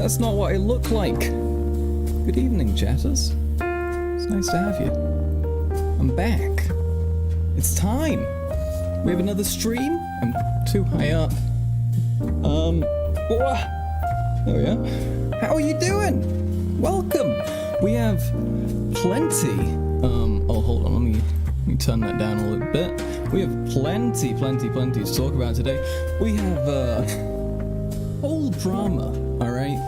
That's not what I look like. Good evening, chatters. It's nice to have you. I'm back. It's time. We have another stream. I'm too high up. Oh yeah. How are you doing? Welcome. We have plenty. Oh, hold on. Let me turn that down a little bit. We have plenty to talk about today. We have whole drama. All right.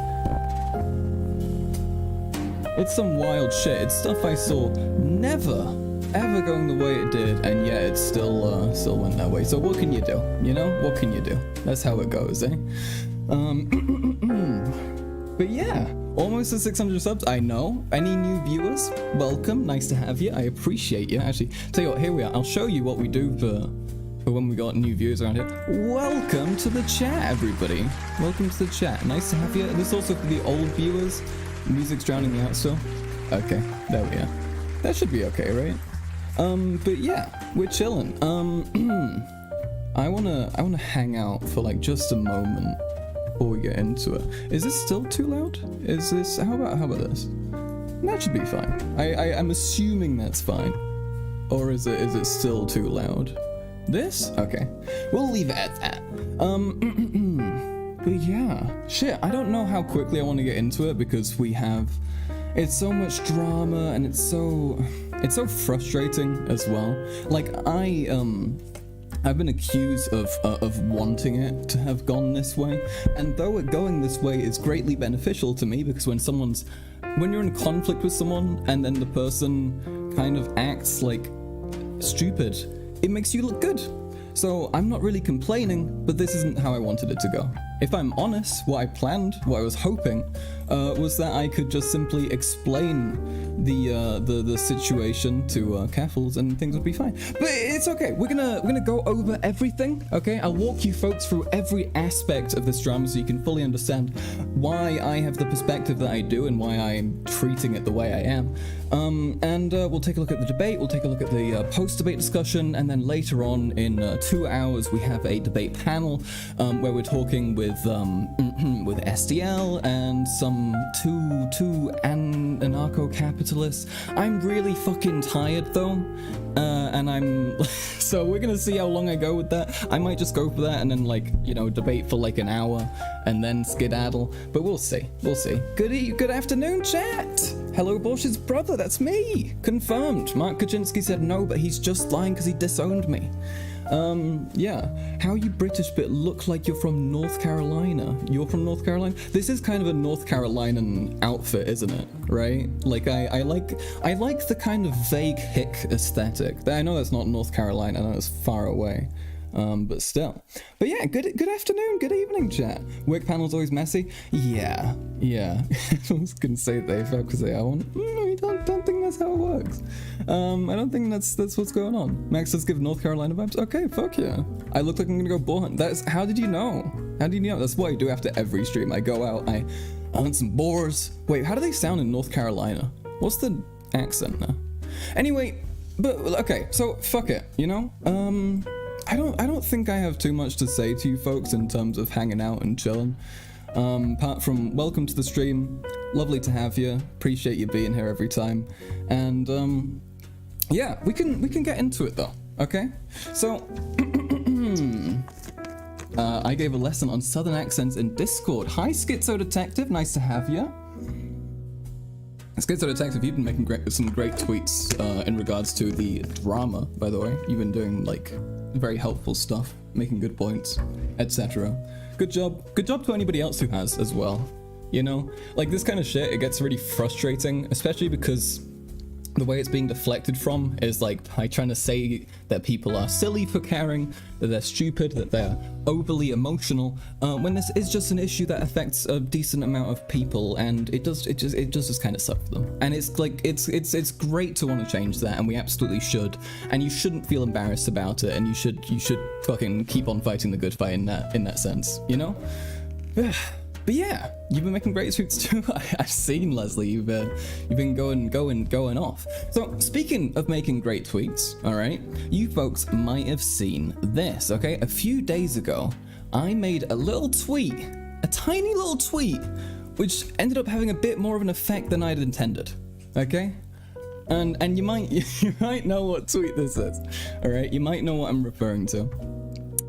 It's some wild shit. It's stuff I saw never ever going the way it did, and yet it still went that way. So what can you do? You know, what can you do? That's how it goes, eh? But yeah, almost to 600 subs. I know. Any new viewers? Welcome. Nice to have you. I appreciate you. Actually, tell you what, here we are. I'll show you what we do for when we got new viewers around here. Welcome to the chat, everybody. Welcome to the chat. Nice to have you. This is also for the old viewers. Music's drowning me out still. Okay, there we are. That should be okay, right? But yeah, we're chilling. I wanna hang out for like just a moment before we get into it. Is this still too loud? Is this, how about this? That should be fine. I'm assuming that's fine. Or is it still too loud? This? Okay. We'll leave it at that. But yeah, shit, I don't know how quickly I want to get into it because it's so much drama and it's so frustrating as well. Like I've been accused of wanting it to have gone this way, and though it going this way is greatly beneficial to me because when you're in conflict with someone and then the person kind of acts like stupid, it makes you look good. So I'm not really complaining, but this isn't how I wanted it to go. If I'm honest, what I planned, what I was hoping, was that I could just simply explain the situation to Keffals and things would be fine. But it's okay. We're gonna go over everything. Okay, I'll walk you folks through every aspect of this drama so you can fully understand why I have the perspective that I do and why I'm treating it the way I am. And we'll take a look at the debate. We'll take a look at the post-debate discussion, and then later on in 2 hours we have a debate panel where we're talking with SDL and some two anarcho-capitalists. I'm really fucking tired though, and I'm so we're gonna see how long I go with that. I might just go for that and then debate for like an hour and then skedaddle, but we'll see. Good afternoon, chat. Hello, Borsh's brother, that's me. Confirmed. Mark Kaczynski said no, but he's just lying because he disowned me. Yeah. How you British but look like you're from North Carolina? You're from North Carolina? This is kind of a North Carolinian outfit, isn't it? Right? Like, I like the kind of vague hick aesthetic. I know that's not North Carolina, I know it's far away. But still. But yeah, good afternoon, good evening, chat. Work panel's always messy? Yeah. I was gonna say they because I don't think that's how it works. I don't think that's what's going on. Max says give North Carolina vibes. Okay, fuck yeah. I look like I'm gonna go bull hunt. How did you know? How do you know? That's what I do after every stream. I go out, I hunt some boars. Wait, how do they sound in North Carolina? What's the accent there? Anyway, but okay, so fuck it, you know? I don't think I have too much to say to you folks in terms of hanging out and chilling. Apart from welcome to the stream, lovely to have you, appreciate you being here every time, and yeah, we can get into it though, okay? So I gave a lesson on southern accents in Discord. Hi Schizo Detective, nice to have you. Schizo Detective, you've been making some great tweets in regards to the drama, by the way. You've been doing like very helpful stuff, making good points, etc. Good job to anybody else who has as well. You know, like this kind of shit, it gets really frustrating, especially because the way it's being deflected from is like trying to say that people are silly for caring, that they're stupid, that they're overly emotional, when this is just an issue that affects a decent amount of people, and it just kind of sucks for them. And it's like it's great to want to change that, and we absolutely should. And you shouldn't feel embarrassed about it, and you should fucking keep on fighting the good fight in that sense, you know? But yeah, you've been making great tweets too. I've seen, Leslie, you've been going off. So speaking of making great tweets, all right, you folks might have seen this, okay? A few days ago, I made a little tweet, a tiny little tweet, which ended up having a bit more of an effect than I'd intended. Okay? And you might know what tweet this is. All right? You might know what I'm referring to.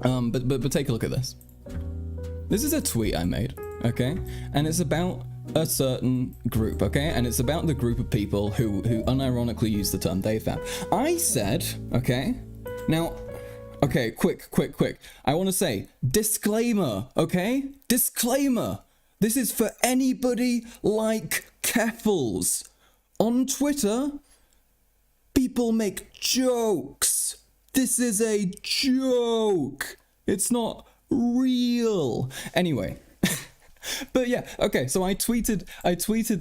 But take a look at this. This is a tweet I made, okay? And it's about a certain group, okay? And it's about the group of people who unironically use the term they fab. I said, okay? Now, okay, quick. I want to say, disclaimer, okay? Disclaimer. This is for anybody like Keffals. On Twitter, people make jokes. This is a joke. It's not real. Anyway. But yeah, okay, so I tweeted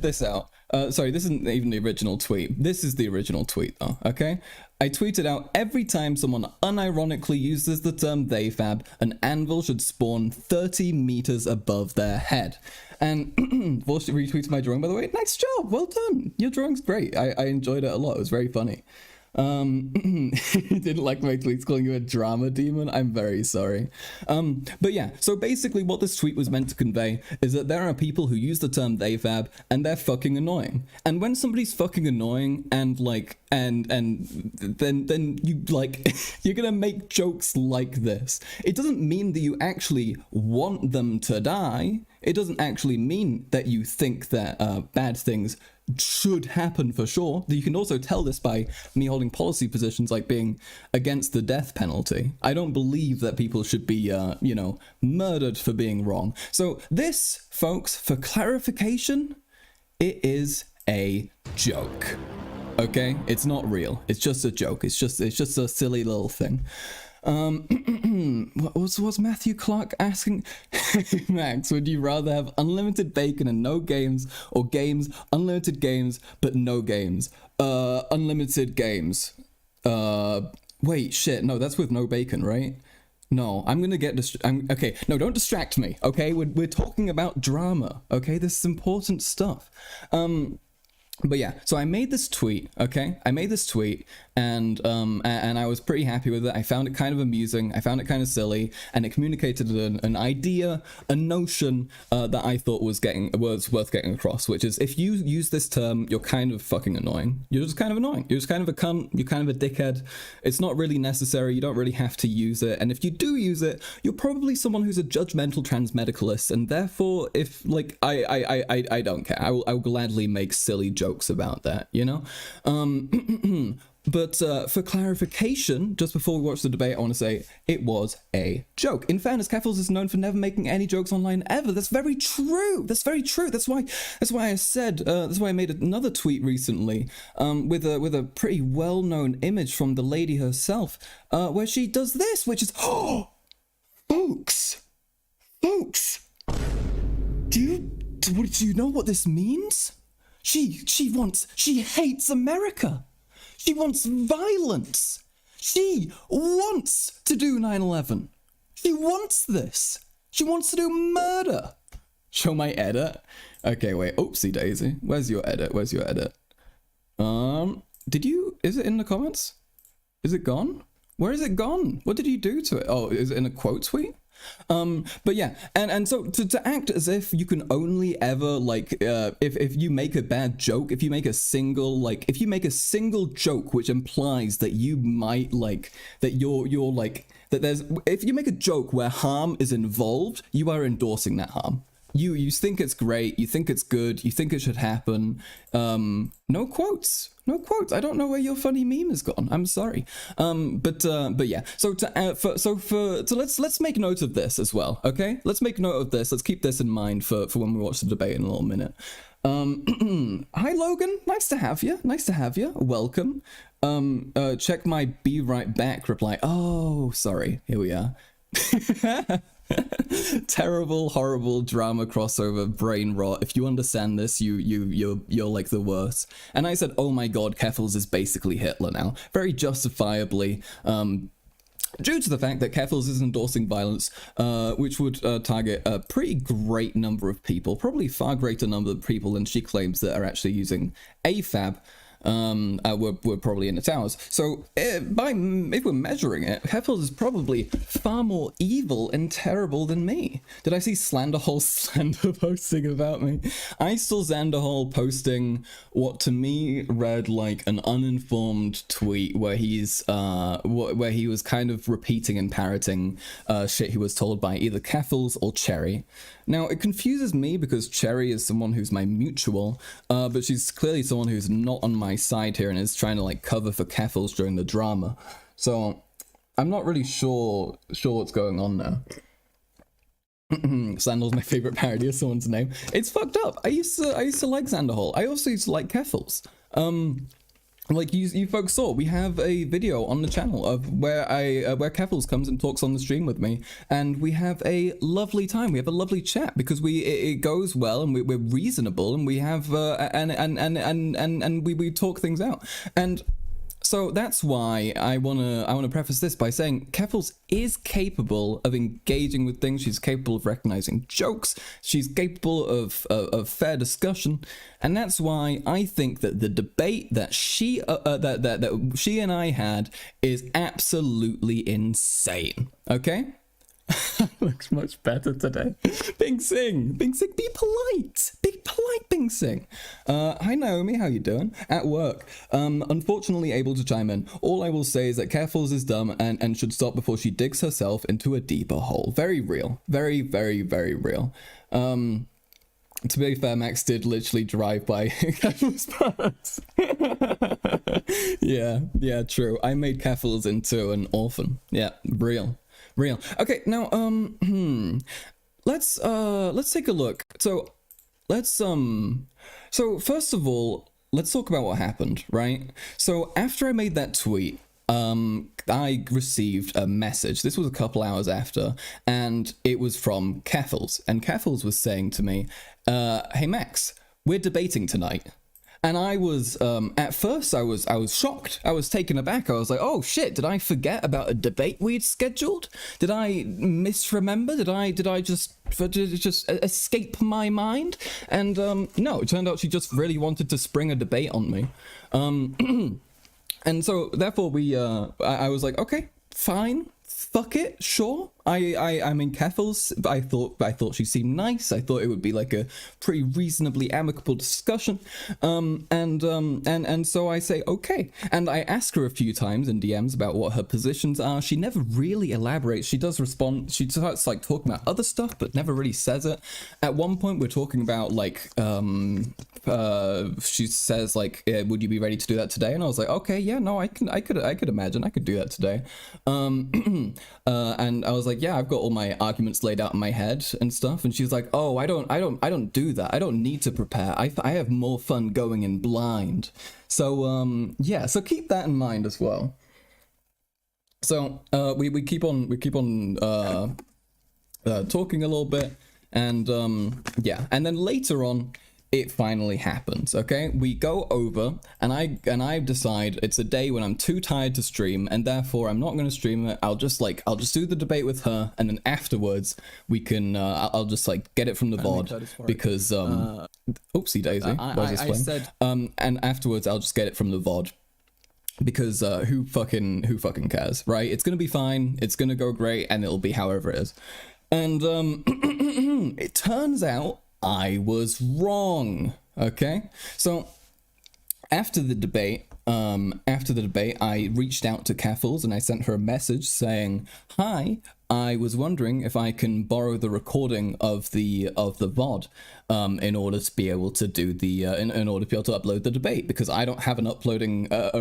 this out. Sorry, this isn't even the original tweet. This is the original tweet though, okay? I tweeted out, every time someone unironically uses the term they fab, an anvil should spawn 30 meters above their head. And Bullshit retweeted my drawing, by the way. Nice job, well done. Your drawing's great. I enjoyed it a lot. It was very funny. You didn't like my tweets calling you a drama demon? I'm very sorry. But yeah, so basically what this tweet was meant to convey is that there are people who use the term they fab and they're fucking annoying. And when somebody's fucking annoying and like, and then you like, you're gonna make jokes like this. It doesn't mean that you actually want them to die. It doesn't actually mean that you think that bad things should happen for sure. You can also tell this by me holding policy positions like being against the death penalty. I don't believe that people should be, murdered for being wrong. So this, folks, for clarification, it is a joke. Okay? It's not real. It's just a joke. It's just a silly little thing. What's Matthew Clark asking? Max, would you rather have unlimited bacon and no games, or games, unlimited games, but no games? Unlimited games. Wait, shit, no, that's with no bacon, right? No, I'm gonna get okay, no, don't distract me, okay? We're talking about drama, okay? This is important stuff. But yeah, so I made this tweet, okay? I made this tweet, and I was pretty happy with it. I found it kind of amusing. I found it kind of silly, and it communicated an idea, a notion that I thought was worth getting across, which is if you use this term, you're kind of fucking annoying. You're just kind of annoying. You're just kind of a cunt. You're kind of a dickhead. It's not really necessary. You don't really have to use it. And if you do use it, you're probably someone who's a judgmental transmedicalist, and therefore, if like I don't care. I will gladly make silly jokes about that, you know? But for clarification, just before we watch the debate, I want to say it was a joke. In fairness, Keffals is known for never making any jokes online ever. That's very true. That's very true. That's why I said. That's why I made another tweet recently, with a pretty well-known image from the lady herself, where she does this, which is, oh, folks, do you know what this means? She hates America. She wants violence. She wants to do 9/11. She wants this. She wants to do murder. Show my edit. Okay, wait. Oopsie daisy. Where's your edit? Is it in the comments? Is it gone? Where is it gone? What did you do to it? Oh, is it in a quote tweet? But yeah, and so to act as if you can only ever like if you make a bad joke, if you make a single joke which implies that you might like that you're like that there's if you make a joke where harm is involved, you are endorsing that harm. You think it's great, you think it's good, you think it should happen. No quotes. I don't know where your funny meme has gone. I'm sorry. But yeah. So let's make note of this as well. Okay. Let's make note of this. Let's keep this in mind for when we watch the debate in a little minute. Hi Logan. Nice to have you. Welcome. Check my be right back reply. Oh, sorry. Here we are. Terrible, horrible drama crossover brain rot. If you understand this, you're like the worst. And I said, oh my god, Keffals is basically Hitler now, very justifiably, due to the fact that Keffals is endorsing violence, which would target a pretty great number of people, probably far greater number of people than she claims that are actually using AFAB. were probably in the towers. So if we're measuring it, Keffals is probably far more evil and terrible than me. Did I see Slanderhole slander posting about me? I saw Zanderhole posting what to me read like an uninformed tweet where where he was kind of repeating and parroting shit he was told by either Keffals or Cherry. Now, it confuses me because Cherry is someone who's my mutual, but she's clearly someone who's not on my side here and is trying to like cover for Keffals during the drama. So I'm not really sure what's going on there. Sandal's my favorite parody of someone's name. It's fucked up. I used to like Zanderhole. I also used to like Keffals. Like you folks saw, we have a video on the channel of where where Keffals comes and talks on the stream with me, and we have a lovely time. We have a lovely chat because it goes well, and we're reasonable, and we have and we talk things out. And so that's why I wanna preface this by saying Keffals is capable of engaging with things. She's capable of recognizing jokes. She's capable of fair discussion, and that's why I think that the debate that she and I had is absolutely insane. Okay. Looks much better today. Bing Sing, be polite. Be polite, Bing Sing. Hi Naomi, how you doing? At work. Unfortunately able to chime in. All I will say is that Keffals is dumb and should stop before she digs herself into a deeper hole. Very real. Very, very, very real. To be fair, Max did literally drive by Keffals' parents. Yeah, true. I made Keffals into an orphan. Yeah, real. Okay, now let's take a look. So first of all, let's talk about what happened, right? So after I made that tweet, I received a message. This was a couple hours after, and it was from Keffals, and Keffals was saying to me, "Hey Max, we're debating tonight." And I was, at first I was shocked. I was taken aback. I was like, oh shit, did I forget about a debate we'd scheduled? Did I misremember? Did I just escape my mind? And no, it turned out she just really wanted to spring a debate on me. And so therefore I was like, okay, fine. Fuck it, sure. I mean, Keffals, I thought she seemed nice. I thought it would be like a pretty reasonably amicable discussion. And so I say, okay. And I ask her a few times in DMs about what her positions are. She never really elaborates. She does respond. She starts like talking about other stuff, but never really says it. At one point, we're talking about like, she says like, would you be ready to do that today? And I was like, okay, yeah, no, I could imagine I could do that today. And I was like, yeah, I've got all my arguments laid out in my head and stuff. And she's like, oh, I don't do that. I don't need to prepare. I have more fun going in blind. So yeah, so keep that in mind as well. So we keep on talking a little bit, and yeah, and then later on it finally happens. Okay, we go over, and I decide it's a day when I'm too tired to stream, and therefore I'm not going to stream it. I'll just do the debate with her, and then afterwards we can I'll just like get it from the VOD, because oopsie daisy, I said and afterwards I'll just get it from the VOD, because who fucking cares, right? It's gonna be fine, it's gonna go great, and it'll be however it is. And it turns out I was wrong. Okay, so after the debate, I reached out to Keffals and I sent her a message saying, "Hi, I was wondering if I can borrow the recording of the VOD in order to be able to do the in order to be able to upload the debate, because I don't have a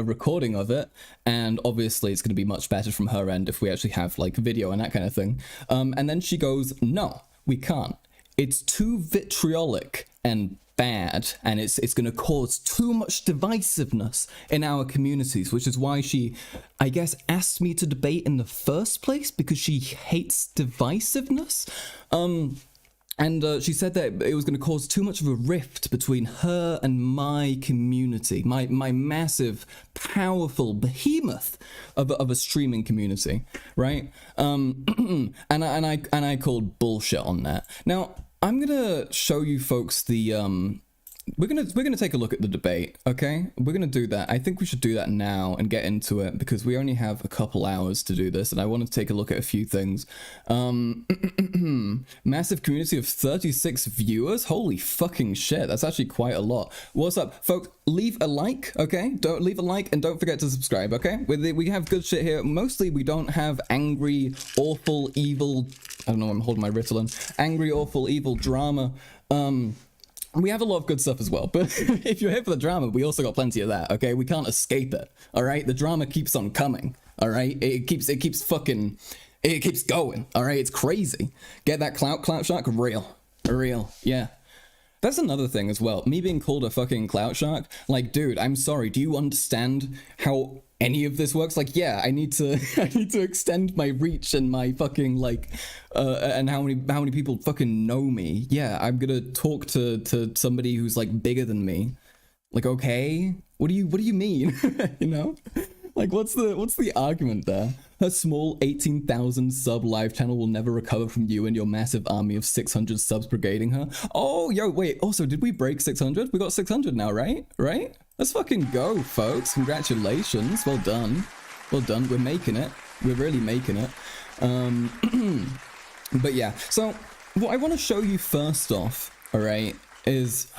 recording of it, and obviously it's going to be much better from her end if we actually have like video and that kind of thing." And then she goes, "No, we can't. It's too vitriolic and bad, and it's going to cause too much divisiveness in our communities," which is why she, I guess, asked me to debate in the first place, because she hates divisiveness. And she said that it was going to cause too much of a rift between her and my community, my massive, powerful behemoth of a streaming community, right? And I called bullshit on that. Now, I'm gonna show you folks the we're gonna take a look at the debate, okay? We're gonna do that. I think we should do that now and get into it because we only have a couple hours to do this, and I want to take a look at a few things. Massive community of 36 viewers. Holy fucking shit! That's actually quite a lot. What's up, folks? Leave a like, okay? Don't leave a like and don't forget to subscribe, okay? We have good shit here. Mostly we don't have angry, awful, evil. I don't know. I'm holding my Ritalin. Angry, awful, evil drama. We have a lot of good stuff as well, but if you're here for the drama, we also got plenty of that, okay? We can't escape it, all right? The drama keeps on coming, all right? It keeps going, all right? It's crazy. Get that clout shark? Real, yeah. That's another thing as well. Me being called a fucking clout shark, like, dude, I'm sorry. Do you understand how any of this works? Like, yeah, I need to extend my reach and my fucking like and how many people fucking know me. Yeah, I'm gonna talk to somebody who's like bigger than me. Like, okay, what do you mean? You know, like what's the argument there? Her small 18,000 sub live channel will never recover from you and your massive army of 600 subs brigading her. Oh, yo, wait. Also, did we break 600? We got 600 now, right? Right? Let's fucking go, folks. Congratulations. Well done. Well done. We're making it. We're really making it. But yeah. So what I want to show you first off, all right, is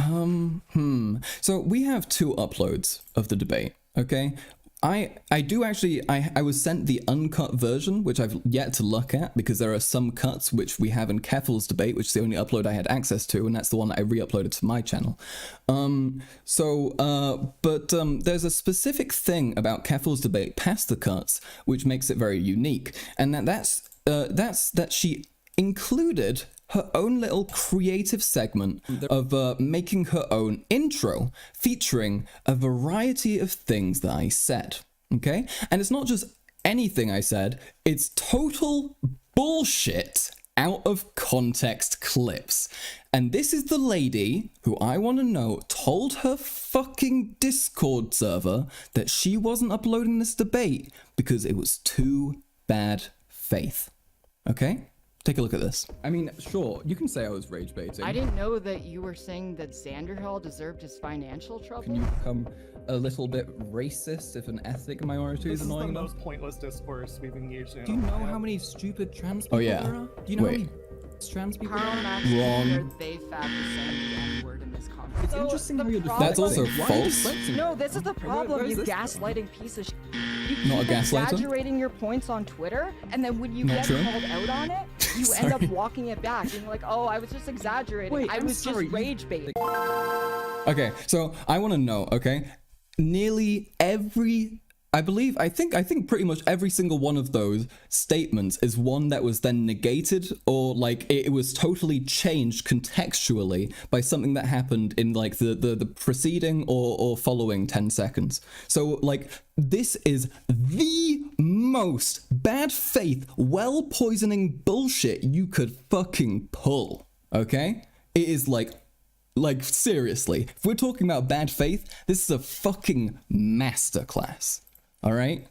so we have 2 uploads of the debate. Okay. I do actually, I was sent the uncut version, which I've yet to look at because there are some cuts which we have in Keffals debate, which is the only upload I had access to, and that's the one that I re-uploaded to my channel. But there's a specific thing about Keffals debate past the cuts, which makes it very unique, and that's that she included her own little creative segment of making her own intro featuring a variety of things that I said, okay? And it's not just anything I said, it's total bullshit out of context clips. And this is the lady who I want to know told her fucking Discord server that she wasn't uploading this debate because it was too bad faith, okay? Take a look at this. I mean, sure, you can say I was rage baiting. I didn't know that you were saying that Sanderhall deserved his financial trouble. Can you become a little bit racist if an ethnic minority is annoying This enough? is the most pointless discourse we've engaged in. Do you know how many stupid trans people there are? Do you know how many trans people Carl there are? Max Wrong. They fab the same N-word in this conversation. It's interesting how you're deflecting. That's also false. No, this is the problem, where is you this gaslighting piece of shit. You Not a keep gaslighter? exaggerating your points on Twitter, and then when you Not get true. called out on it, you end up walking it back, being like, oh, I was just exaggerating. Wait, I I'm was sorry, just rage baiting. Okay, so I want to know, okay? Nearly every, I think pretty much every single one of those statements is one that was then negated or like it was totally changed contextually by something that happened in like the preceding or following 10 seconds. So like this is the most bad faith, well poisoning bullshit you could fucking pull, okay? It is like seriously, if we're talking about bad faith, this is a fucking masterclass. All right,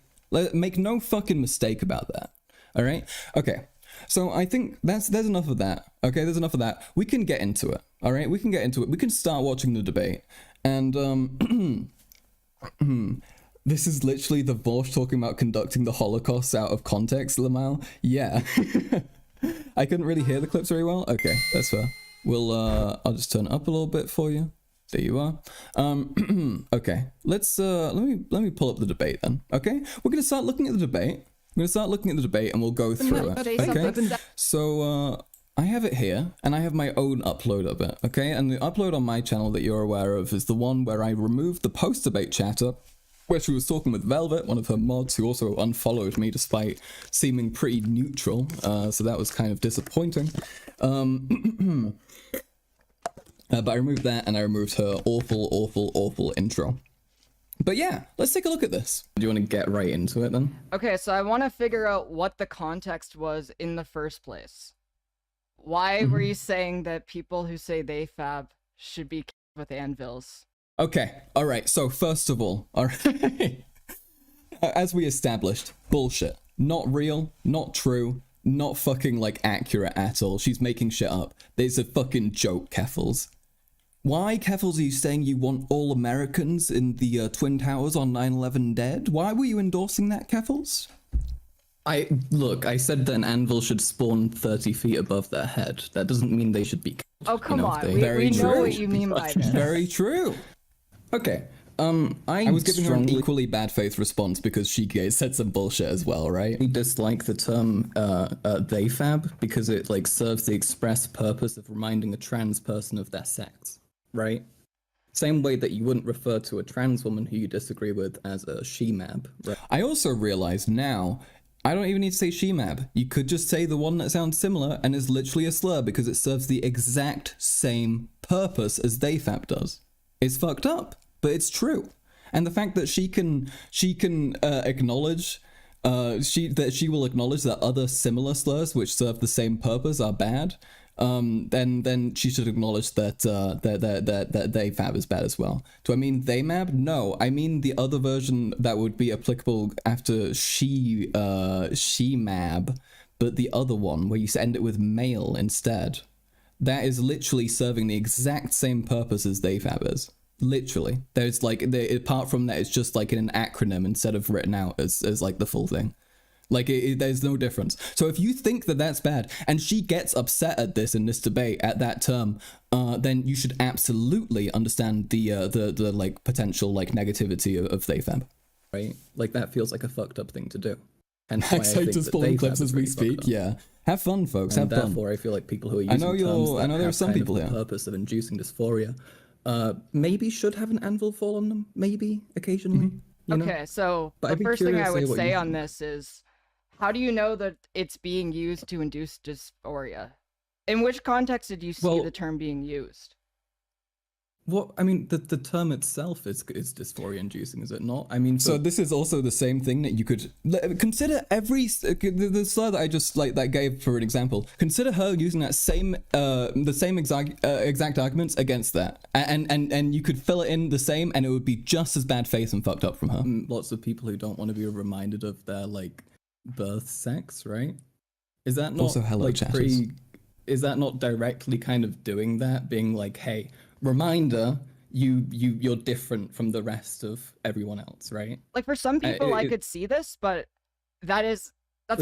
make no fucking mistake about that. All right, okay. So I think there's enough of that. Okay, there's enough of that. We can get into it. All right, we can get into it. We can start watching the debate. And this is literally the Vosh talking about conducting the Holocaust out of context, Lamal. Yeah, I couldn't really hear the clips very well. Okay, that's fair. We'll I'll just turn it up a little bit for you. There you are. Okay, let's let me pull up the debate then. Okay, we're gonna start looking at the debate. We're gonna start looking at the debate and we'll go through it. Okay. So I have it here and I have my own upload of it. Okay, and the upload on my channel that you're aware of is the one where I removed the post-debate chatter, where she was talking with Velvet, one of her mods, who also unfollowed me despite seeming pretty neutral. So that was kind of disappointing. But I removed that and I removed her awful intro. But yeah, let's take a look at this. Do you want to get right into it then? Okay, so I want to figure out what the context was in the first place. Why were you saying that people who say they fab should be killed with anvils? Okay, alright, so first of all, alright. As we established, bullshit. Not real, not true, not fucking like accurate at all. She's making shit up. There's a fucking joke, Keffals. Why, Keffals, are you saying you want all Americans in the Twin Towers on 9/11 dead? Why were you endorsing that, Keffals? I said that an anvil should spawn 30 feet above their head. That doesn't mean they should be killed. Oh, come on. Very We know true. what you mean by this. Very true. Okay. I was giving her an equally bad faith response because she said some bullshit as well, right? I dislike the term they fab because it like serves the express purpose of reminding a trans person of their sex, right? Same way that you wouldn't refer to a trans woman who you disagree with as a she-mab, right? I also realize now I don't even need to say she-mab. You could just say the one that sounds similar and is literally a slur because it serves the exact same purpose as they fab does. It's fucked up, but it's true. And the fact that she can acknowledge that she will acknowledge that other similar slurs which serve the same purpose are bad, then she should acknowledge that that they fab is bad as well. Do I mean they mab? No, I mean the other version that would be applicable after she mab, but the other one where you end it with male instead. That is literally serving the exact same purpose as they fab is. Literally, there's like apart from that, it's just like in an acronym instead of written out as like the full thing. Like there's no difference. So if you think that that's bad, and she gets upset at this in this debate at that term, then you should absolutely understand the like potential like negativity of they fab, right? Like that feels like a fucked up thing to do. And I say just pulling clips as we speak. Yeah, have fun, folks. Have fun. Therefore, I feel like people who are using I know there are some people here. The purpose of inducing dysphoria, maybe should have an anvil fall on them. Maybe occasionally. You know? Okay, so the first thing I would say on this is, how do you know that it's being used to induce dysphoria? In which context did you see the term being used? Well, I mean, the term itself is dysphoria inducing, is it not? I mean, so this is also the same thing that you could consider the slur that I just that gave for an example. Consider her using that same exact arguments against that, and you could fill it in the same, and it would be just as bad faith and fucked up from her. Lots of people who don't want to be reminded of their like birth sex, right? Is that not also hello chatters? Is that not directly kind of doing that, being like, hey, reminder, you're different from the rest of everyone else, right? Like for some people I could see this, but that's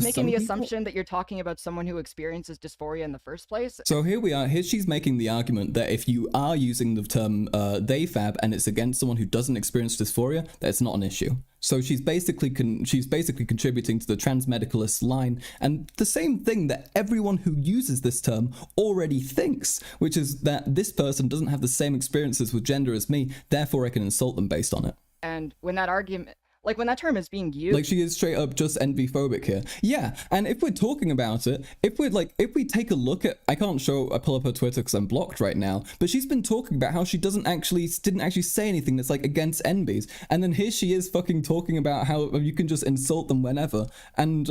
making the assumption that you're talking about someone who experiences dysphoria in the first place. So here we are. Here she's making the argument that if you are using the term they fab and it's against someone who doesn't experience dysphoria, that's not an issue. So she's basically contributing to the trans medicalist line, and the same thing that everyone who uses this term already thinks, which is that this person doesn't have the same experiences with gender as me, therefore I can insult them based on it. And when that argument, like when that term is being used, like she is straight up just envy phobic here. Yeah, and if we're talking about it, if we take a look at, I pull up her Twitter because I'm blocked right now, but she's been talking about how she didn't actually say anything that's like against NBs, and then here she is fucking talking about how you can just insult them whenever, and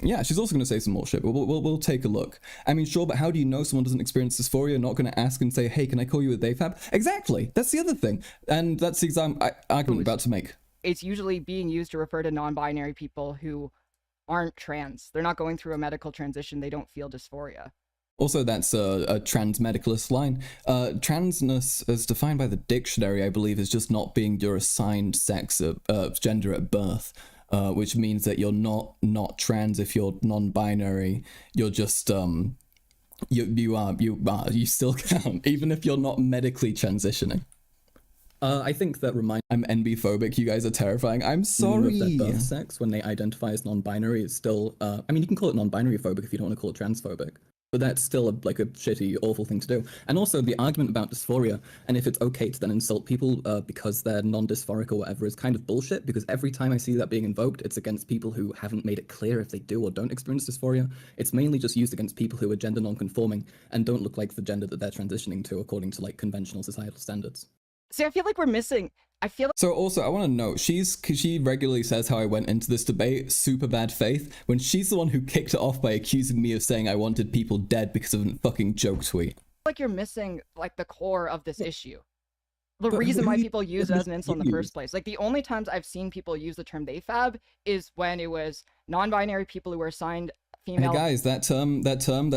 yeah, she's also going to say some more shit, but we'll take a look. I mean, sure, but how do you know someone doesn't experience dysphoria? Not going to ask and say, hey, can I call you a they fab? Exactly, that's the other thing, and that's the argument I'm about to make. It's usually being used to refer to non-binary people who aren't trans. They're not going through a medical transition. They don't feel dysphoria. Also, that's a trans medicalist line. Transness, as defined by the dictionary, I believe, is just not being your assigned sex, gender at birth, which means that you're not trans if you're non-binary. You're just you still count, even if you're not medically transitioning. I think that I'm NB phobic. You guys are terrifying. I'm sorry. Of their birth sex when they identify as non-binary is still. I mean, you can call it non-binary phobic if you don't want to call it transphobic, but that's still a shitty, awful thing to do. And also the argument about dysphoria and if it's okay to then insult people because they're non-dysphoric or whatever is kind of bullshit. Because every time I see that being invoked, it's against people who haven't made it clear if they do or don't experience dysphoria. It's mainly just used against people who are gender non-conforming and don't look like the gender that they're transitioning to according to like conventional societal standards. See, I feel like we're missing. So also, I want to note, she regularly says how I went into this debate super bad faith when she's the one who kicked it off by accusing me of saying I wanted people dead because of a fucking joke tweet. Like you're missing like the core of this issue. The reason why people use it as an insult in the first place. Like the only times I've seen people use the term they fab is when it was non-binary people who were assigned female. Hey guys, that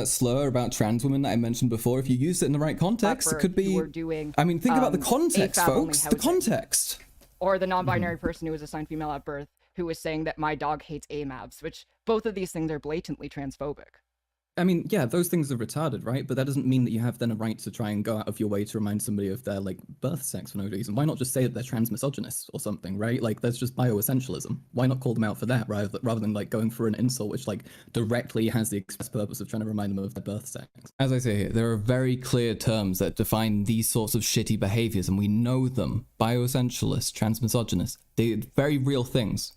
slur about trans women that I mentioned before, if you use it in the right context, it could be. Who are doing, I mean, think about the context, AFAB only folks. The housing. context. Or the non-binary person who was assigned female at birth, who was saying that my dog hates AMABs, which both of these things are blatantly transphobic. I mean, yeah, those things are retarded, right? But that doesn't mean that you have then a right to try and go out of your way to remind somebody of their, like, birth sex for no reason. Why not just say that they're trans misogynists or something, right? Like, that's just bioessentialism. Why not call them out for that rather than, like, going for an insult which, like, directly has the express purpose of trying to remind them of their birth sex? As I say here, there are very clear terms that define these sorts of shitty behaviors, and we know them. Bioessentialists, trans misogynists. They're very real things.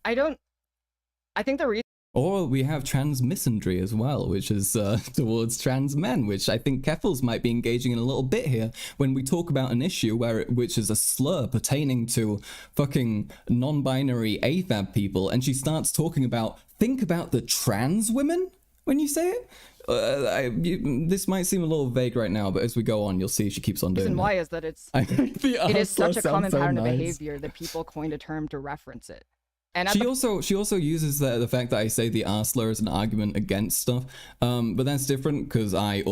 I think the reason. Or we have trans misandry as well, which is towards trans men, which I think Keffals might be engaging in a little bit here when we talk about an issue which is a slur pertaining to fucking non-binary AFAB people, and she starts talking about, think about the trans women when you say it. This might seem a little vague right now, but as we go on, you'll see she keeps on doing it. The reason why is that it is such a common pattern of behavior that people coined a term to reference it. And she also uses the fact that I say the R slur as an argument against stuff, but that's different because I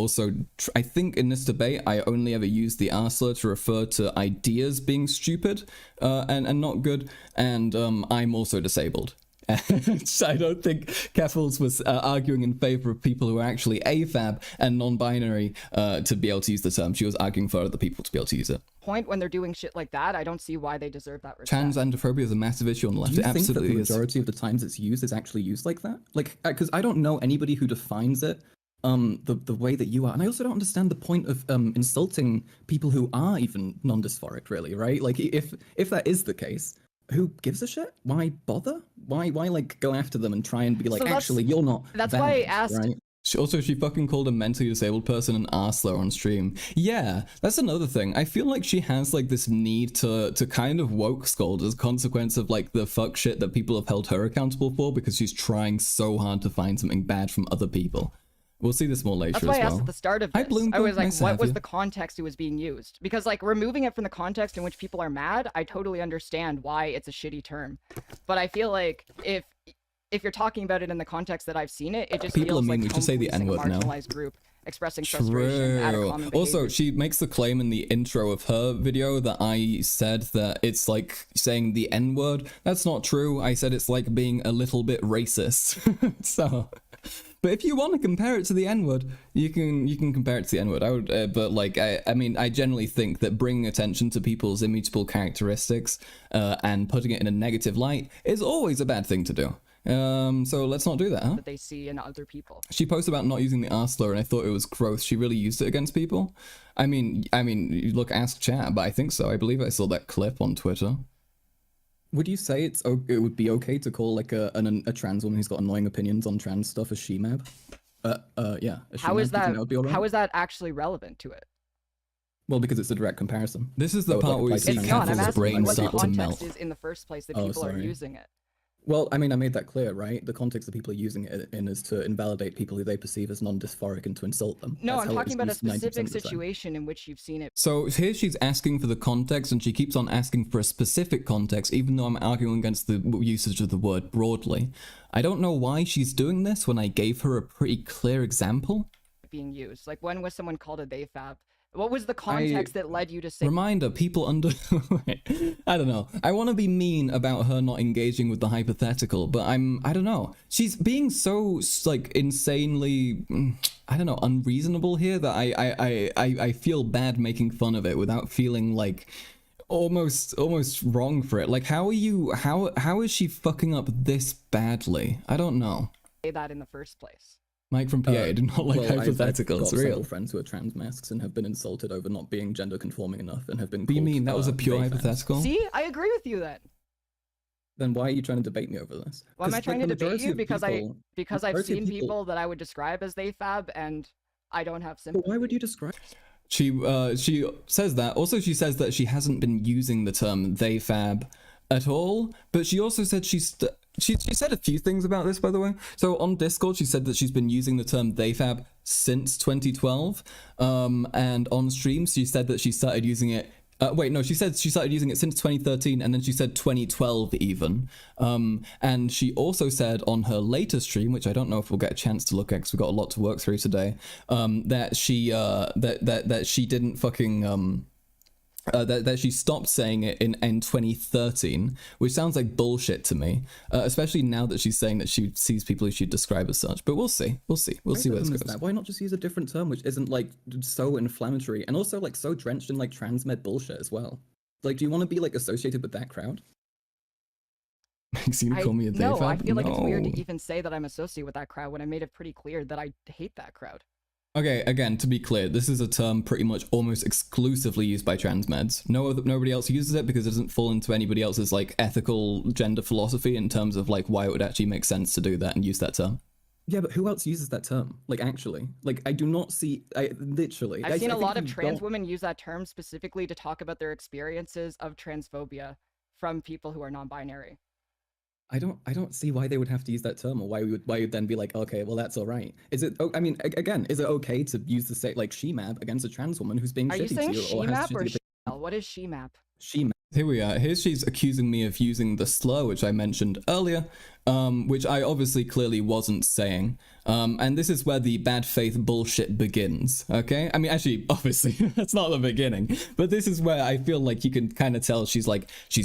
think in this debate I only ever use the R slur to refer to ideas being stupid and not good, and I'm also disabled. And I don't think Keffals was arguing in favor of people who are actually AFAB and non-binary to be able to use the term. She was arguing for other people to be able to use it. Point when they're doing shit like that, I don't see why they deserve that respect. Trans androphobia is a massive issue on the left. Do you think absolutely that the is. majority of the times it's used is actually used like that? Like, because I don't know anybody who defines it the way that you are, and I also don't understand the point of insulting people who are even non-dysphoric, really, right? Like, if that is the case, who gives a shit? Why bother? Why like go after them and try and be like, So actually, you're not. That's valid, why I asked. Right? She fucking called a mentally disabled person an arseler on stream. Yeah, that's another thing. I feel like she has like this need to kind of woke scold as a consequence of like the fuck shit that people have held her accountable for, because she's trying so hard to find something bad from other people. We'll see this more later That's why as I asked well. at the start of Hi, this. Bloomberg, I was like, nice to what have was you. the context it was being used? Because like removing it from the context in which people are mad, I totally understand why it's a shitty term. But I feel like if you're talking about it in the context that I've seen it, it just People are feels mean, like we just say the home-policing a N-word now. marginalized group expressing frustration at a True. common Also, behavior. she makes the claim in the intro of her video that I said that it's like saying the N-word. That's not true. I said it's like being a little bit racist. So, but if you want to compare it to the N-word, you can compare it to the N-word. I would, but like I mean, I generally think that bringing attention to people's immutable characteristics and putting it in a negative light is always a bad thing to do. So let's not do that, huh? That they see in other people. She posted about not using the R slur, and I thought it was gross. She really used it against people. I mean, you look, ask chat, but I think so. I believe I saw that clip on Twitter. Would you say it would be okay to call like a trans woman who's got annoying opinions on trans stuff a she-mab? Yeah. How is that? Would be all right? How is that actually relevant to it? Well, because it's a direct comparison. This is the So, part like, where we like, see It's not. I'm Keffals' asking brain what the start to context melt. is in the first place that Oh, people are sorry. using it. Well, I mean, I made that clear, right? The context that people are using it in is to invalidate people who they perceive as non-dysphoric and to insult them. No, That's I'm how it talking was about a used 90% specific of the time. situation in which you've seen it. So here she's asking for the context, and she keeps on asking for a specific context, even though I'm arguing against the usage of the word broadly. I don't know why she's doing this when I gave her a pretty clear example. Being used. Like, when was someone called a they fab? What was the context that led you to say? Reminder, people under... I don't know. I want to be mean about her not engaging with the hypothetical, but I don't know. She's being so, like, insanely, I don't know, unreasonable here that I feel bad making fun of it without feeling, like, almost wrong for it. Like, how is she fucking up this badly? I don't know. Say that in the first place. Mike from PA, I do not like Well, hypotheticals. I've got Real. several friends who are trans masks and have been insulted over not being gender conforming enough and have been. What do you called, mean? That was a pure they fans. hypothetical? See, I agree with you then. Then why are you trying to debate me over this? Why am I 'Cause, trying like, to the debate majority you? of Because people- I've majority of seen people that I would describe as they fab, and I don't have But sympathy. why would you describe? She says that. Also, she says that she hasn't been using the term they fab at all. But she also said she said a few things about this, by the way. So on Discord, she said that she's been using the term they fab since 2012. And on streams, she said that she started using it Wait, no, she said she started using it since 2013, and then she said 2012 even. And she also said on her later stream, which I don't know if we'll get a chance to look at because we've got a lot to work through today, that she that she didn't fucking that she stopped saying it in 2013, which sounds like bullshit to me, especially now that she's saying that she sees people who she'd describe as such. But we'll see where this goes. Why not just use a different term which isn't like so inflammatory and also like so drenched in like transmed bullshit as well? Like, do you want to be like associated with that crowd? Maxine, call me a No, I Dayfab? feel like it's weird to No. even say that I'm associated with that crowd when I made it pretty clear that I hate that crowd. Okay, again, to be clear, this is a term pretty much almost exclusively used by trans meds. Nobody else uses it because it doesn't fall into anybody else's like ethical gender philosophy in terms of like why it would actually make sense to do that and use that term. Yeah, but who else uses that term? Like, actually, like, I do not see. I've seen a lot of trans women use that term specifically to talk about their experiences of transphobia from people who are non-binary. I don't see why they would have to use that term, or why you'd then be like, okay, well that's all right. Is it? I mean, again, is it okay to use the say like she-mab against a trans woman who's being Are you shitty saying to you, or has she-map or shitty she-map? What is she-map? she-mab? Here we are. Here she's accusing me of using the slur, which I mentioned earlier, which I obviously clearly wasn't saying. And this is where the bad faith bullshit begins, okay? I mean, actually, obviously, that's not the beginning. But this is where I feel like you can kind of tell she's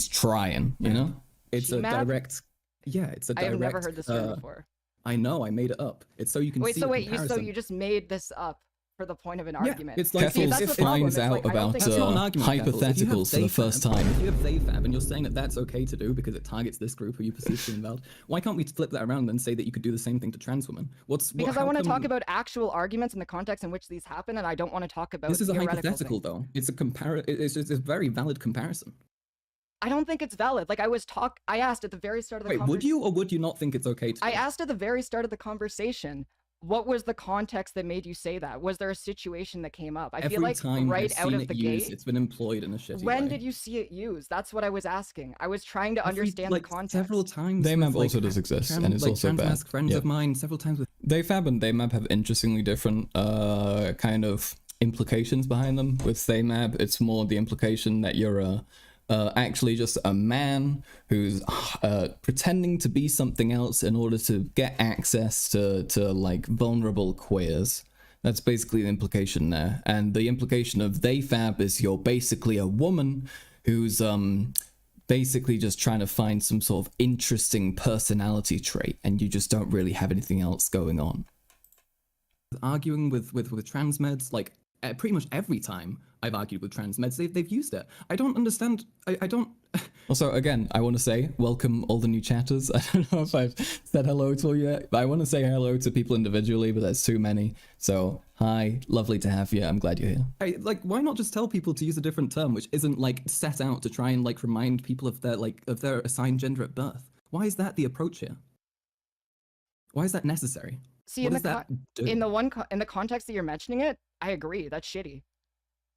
trying, you know? It's a She-map? direct. Yeah, it's a I direct. have never heard this term before. I know, I made it up. It's so you can Wait, see. so the wait, comparison. you just made this up for the point of an Yeah, argument? it's like See, Keffals that's the problem. finds It's out like, I don't about think That's not an so. argument, Keffals. If you have hypotheticals for the first they-fab- time. If you have they-fab and you're saying that that's okay to do because it targets this group who you perceive to be invalid, why can't we flip that around and say that you could do the same thing to trans women? Because I want to talk about actual arguments in the context in which these happen, and I don't want to talk about This is a theoretical hypothetical, things. though. It's just a very valid comparison. I don't think it's valid. Like I asked at the very start of the Wait, conversation. would you or would you not think it's okay to? I asked at the very start of the conversation, what was the context that made you say that? Was there a situation that came up? I Every feel like time right I've out seen of it the used, gate. it's been employed in a shitty When way. did you see it used? That's what I was asking. I was trying to understand like, the context. Several times. They map with, also does exist, and it's like, also bad. trans friends Yeah. of mine. Several times with. Theyfab and Theymab have interestingly different kind of implications behind them. With Theymab, it's more the implication that you're actually just a man who's pretending to be something else in order to get access to like vulnerable queers. That's basically the implication there. And the implication of Theifab is you're basically a woman who's basically just trying to find some sort of interesting personality trait, and you just don't really have anything else going on. Arguing with trans meds, like pretty much every time I've argued with trans meds, they've used it. I don't understand. I don't. Also, again, I want to say welcome all the new chatters. I don't know if I've said hello to all yet, but I want to say hello to people individually, but there's too many. So hi, lovely to have you. I'm glad you're here. Why not just tell people to use a different term, which isn't like set out to try and like remind people of their assigned gender at birth? Why is that the approach here? Why is that necessary? See, What in does that do? in the context that you're mentioning it, I agree. That's shitty.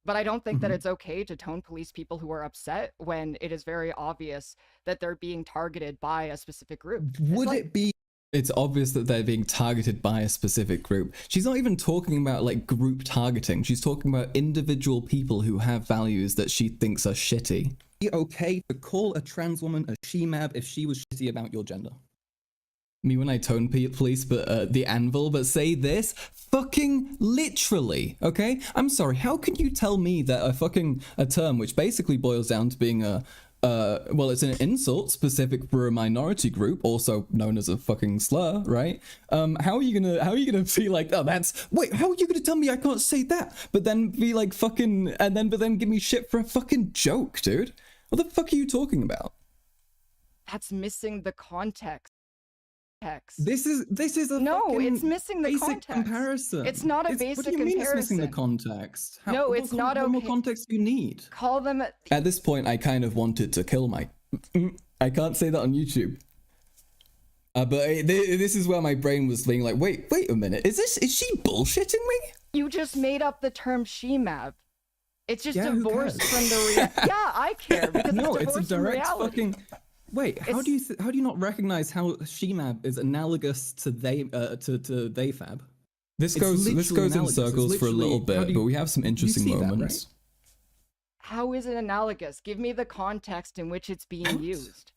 But I don't think that it's okay to tone police people who are upset when it is very obvious that they're being targeted by a specific group. Would it be? It's obvious that they're being targeted by a specific group. She's not even talking about like group targeting. She's talking about individual people who have values that she thinks are shitty. Be okay to call a trans woman a she-mab if she was shitty about your gender? Me when I tone police, but the anvil, but say this fucking literally, okay? I'm sorry, how can you tell me that a term which basically boils down to being well, it's an insult specific for a minority group, also known as a fucking slur, right? How are you gonna be like, oh, how are you gonna tell me I can't say that? But then be like but then give me shit for a fucking joke, dude? What the fuck are you talking about? That's missing the context. This is a No, fucking it's missing the basic context. comparison. It's not a What basic do you mean it's missing the comparison. context? No, it's not What more okay. context do you need? Call them. At this point, I kind of wanted to kill Mike. I can't say that on YouTube. But this is where my brain was being like, wait a minute. Is she bullshitting me? You just made up the term she-mab. It's just Yeah, who divorced cares? from the yeah, I care because No, it's it's a divorced from direct reality. fucking. Wait, how do you not recognize how she-mab is analogous to Theifab? This It's goes literally in analogous. It's circles for a little literally- how bit, do you- but we have some interesting see that, moments. How is it analogous? Give me the context in which it's being What? used.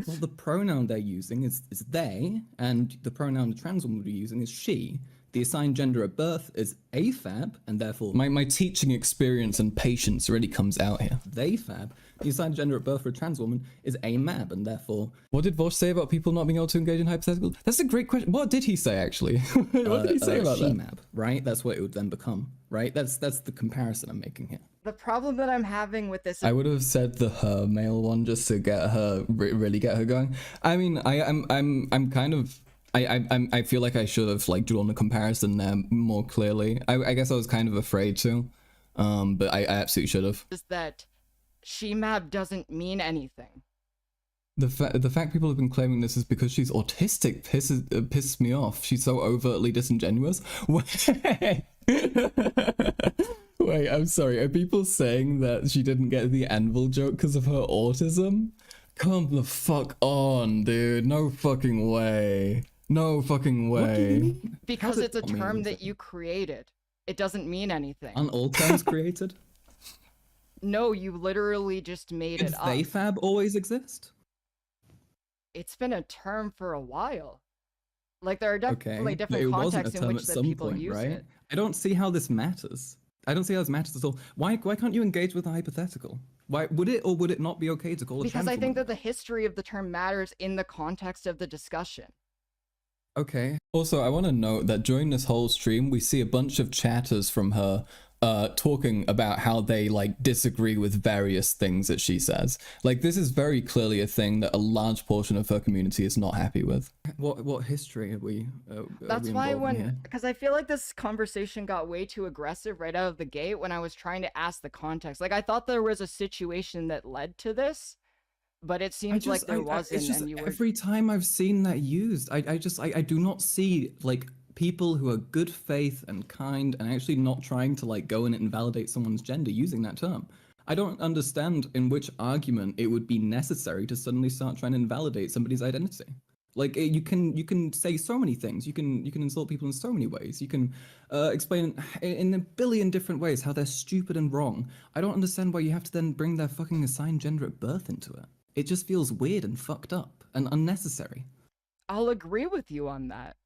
Well, the pronoun they're using is they, and the pronoun the trans woman would be using is she. The assigned gender at birth is AFAB, and therefore My teaching experience and patience really comes out here. they fab. The assigned gender at birth for a trans woman is AMAB, and therefore What did Vosh say about people not being able to engage in hypothetical? That's a great question. What did he say actually? What did he say about that? SheMAB, right? That's what it would then become, right? That's the comparison I'm making here. The problem that I'm having with this I would have said the her male one just to get her really get her going. I mean, I'm kind of I feel like I should have like drawn a comparison there more clearly. I guess I was kind of afraid to, but I absolutely should have. is that SheMAB doesn't mean anything. The fact people have been claiming this is because she's autistic pisses me off. She's so overtly disingenuous. Wait, I'm sorry. Are people saying that she didn't get the anvil joke because of her autism? Come the fuck on, dude. No fucking way. No fucking way. What do you mean? Because How's it it's a not mean term anything? that you created. It doesn't mean anything. Aren't all terms created? No, you literally just made Did it up. they fab always exist? It's been a term for a while. Like there are Okay, definitely but different it wasn't a contexts in term which at that some people point, use right? it. I don't see how this matters. I don't see how this matters at all. Why can't you engage with a hypothetical? Why would it or would it not be okay to call a Because trans I think woman? that the history of the term matters in the context of the discussion. Okay, Also, I want to note that during this whole stream, we see a bunch of chatters from her talking about how they like disagree with various things that she says. Like this is very clearly a thing that a large portion of her community is not happy with. what history are we? That's we why involved in here? because I feel like this conversation got way too aggressive right out of the gate when I was trying to ask the context. Like I thought there was a situation that led to this, but it seems like there wasn't. It's just And you were every time I've seen that used, I do not see like people who are good faith and kind and actually not trying to like go in and invalidate someone's gender using that term. I don't understand in which argument it would be necessary to suddenly start trying to invalidate somebody's identity. Like you can say so many things. You can insult people in so many ways. You can explain in a billion different ways how they're stupid and wrong. I don't understand why you have to then bring their fucking assigned gender at birth into it. It just feels weird and fucked up and unnecessary. I'll agree with you on that.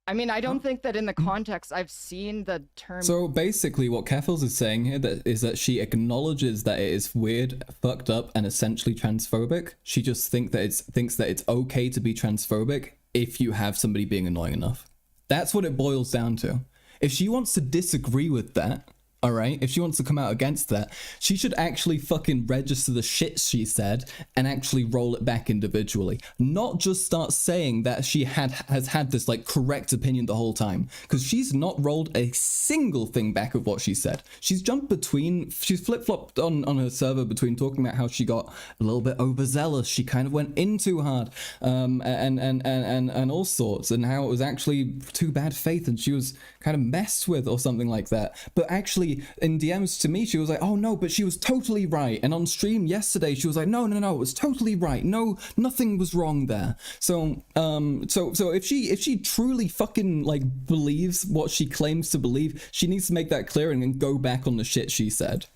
I mean, I don't think that in the context I've seen the term. So basically what Keffals is saying here is that she acknowledges that it is weird, fucked up, and essentially transphobic. She just thinks that it's okay to be transphobic if you have somebody being annoying enough. That's what it boils down to. If she wants to disagree with that, all right, if she wants to come out against that, she should actually fucking register the shit she said and actually roll it back individually. Not just start saying that she has had this like correct opinion the whole time, because she's not rolled a single thing back of what she said. She's flip-flopped on her server between talking about how she got a little bit overzealous, she kind of went in too hard, and all sorts, and how it was actually too bad faith and she was kind of messed with or something like that. But actually in DMs to me she was like, oh no, but she was totally right, and on stream yesterday she was like, no, it was totally right, no, nothing was wrong there. So if she truly fucking like believes what she claims to believe, she needs to make that clear and then go back on the shit she said.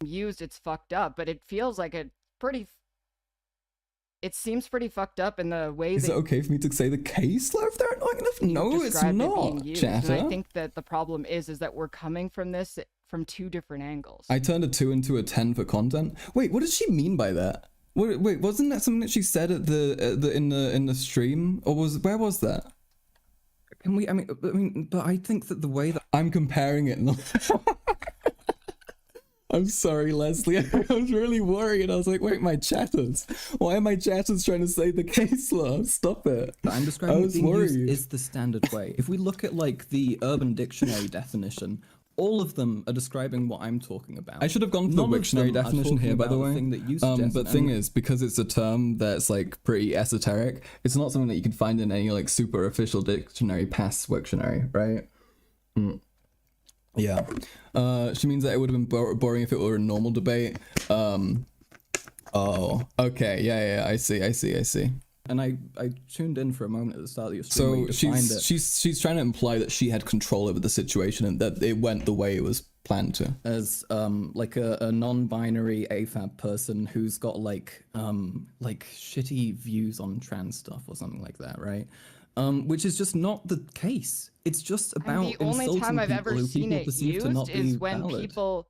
Used, it's fucked up, but it feels like it seems pretty fucked up in the way Is it okay for me to say the case law if they're annoying enough? No, it's described it not, being used. chatter. And I think that the problem is that we're coming from this from two different angles. I turned a 2 into a 10 for content. Wait, what does she mean by that? Wait, wasn't that something that she said at in the stream, or where was that? Can we? I mean, but I think that the way that I'm comparing it. I'm sorry, Leslie. I was really worried. I was like, wait, my chatters. Why are my chatters trying to say the case law? Stop it. I'm I describing was being used worried. is the standard way. If we look at like the Urban Dictionary definition, all of them are describing what I'm talking about. I should have gone for None the of Wiktionary them are definition here, talking by the about way. thing that you suggest, But thing is, because it's a term that's like pretty esoteric, it's not something that you can find in any like super official dictionary past Wiktionary, right? Yeah. She means that it would have been boring if it were a normal debate. Oh, okay. Yeah, I see. And I tuned in for a moment at the start of your stream. So she's trying to imply that she had control over the situation and that it went the way it was plan to. as like a non-binary AFAB person who's got like shitty views on trans stuff or something like that, right? Which is just not the case. It's just about And the only insulting time I've people ever who seen people it perceive to not used be is when valid. people.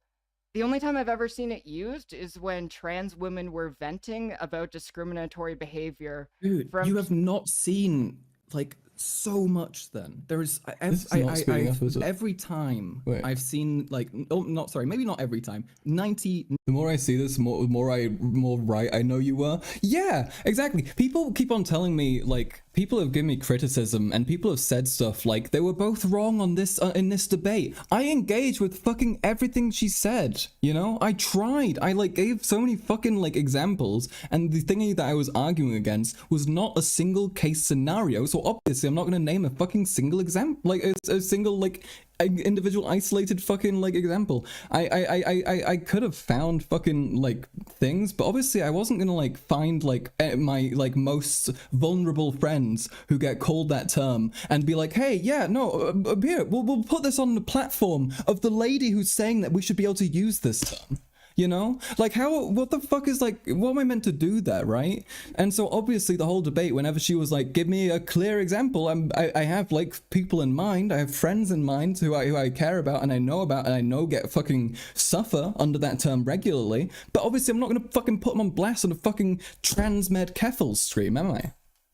The only time I've ever seen it used is when trans women were venting about discriminatory behavior. Dude, from you have not seen like so much. Then there is This is not speeding up, is it? every time Wait. I've seen like not sorry, maybe not every time. 90 The more I see this, more right I know you were. Yeah, exactly. People keep on telling me, like, people have given me criticism and people have said stuff like they were both wrong on this in this debate. I engaged with fucking everything she said, you know? I tried. I like gave so many fucking like examples, and the thingy that I was arguing against was not a single case scenario. So obviously I'm not going to name a fucking single example, like a single like individual isolated fucking like example. I could have found fucking like things, but obviously I wasn't gonna like find like my like most vulnerable friends who get called that term and be like, hey, yeah, no, here, we'll put this on the platform of the lady who's saying that we should be able to use this term. You know, like what the fuck is like, what am I meant to do there, right? And so obviously the whole debate, whenever she was like, give me a clear example, I have like people in mind, I have friends in mind who I care about and I know about and I know get fucking suffer under that term regularly, but obviously I'm not gonna fucking put them on blast on a fucking transmed Keffals stream, am I?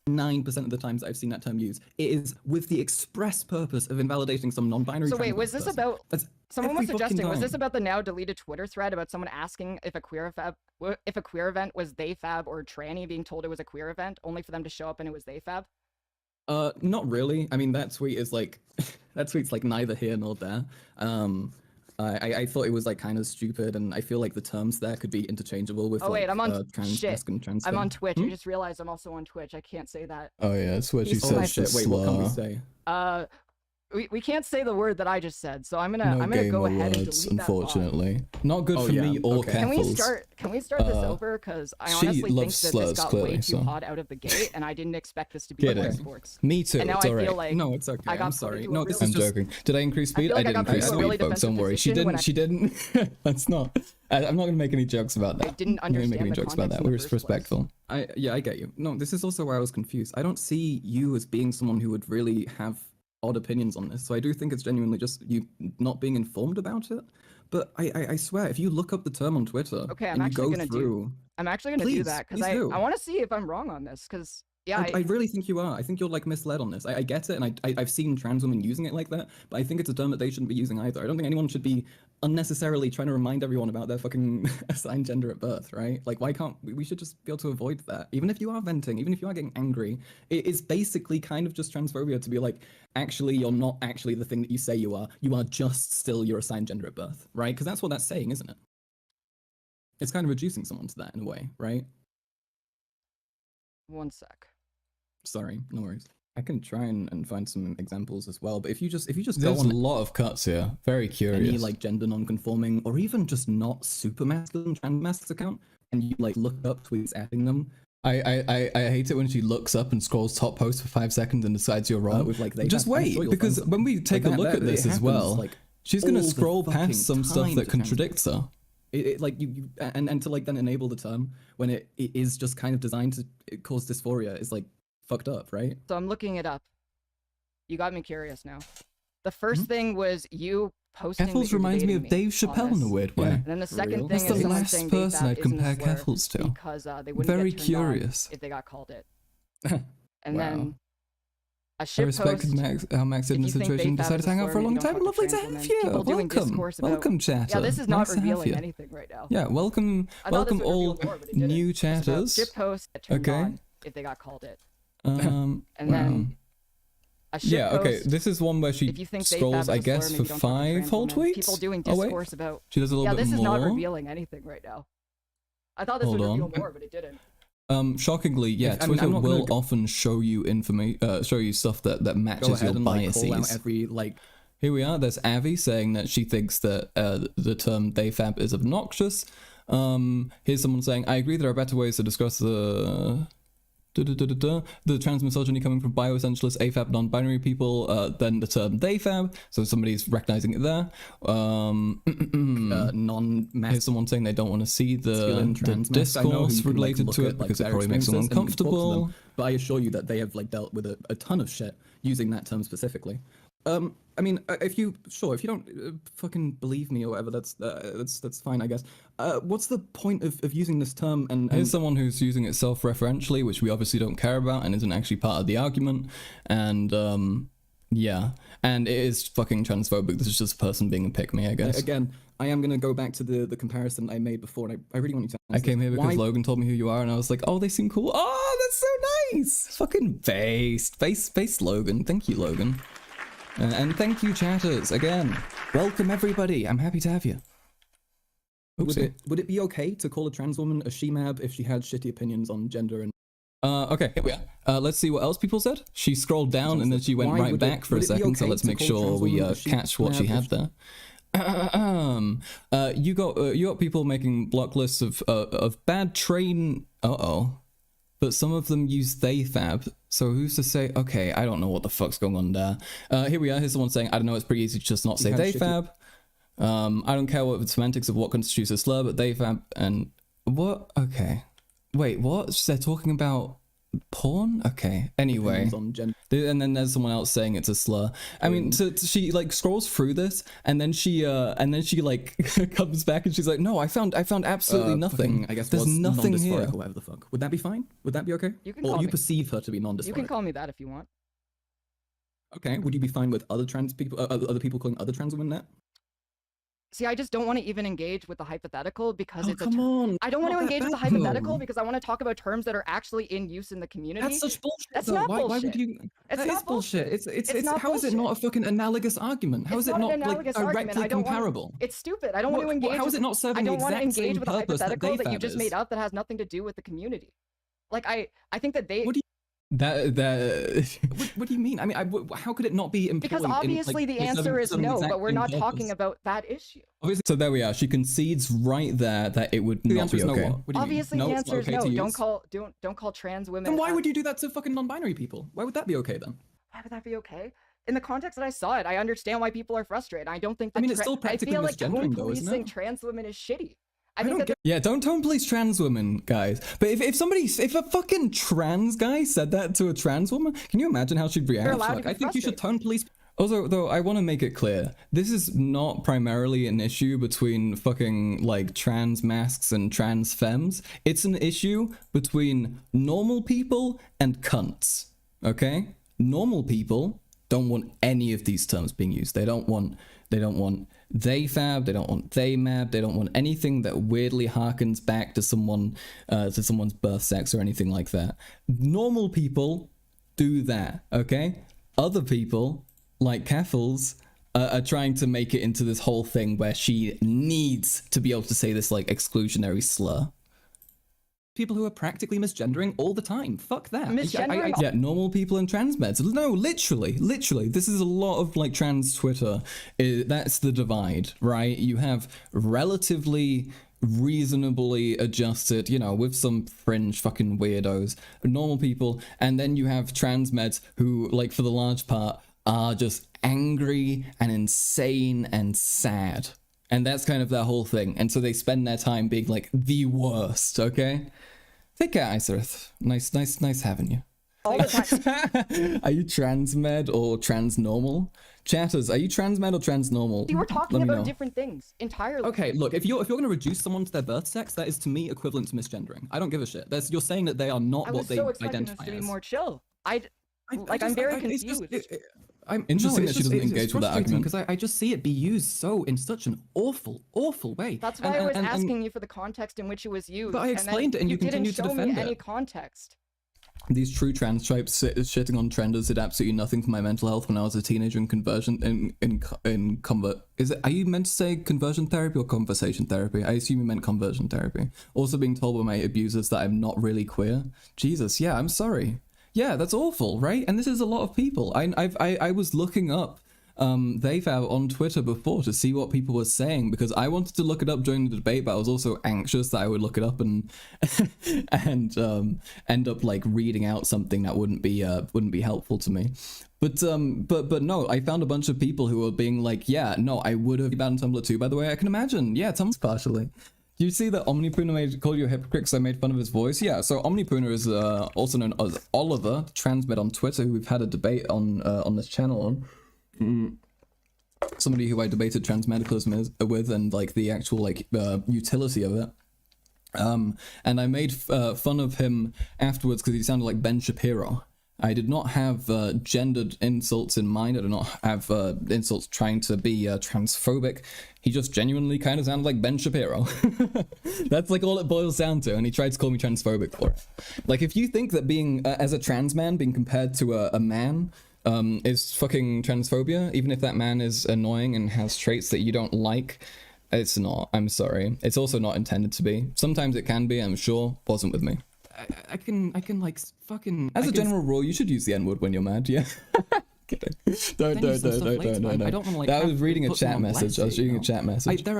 9% of the times I've seen that term used, it is with the express purpose of invalidating some non-binary. So wait, was this person. about? That's Someone was every fucking suggesting, was this time. about the now deleted Twitter thread about someone asking if a queer event was they fab or tranny, being told it was a queer event, only for them to show up and it was they fab? Not really. I mean, that tweet is like, that tweet's like neither here nor there. I thought it was like kind of stupid, and I feel like the terms there could be interchangeable with. Oh wait, like, I'm on trans, shit. masc, and trans I'm on femme. Twitch. I just realized I'm also on Twitch. I can't say that. Oh yeah, that's what she Oh, said. Shit, wait, what can we say? We can't say the word that I just said, so I'm No gonna go gamer ahead and words, delete that bot. unfortunately. Not good Oh, for yeah, me or okay. Keffals. Can we start this over? Because I she honestly think loves that slurs, this got clearly, way too so. hot out of the gate, and I didn't expect this to be Kidding. like sports. Me too, And now it's I alright. feel like No, it's okay. I got I'm put sorry. into a No, really- this I'm is just. joking. Did I increase speed? feel like I didn't got put increase into a really speed, folks. Don't defensive worry. She position when didn't. She didn't. That's not. I'm not going to make any jokes about that. I didn't I'm not gonna make understand any the jokes about context that. in We're the first place. respectful. I get you. No, this is also where I was confused. I don't see you as being someone who would really have odd opinions on this. So I do think it's genuinely just you not being informed about it. But I swear, if you look up the term on Twitter Okay, I'm and you actually go gonna through, I'm actually gonna do Please, that because please do. I want to see if I'm wrong on this. Because yeah, I really think you are. I think you're like misled on this. I get it, and I've seen trans women using it like that, but I think it's a term that they shouldn't be using either. I don't think anyone should be unnecessarily trying to remind everyone about their fucking assigned gender at birth, right? Like, why can't we should just be able to avoid that? Even if you are venting, even if you are getting angry, it is basically kind of just transphobia to be like, actually, you're not actually the thing that you say you are. You are just still your assigned gender at birth, right? Because that's what that's saying, isn't it? It's kind of reducing someone to that in a way, right? one sec. Sorry, no worries. I can try and find some examples as well, but if you just go There's a on lot of cuts here. Very curious. any like gender non-conforming or even just not super masculine trans masks account, and you like look up tweets adding them I hate it when she looks up and scrolls top post for 5 seconds and decides you're wrong. with like they Just have, I'm wait, sure you'll because find some. when we take a Like look that, at this it as happens, well, like, she's gonna all the scroll fucking past some stuff time that to trans contradicts her. It like you and to like then enable the term when it is just kind of designed to cause dysphoria is like fucked up, right? So I'm looking it up. You got me curious now. The first Mm-hmm. thing was you posting. that Keffals you're reminds me debating of Dave on Chappelle in a this. weird way. Yeah. And then the For second real? thing That's is the someone last saying person I'd isn't a compare slur Keffals to. because they wouldn't Very get turned on curious. if they got called it. Wow. And then a I shit respected post. how Max did in if the you think situation, they decided to fab hang is out for a slur, long maybe don't time. talk Lovely to to trans have women. you. People doing Welcome. discourse about- Welcome, chatter. Yeah, this is not Nice to have revealing you. anything right now. Yeah, welcome, I thought this welcome would all reveal more, but it didn't. new It's about chatters. shit posts that turned Okay. on if they got called it. And then a shit yeah, okay. post, This is one where she if you think they scrolls, fab I is a slur, guess, maybe for don't talk to 5 trans whole women. tweets. People doing Oh, wait. discourse about. She does a little Yeah, bit this is more. not revealing anything right now. I thought this would Hold reveal on. more, but it didn't. Shockingly, yeah, I mean, Twitter I'm not gonna will often show you show you stuff that Go matches ahead your and like call out biases. every like Here we are. There's Avi saying that she thinks that the term they fab is obnoxious. Here's someone saying, I agree there are better ways to discuss the The trans misogyny coming from bioessentialist AFAB non-binary people, then the term theyfab, so somebody's recognizing it there. Here's someone saying they don't want to see the discourse related to it because it probably makes them uncomfortable. But I assure you that they have like dealt with a ton of shit using that term specifically. I mean, if you don't fucking believe me or whatever, that's fine, I guess. What's the point of using this term? And here's someone who's using it self-referentially, which we obviously don't care about and isn't actually part of the argument. And yeah, and it is fucking transphobic. This is just a person being a pick-me, I guess. Again, I am gonna go back to the comparison I made before, and I really want you to. I came here because Logan told me who you are, and I was like, oh, they seem cool. Oh, that's so nice. Fucking based Logan. Thank you, Logan. And thank you, chatters, again. Welcome, everybody. I'm happy to have you. Would it be okay to call a trans woman a she-mab if she had shitty opinions on gender and... Okay, here we are. Let's see what else people said. She scrolled down and then she went right back for a second, so let's make sure we catch what she had there. You got people making block lists of bad train... But some of them use theyfab, so who's to say? Okay, I don't know what the fuck's going on there. Here we are. Here's someone saying, I don't know, it's pretty easy to just not say theyfab. I don't care what the semantics of what constitutes a slur, but theyfab and what? Okay, wait, what? They're talking about porn? Okay, anyway. And then there's someone else saying it's a slur. I mean, so she like scrolls through this, and then she like comes back and she's like, no, I found absolutely nothing. I guess there's nothing here. Or whatever the fuck. Would that be fine? Would that be okay? You can or call you me. Perceive her to be non-dysphoric. You can call me that if you want. Okay. Would you be fine with other trans people, other people calling other trans women that? See, I just don't want to even engage with the hypothetical because it's come on. I don't want to engage with the hypothetical because I want to talk about terms that are actually in use in the community. That's such bullshit. That's not bullshit. Why would you? That is bullshit. It's not how is it not a fucking analogous argument? How is it not like directly comparable? It's stupid. I don't want to engage. How is it not serving the exact same with a purpose hypothetical that you just is? made up that has nothing to do with the community? Like I think that they. What do you? What do you mean? I mean, how could it not be employed? Because obviously in, like, the answer is no, but we're not purpose. talking about that issue. Obviously, so there we are. She concedes right there that it would not be okay. Obviously, the answer is no. Don't call trans women. Then why would you do that to fucking non-binary people? Why would that be okay then? Why would that be okay? In the context that I saw it, I understand why people are frustrated. I don't think that. I mean, it's still practically misgendering, though, isn't it? I feel like tone policing trans women is shitty. Yeah, don't tone police trans women, guys. But if a fucking trans guy said that to a trans woman, can you imagine how she'd react? Like, I think you should tone police. Also, though, I want to make it clear, this is not primarily an issue between fucking, like, trans masks and trans femmes. It's an issue between normal people and cunts, okay? Normal people don't want any of these terms being used. They don't want theyfab, they don't want theymab, they don't want anything that weirdly harkens back to someone's birth sex or anything like that. Normal people do that, okay? Other people, like Keffals, are trying to make it into this whole thing where she needs to be able to say this, like, exclusionary slur. People who are practically misgendering all the time. Fuck that. Misgendering? Normal people and trans meds. No, literally. This is a lot of, like, trans Twitter. That's the divide, right? You have relatively reasonably adjusted, you know, with some fringe fucking weirdos, normal people, and then you have trans meds who, like, for the large part, are just angry and insane and sad. And that's kind of their whole thing. And so they spend their time being, like, the worst, okay? Take care, Iserth. Nice having you. All the time. Are you transmed or transnormal? Chatters, are you transmed or transnormal? See, we're talking about different things entirely. Okay, look, if you're going to reduce someone to their birth sex, that is to me equivalent to misgendering. I don't give a shit. You're saying that they are not what they identify as. To be more chill. I'm very confused. I'm interesting that she doesn't engage with that argument because I just see it be used in such an awful way. That's why I was asking you for the context in which it was used. But I explained it, and you continue to defend it. You didn't show me any context. These true trans types shitting on trenders did absolutely nothing for my mental health when I was a teenager in conversion in convert. Are you meant to say conversion therapy or conversation therapy? I assume you meant conversion therapy. Also being told by my abusers that I'm not really queer. Jesus, yeah, I'm sorry. Yeah, that's awful, right? And this is a lot of people. I was looking up They've on Twitter before to see what people were saying, because I wanted to look it up during the debate, but I was also anxious that I would look it up and and end up like reading out something that wouldn't be helpful to me. But no, I found a bunch of people who were being like, yeah, no, I would have banned Tumblr too, by the way. I can imagine. Yeah, Tumblr's partially. Do you see that Omnipuna called you a hypocrite because I made fun of his voice? Yeah, so Omnipuna is also known as Oliver, the transmed on Twitter, who we've had a debate on this channel on. Somebody who I debated transmedicalism with, and like the actual like utility of it. And I made fun of him afterwards because he sounded like Ben Shapiro. I did not have gendered insults in mind. I did not have insults trying to be transphobic. He just genuinely kind of sounded like Ben Shapiro. That's like all it boils down to, and he tried to call me transphobic for it. Like, if you think that being, as a trans man, being compared to a man is fucking transphobia, even if that man is annoying and has traits that you don't like, it's not. I'm sorry. It's also not intended to be. Sometimes it can be, I'm sure. Wasn't with me. I can like fucking. As a general rule, you should use the N-word when you're mad, yeah. Kidding. Don't. I don't want to like. I was reading a chat message. I was reading a chat message. Do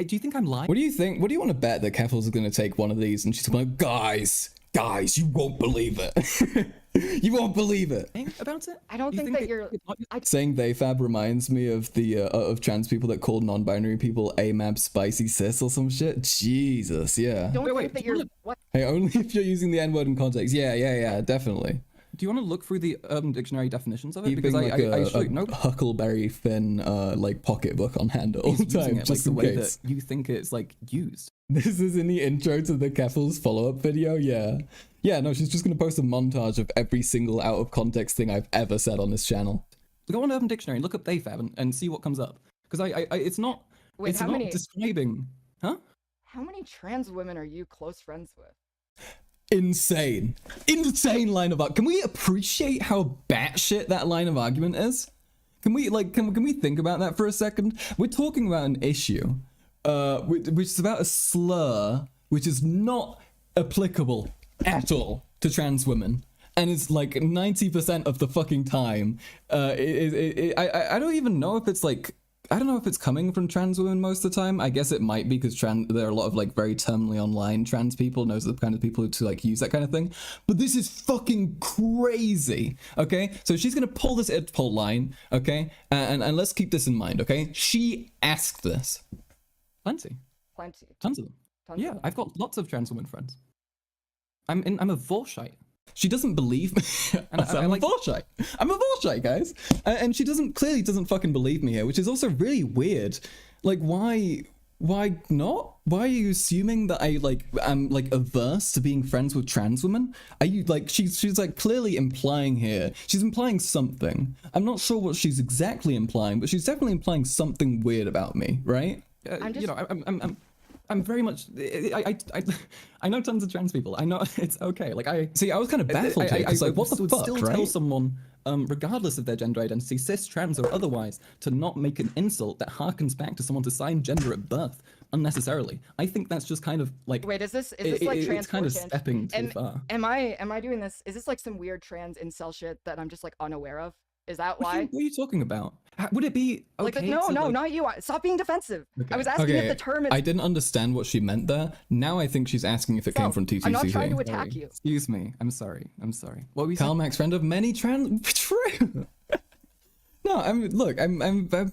you think I'm lying? What do you think? What do you want to bet that Keffals is going to take one of these and she's going, guys, you won't believe it. You won't believe it. About it? I don't think that you're. Saying they fab reminds me of the of trans people that call non-binary people AMAB spicy sis or some shit. Jesus, yeah. Don't think that you're. What? Hey, only if you're using the N-word in context. Yeah, definitely. Do you want to look through the Urban Dictionary definitions of it? Keeping Because like I a should know Huckleberry Finn like pocketbook on hand all the time, it, just like the in way case. that you think it's like used. This is in the intro to the Keffals follow-up video, yeah. Yeah, no, she's just going to post a montage of every single out-of-context thing I've ever said on this channel. Go on Urban Dictionary, look up theyfab and see what comes up. Because it's not. Wait, it's how not many? describing. Huh? How many trans women are you close friends with? Insane line of argument. Can we appreciate how batshit that line of argument is? Can we think about that for a second? We're talking about an issue, which is about a slur which is not applicable at all to trans women, and it's like 90% of the fucking time. I don't even know if it's like. I don't know if it's coming from trans women most of the time. I guess it might be because there are a lot of like very terminally online trans people, and those are the kind of people who like use that kind of thing. But this is fucking crazy. Okay, so she's gonna pull this ed poll line. Okay, and let's keep this in mind. Okay, she asked this. Plenty. Tons Tons of them. of Yeah, them. I've got lots of trans women friends. I'm a Vorshite. She doesn't believe me. And I'm a Vorshite. I'm a Vorshite, guys. And she clearly doesn't fucking believe me here, which is also really weird. Like, why not? Why are you assuming that I'm like averse to being friends with trans women? Are you like, she's like clearly implying here. She's implying something. I'm not sure what she's exactly implying, but she's definitely implying something weird about me, right? You know, I'm very much. I know tons of trans people. I know it's okay. Like I was kind of baffled here, 'cause, like, what the would fuck, still right? tell someone, regardless of their gender identity, cis, trans, or otherwise, to not make an insult that harkens back to someone's assigned gender at birth unnecessarily. I think that's just kind of like. Wait, is this like trans? It's kind of stepping too far. Am I doing this? Is this like some weird trans incel shit that I'm just like unaware of? Is that why? What are you talking about? Would it be okay? Like, no, not you. Stop being defensive. Okay. I was asking if the term is. I didn't understand what she meant there. Now I think she's asking if it came from TTCC. I'm not trying to attack Sorry. you. Excuse me. I'm sorry. What were you Karl saying? Max, friend of many trans. True. No, I'm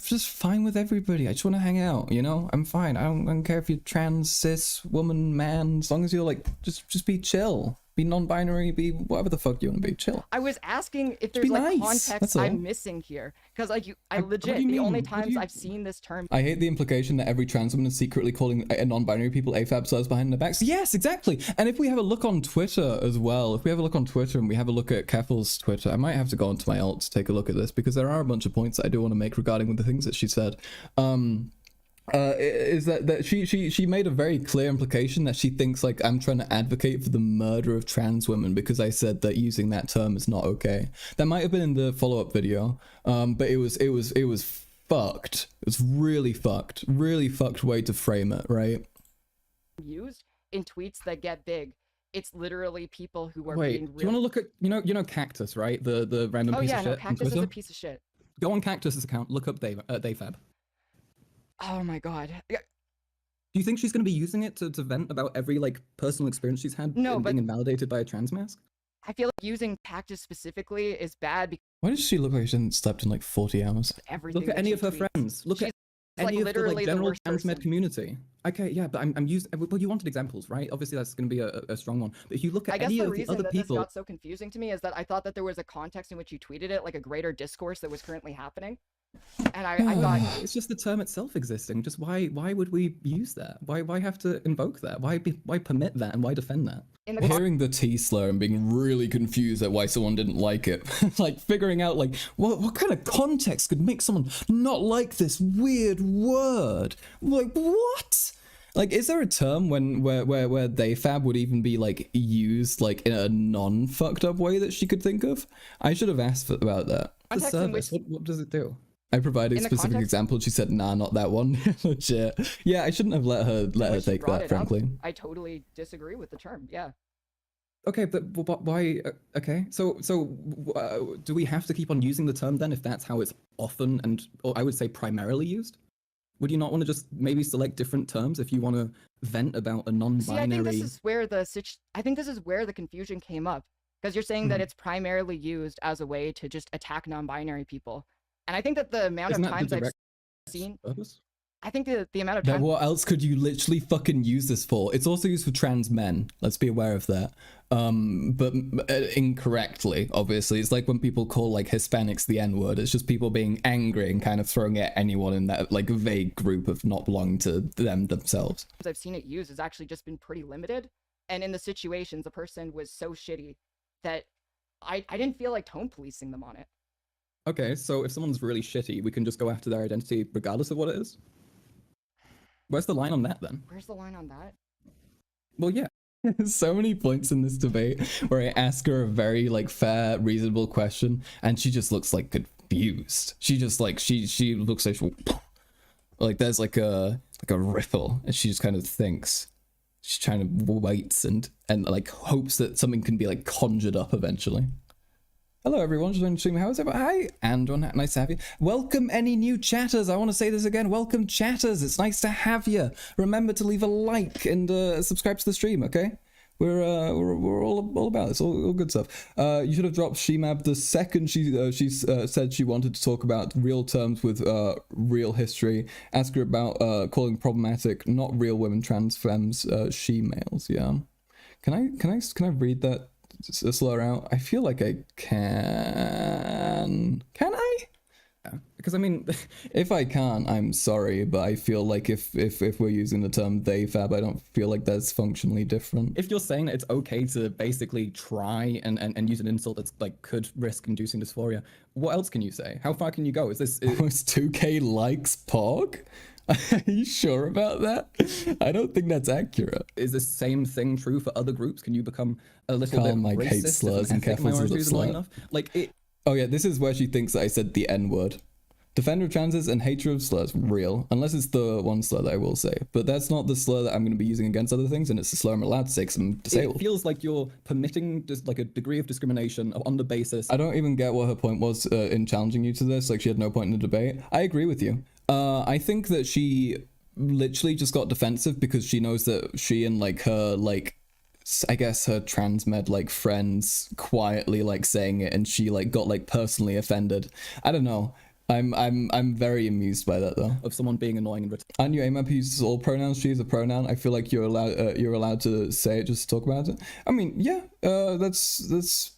just fine with everybody. I just want to hang out, you know? I'm fine. I don't care if you're trans, cis, woman, man, as long as you're like, just be chill. Be non-binary, be whatever the fuck you want to be. Chill. I was asking if there's be like nice, context that's all. I'm missing here, because like I what legit do you the only mean? What do times you- I've seen this term. I hate the implication that every trans woman is secretly calling a non-binary people AFAB slurs behind their backs. Yes, exactly. And if we have a look on Twitter as well, and we have a look at Keffals' Twitter, I might have to go onto my alt to take a look at this, because there are a bunch of points that I do want to make regarding the things that she said. Is that she made a very clear implication that she thinks like I'm trying to advocate for the murder of trans women because I said that using that term is not okay. That might have been in the follow-up video, but it was fucked. It was really fucked way to frame it, right? Used in tweets that get big. It's literally people who are Wait, being do you want to look at you know Cactus, right? The random Oh piece yeah, of no, shit on Cactus is Twitter? a piece of shit. Go on Cactus's account, look up Dayfab. Oh my god. Yeah, Do you think she's going to be using it to vent about every like personal experience she's had No, being but- invalidated by a trans mask? I feel like using Cactus specifically is bad because Why does she look like she hasn't slept in like 40 hours? everything. Look at that any she of her tweets. friends. Look at She's, like, any of the literally like the general worst trans med person. community. Okay, yeah, but I'm using. Well, you wanted examples, right? Obviously, that's going to be a strong one. But if you look at I guess any the of the reason other that people, this got so confusing to me is that I thought that there was a context in which you tweeted it, like a greater discourse that was currently happening. And I thought, it's just the term itself existing. Just why would we use that? Why have to invoke that? Why permit that and why defend that? in the Hearing the T slur and being really confused at why someone didn't like it. Like figuring out like what kind of context could make someone not like this weird word? Like what? Like is there a term where they fab would even be like used like in a non fucked up way that she could think of? I should have asked about that. The context in service. which What does it do? I provided a In the specific context- example. She said, "Nah, not that one." Legit. Yeah, I shouldn't have let her when she take brought that. it up, Frankly, I totally disagree with the term. Yeah. Okay, but why? Okay, so do we have to keep on using the term then if that's how it's often and or I would say primarily used? Would you not want to just maybe select different terms if you want to vent about a See, I non-binary? think this is where the confusion came up because you're saying that Mhm. it's primarily used as a way to just attack non-binary people, and I think that the amount Isn't of that the times I've direct seen, purpose? I think the amount of then times. what else could you literally fucking use this for? It's also used for trans men. Let's be aware of that. But incorrectly, obviously. It's like when people call like Hispanics the N-word. It's just people being angry and kind of throwing it at anyone in that like vague group of not belonging to them themselves. I've seen it used has actually just been pretty limited, and in the situations, the person was so shitty that I didn't feel like tone policing them on it. Okay, so if someone's really shitty, we can just go after their identity regardless of what it is? Where's the line on that then? Where's the line on that? Well, yeah. So many points in this debate where I ask her a very like fair, reasonable question, and she just looks like confused. She just like she looks like there's like a ripple, and she just kind of thinks. She's trying to wait and like hopes that something can be like conjured up eventually. Hello everyone, just joining the stream. How is everyone? Hi, Andron, nice to have you. Welcome any new chatters. I want to say this again. Welcome chatters. It's nice to have you. Remember to leave a like and subscribe to the stream, okay? We're all about this, all good stuff. You should have dropped Shemab the second she said she wanted to talk about real terms with real history. Ask her about calling problematic not real women trans femmes she-males. Yeah, can I read that slur out? I feel like I can. Can I? Because I mean, If I can't, I'm sorry, but I feel like if we're using the term they fab, I don't feel like that's functionally different. if you're saying that it's okay to basically try and use an insult that's like could risk inducing dysphoria, what else can you say? How far can you go? Is this Almost 2k likes Pog? Are you sure about that? I don't think that's accurate. is the same thing true for other groups? Can you become a little Calm bit my racist hate if slurs an and ethnic Keffals is a minority isn't long slut. enough? Like it. Oh yeah, this is where she thinks that I said the N-word. Defender of transes and hatred of slurs, real. Unless it's the one slur that I will say. But that's not the slur that I'm going to be using against other things, and it's the slur I'm allowed to say because I'm It disabled. feels like you're permitting just like a degree of discrimination on the basis. I don't even get what her point was in challenging you to this. Like, she had no point in the debate. I agree with you. I think that she literally just got defensive because she knows that she and like her like I guess her trans med like friends quietly like saying it, and she like got like personally offended. I don't know. I'm very amused by that though. Of someone being annoying and I knew AMAP uses all pronouns. She is a pronoun. I feel like you're allowed to say it just to talk about it. I mean, yeah, that's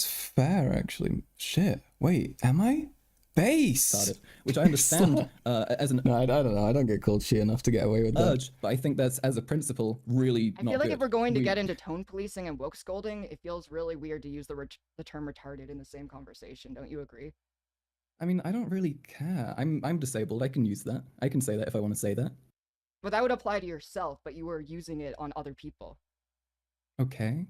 fair actually. Shit. Wait, am I? Base. started, which I understand as an No, I don't know. I don't get called she enough to get away with that. urge, but I think that's as a principle really I not feel like good. if we're going to We- get into tone policing and woke scolding, it feels really weird to use the term retarded in the same conversation. Don't you agree? I mean, I don't really care. I'm disabled. I can use that. I can say that if I want to say that. But that would apply to yourself, but you were using it on other people. Okay.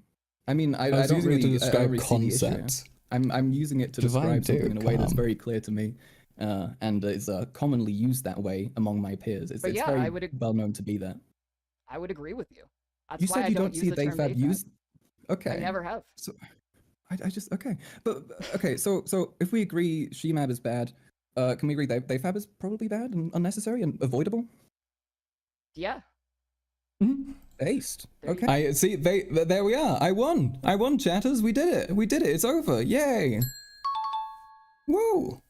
I mean, I I was don't using really, it to I don't describe really see the issue here. concepts. I'm using it to Divine describe something in a way that's calm. very clear to me, and is commonly used that way among my peers. It's, But it's yeah, very I would well known to be that. I would agree with you. That's You why said I you don't don't use see the they term fab AFAB. used. Okay. I never have. So I just okay, but okay. So if we agree Shemab is bad, Can we agree that they fab is probably bad and unnecessary and avoidable? Yeah. Aced. There you Okay. go. I see. There we are. I won. I won, chatters. We did it. We did it. It's over. Yay. Woo.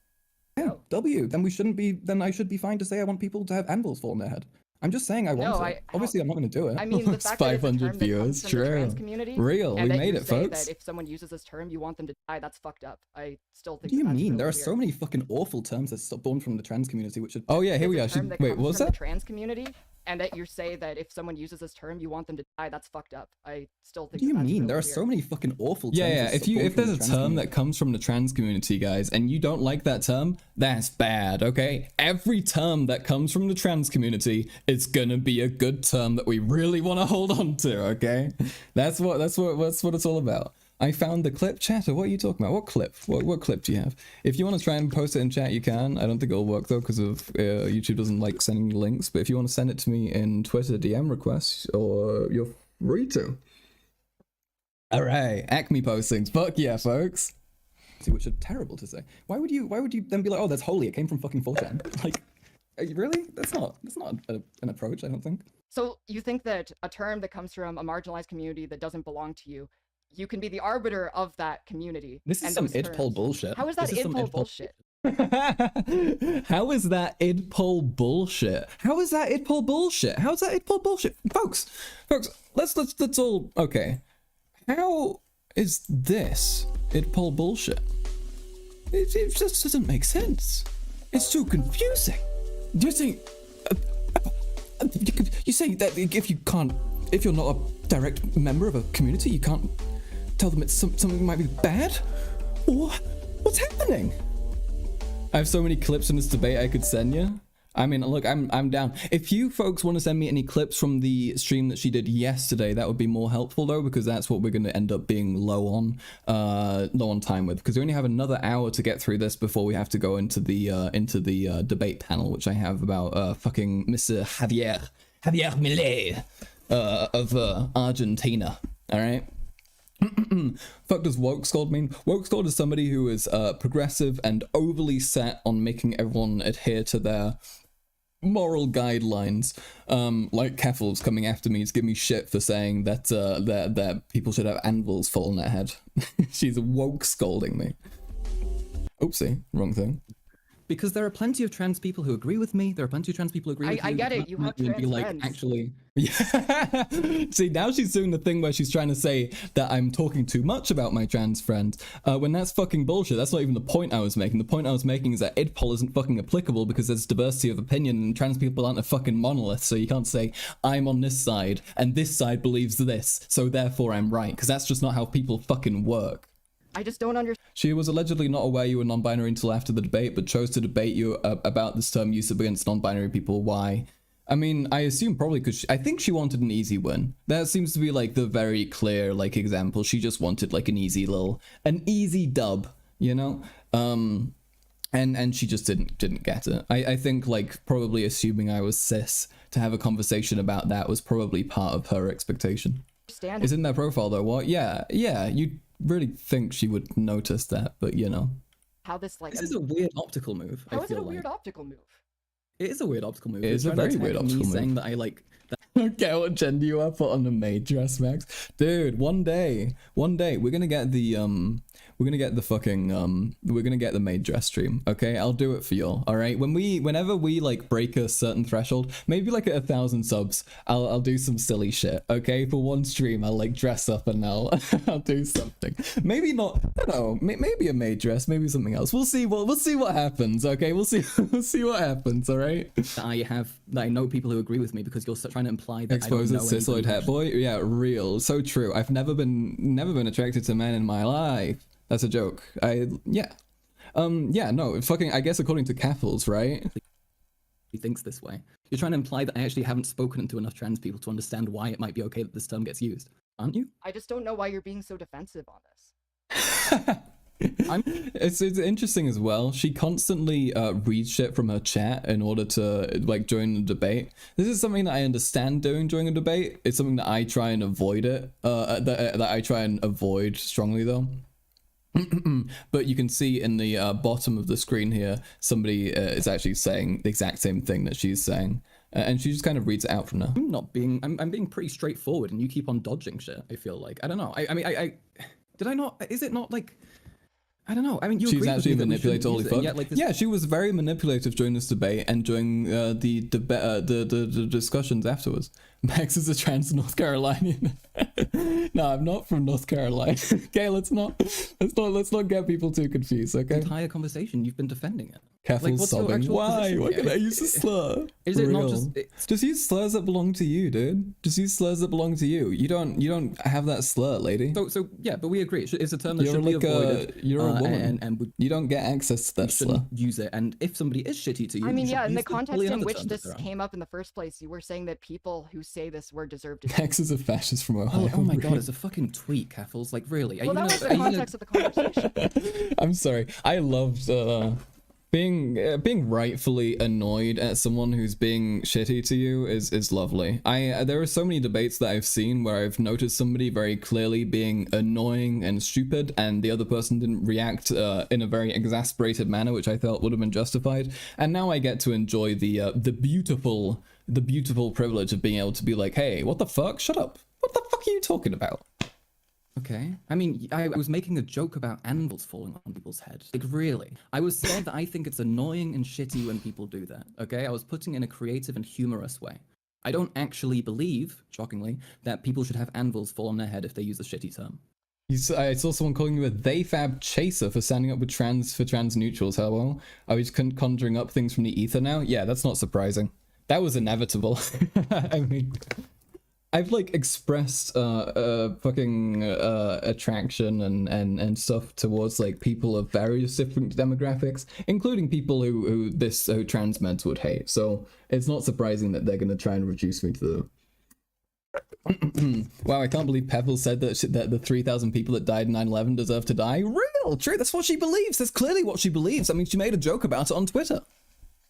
Yeah, Oh. W. Then we shouldn't be. Then I should be fine to say I want people to have anvils fall in their head. I'm just saying I want No, it. Obviously, I'm not going to do it. I mean, the It's fact that it's a 500 term that comes viewers, from the trans true. community, Real. and We that made you it, say folks. that if someone uses this term, you want them to die, that's fucked up. I still What think do you that's mean? really There are weird. so many fucking awful terms that's born from the trans community, which are. Oh yeah, here It's we a are. term that Wait, comes what was from that? the trans community, and that you say that if someone uses this term, you want them to die, that's fucked up. I still What think do you that's mean? really There are weird. so many fucking awful terms. Yeah, yeah. that's If born if from there's the a trans term community. that comes from the trans community, guys, and you don't like that term, that's bad. Okay. Every term that comes from the trans community is gonna be a good term that we really want to hold on to. Okay. That's what it's all about. I found the clip, chatter. What are you talking about? What clip? What clip do you have? If you want to try and post it in chat, you can. I don't think it'll work though because of YouTube doesn't like sending links. But if you want to send it to me in Twitter DM requests, or you're free to. All right, Acme postings. Fuck yeah, folks. Which are terrible to say. Why would you then be like, oh, that's holy, it came from fucking 4chan? Like, really? That's not an approach, I don't think. So you think that a term that comes from a marginalized community that doesn't belong to you, you can be the arbiter of that community. This is and some those id poll terms. bullshit. How is that This some id poll bullshit? How is that id poll bullshit? How is that id poll bullshit? How's that id poll bullshit? Folks, let's all, okay. How is this id poll bullshit? It just doesn't make sense. It's too confusing. Do you think you say that if you're not a direct member of a community, you can't tell them it's something might be bad? What's happening? I have so many clips in this debate I could send you. I mean, look, I'm down. If you folks want to send me any clips from the stream that she did yesterday, that would be more helpful though, because that's what we're going to end up being low on time with, because we only have another hour to get through this before we have to go into the debate panel, which I have about fucking Mr. Javier Milei of Argentina. All right. Fuck does woke scold mean? Woke scold is somebody who is progressive and overly set on making everyone adhere to their moral guidelines, like Keffals coming after me to give me shit for saying that that people should have anvils fall on their head. She's woke scolding me. Oopsie, wrong thing. Because there are plenty of trans people who agree with me. There are plenty of trans people who agree with you. I get it. You have and be trans like, friends. actually, Yeah. See, now she's doing the thing where she's trying to say that I'm talking too much about my trans friends, when that's fucking bullshit. That's not even the point I was making. The point I was making is that idpol isn't fucking applicable because there's diversity of opinion and trans people aren't a fucking monolith, so you can't say I'm on this side and this side believes this, so therefore I'm right, because that's just not how people fucking work. I just don't understand. She was allegedly not aware you were non-binary until after the debate, but chose to debate you about this term use against non-binary people. Why? I mean, I assume probably because I think she wanted an easy win. That seems to be like the very clear like example. She just wanted like an easy dub, you know? And she just didn't get it. I think like probably assuming I was cis to have a conversation about that was probably part of her expectation. It's in their profile though. What? Yeah, you'd really think she would notice that, but you know. How this like this is a weird optical move. how I is it feel a weird like. optical move? It is a weird optical move. It is a It's trying to very weird attack me optical move. saying that I like. Okay, what gender you are put on the maid dress, Max? Dude, one day we're gonna get the maid dress stream. Okay, I'll do it for y'all. All right, whenever we like break a certain threshold, maybe like at 1,000 subs, I'll do some silly shit. Okay, for one stream, I'll like dress up and I'll do something. Maybe not. I don't know. Maybe a maid dress. Maybe something else. We'll see what happens. Okay, we'll see what happens. All right. That I know people who agree with me because you're trying to imply that Exposed I as don't know cisloid anybody het boy. Yeah, real. So true. I've never been attracted to men in my life. That's a joke. Yeah, no, fucking, I guess according to Keffals, right? who thinks this way. You're trying to imply that I actually haven't spoken to enough trans people to understand why it might be okay that this term gets used, aren't you? I just don't know why you're being so defensive on this. It's interesting as well. She constantly reads shit from her chat in order to like join the debate. This is something that I understand doing during a debate. It's something that I try and avoid that I try and avoid strongly though. But you can see in the bottom of the screen here, somebody is actually saying the exact same thing that she's saying. And she just kind of reads it out from there. I'm being pretty straightforward, and you keep on dodging shit. I feel like I don't know. I mean, did I not? Is it not like? I don't know. I mean, you She's agreed with actually me that we manipulated. shouldn't Holy use it, fuck! and yet, like, this... Yeah, she was very manipulative during this debate and during the discussions afterwards. Max is a trans North Carolinian. No, I'm not from North Carolina. Okay, let's not get people too confused. Okay. Entire conversation, you've been defending it. Keffals Like, what's your sobbing. actual Why? position Why here? can I use a slur? Is it not just? Just use slurs that belong to you, dude. Just use slurs that belong to you. You don't have that slur, lady. So yeah, but we agree. It's a term that You're should like be avoided. you're a woman, and we you don't get access to that slur. shouldn't use it. And if somebody is shitty to you, I mean, you should yeah, in use the context million in other which terms this that there are. came up in the first place, you were saying that people who say this word deserve to. Max is a fascist from Ohio. Oh my god, it's a fucking tweet, Keffals. Like, really? Well, that was the context of the conversation. I'm sorry. I loved being rightfully annoyed at someone who's being shitty to you is lovely. There are so many debates that I've seen where I've noticed somebody very clearly being annoying and stupid, and the other person didn't react in a very exasperated manner, which I felt would have been justified. And now I get to enjoy the beautiful privilege of being able to be like, hey, what the fuck? Shut up. What the fuck are you talking about? Okay. I mean, I was making a joke about anvils falling on people's heads. Like, really? I was saying that I think it's annoying and shitty when people do that. Okay? I was putting it in a creative and humorous way. I don't actually believe, shockingly, that people should have anvils fall on their head if they use a shitty term. I saw someone calling you a they-fab chaser for standing up with trans neutrals. Hello? Are we just conjuring up things from the ether now? Yeah, that's not surprising. That was inevitable. I mean, I've like expressed fucking attraction and stuff towards like people of various different demographics, including people who trans men would hate. So it's not surprising that they're gonna try and reduce me to the. Wow, I can't believe Keffals said that the 3,000 people that died in 9/11 deserve to die. Real, true. That's what she believes. That's clearly what she believes. I mean, she made a joke about it on Twitter.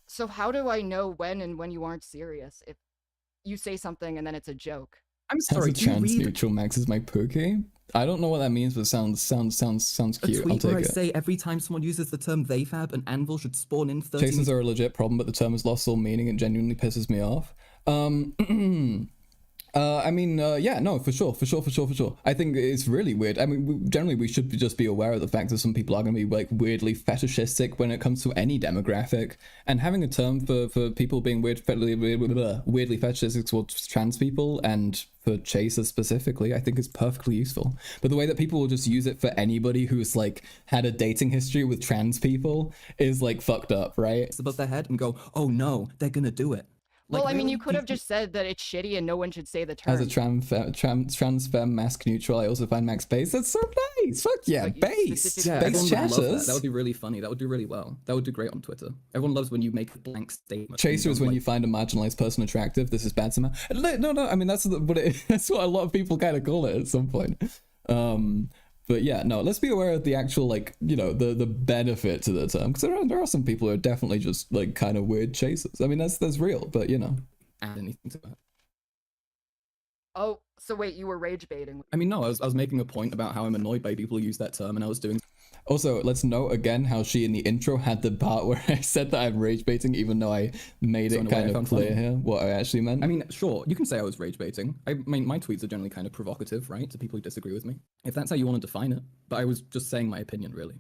So how do I know when you aren't serious? If you say something and then it's a joke. I'm sorry, As a trans neutral, Max is my pookie. I don't know what that means, but it sounds cute. A tweet I'll take where I it. say every time someone uses the term they fab, an anvil should spawn in 30 Chasers are a legit problem, but the term has lost all meaning and genuinely pisses me off. I mean, yeah, no, for sure. I think it's really weird. I mean, generally we should just be aware of the fact that some people are going to be like weirdly fetishistic when it comes to any demographic, and having a term for people being weirdly fetishistic towards trans people and for chasers specifically, I think is perfectly useful. But the way that people will just use it for anybody who's like had a dating history with trans people is like fucked up, right? above their head and go, oh no, they're gonna do it. Like, Well, I mean, really? you could have just said that it's shitty and no one should say the term. As a trans femme mask neutral, I also find Max base. That's so nice. Fuck yeah, But you base. specifically- Yeah, Base everyone would love that. chatters. That would be really funny. That would do really well. That would do great on Twitter. Everyone loves when you make a blank statement. Chaser is don't, when like, you find a marginalized person attractive. This is bad somehow. No. I mean, that's that's what a lot of people kind of call it at some point. But yeah, no. Let's be aware of the actual the benefit to the term, because there are some people who are definitely just like kind of weird chasers. I mean, that's real, but add anything to that. Oh, so wait, you were rage baiting. I mean, no, I was making a point about how I'm annoyed by people who use that term, and I was doing. Also, let's note again how she in the intro had the part where I said that I'm rage baiting, even though I made So in it a way I kind of found clear funny. here what I actually meant. I mean, sure, you can say I was rage baiting. I mean, my tweets are generally kind of provocative, right, to people who disagree with me, if that's how you want to define it. But I was just saying my opinion, really.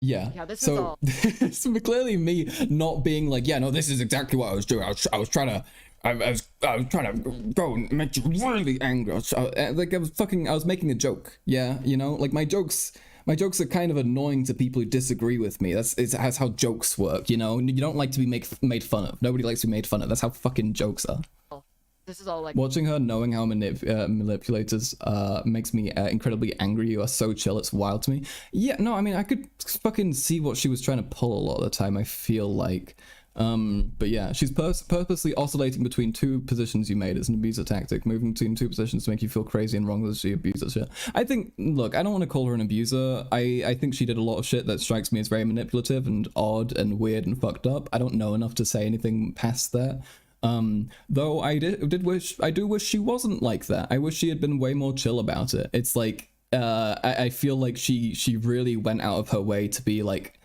Yeah. Yeah, this is so, all- it's clearly me not being like, yeah, no, this is exactly what I was doing. I was trying to go and make you really angry. I was making a joke. Yeah, like my jokes are kind of annoying to people who disagree with me. That's how jokes work. You don't like to be made fun of. Nobody likes to be made fun of. That's how fucking jokes are. This is all like. Watching her knowing how manipulators makes me incredibly angry. You are so chill, it's wild to me. Yeah, no, I mean, I could fucking see what she was trying to pull a lot of the time, I feel like. But yeah, she's purposely oscillating between two positions you made as an abuser tactic, moving between two positions to make you feel crazy and wrong as she abuses shit. I think, look, I don't want to call her an abuser. I think she did a lot of shit that strikes me as very manipulative and odd and weird and fucked up. I don't know enough to say anything past that. Though I do wish she wasn't like that. I wish she had been way more chill about it. It's like, I feel like she really went out of her way to be like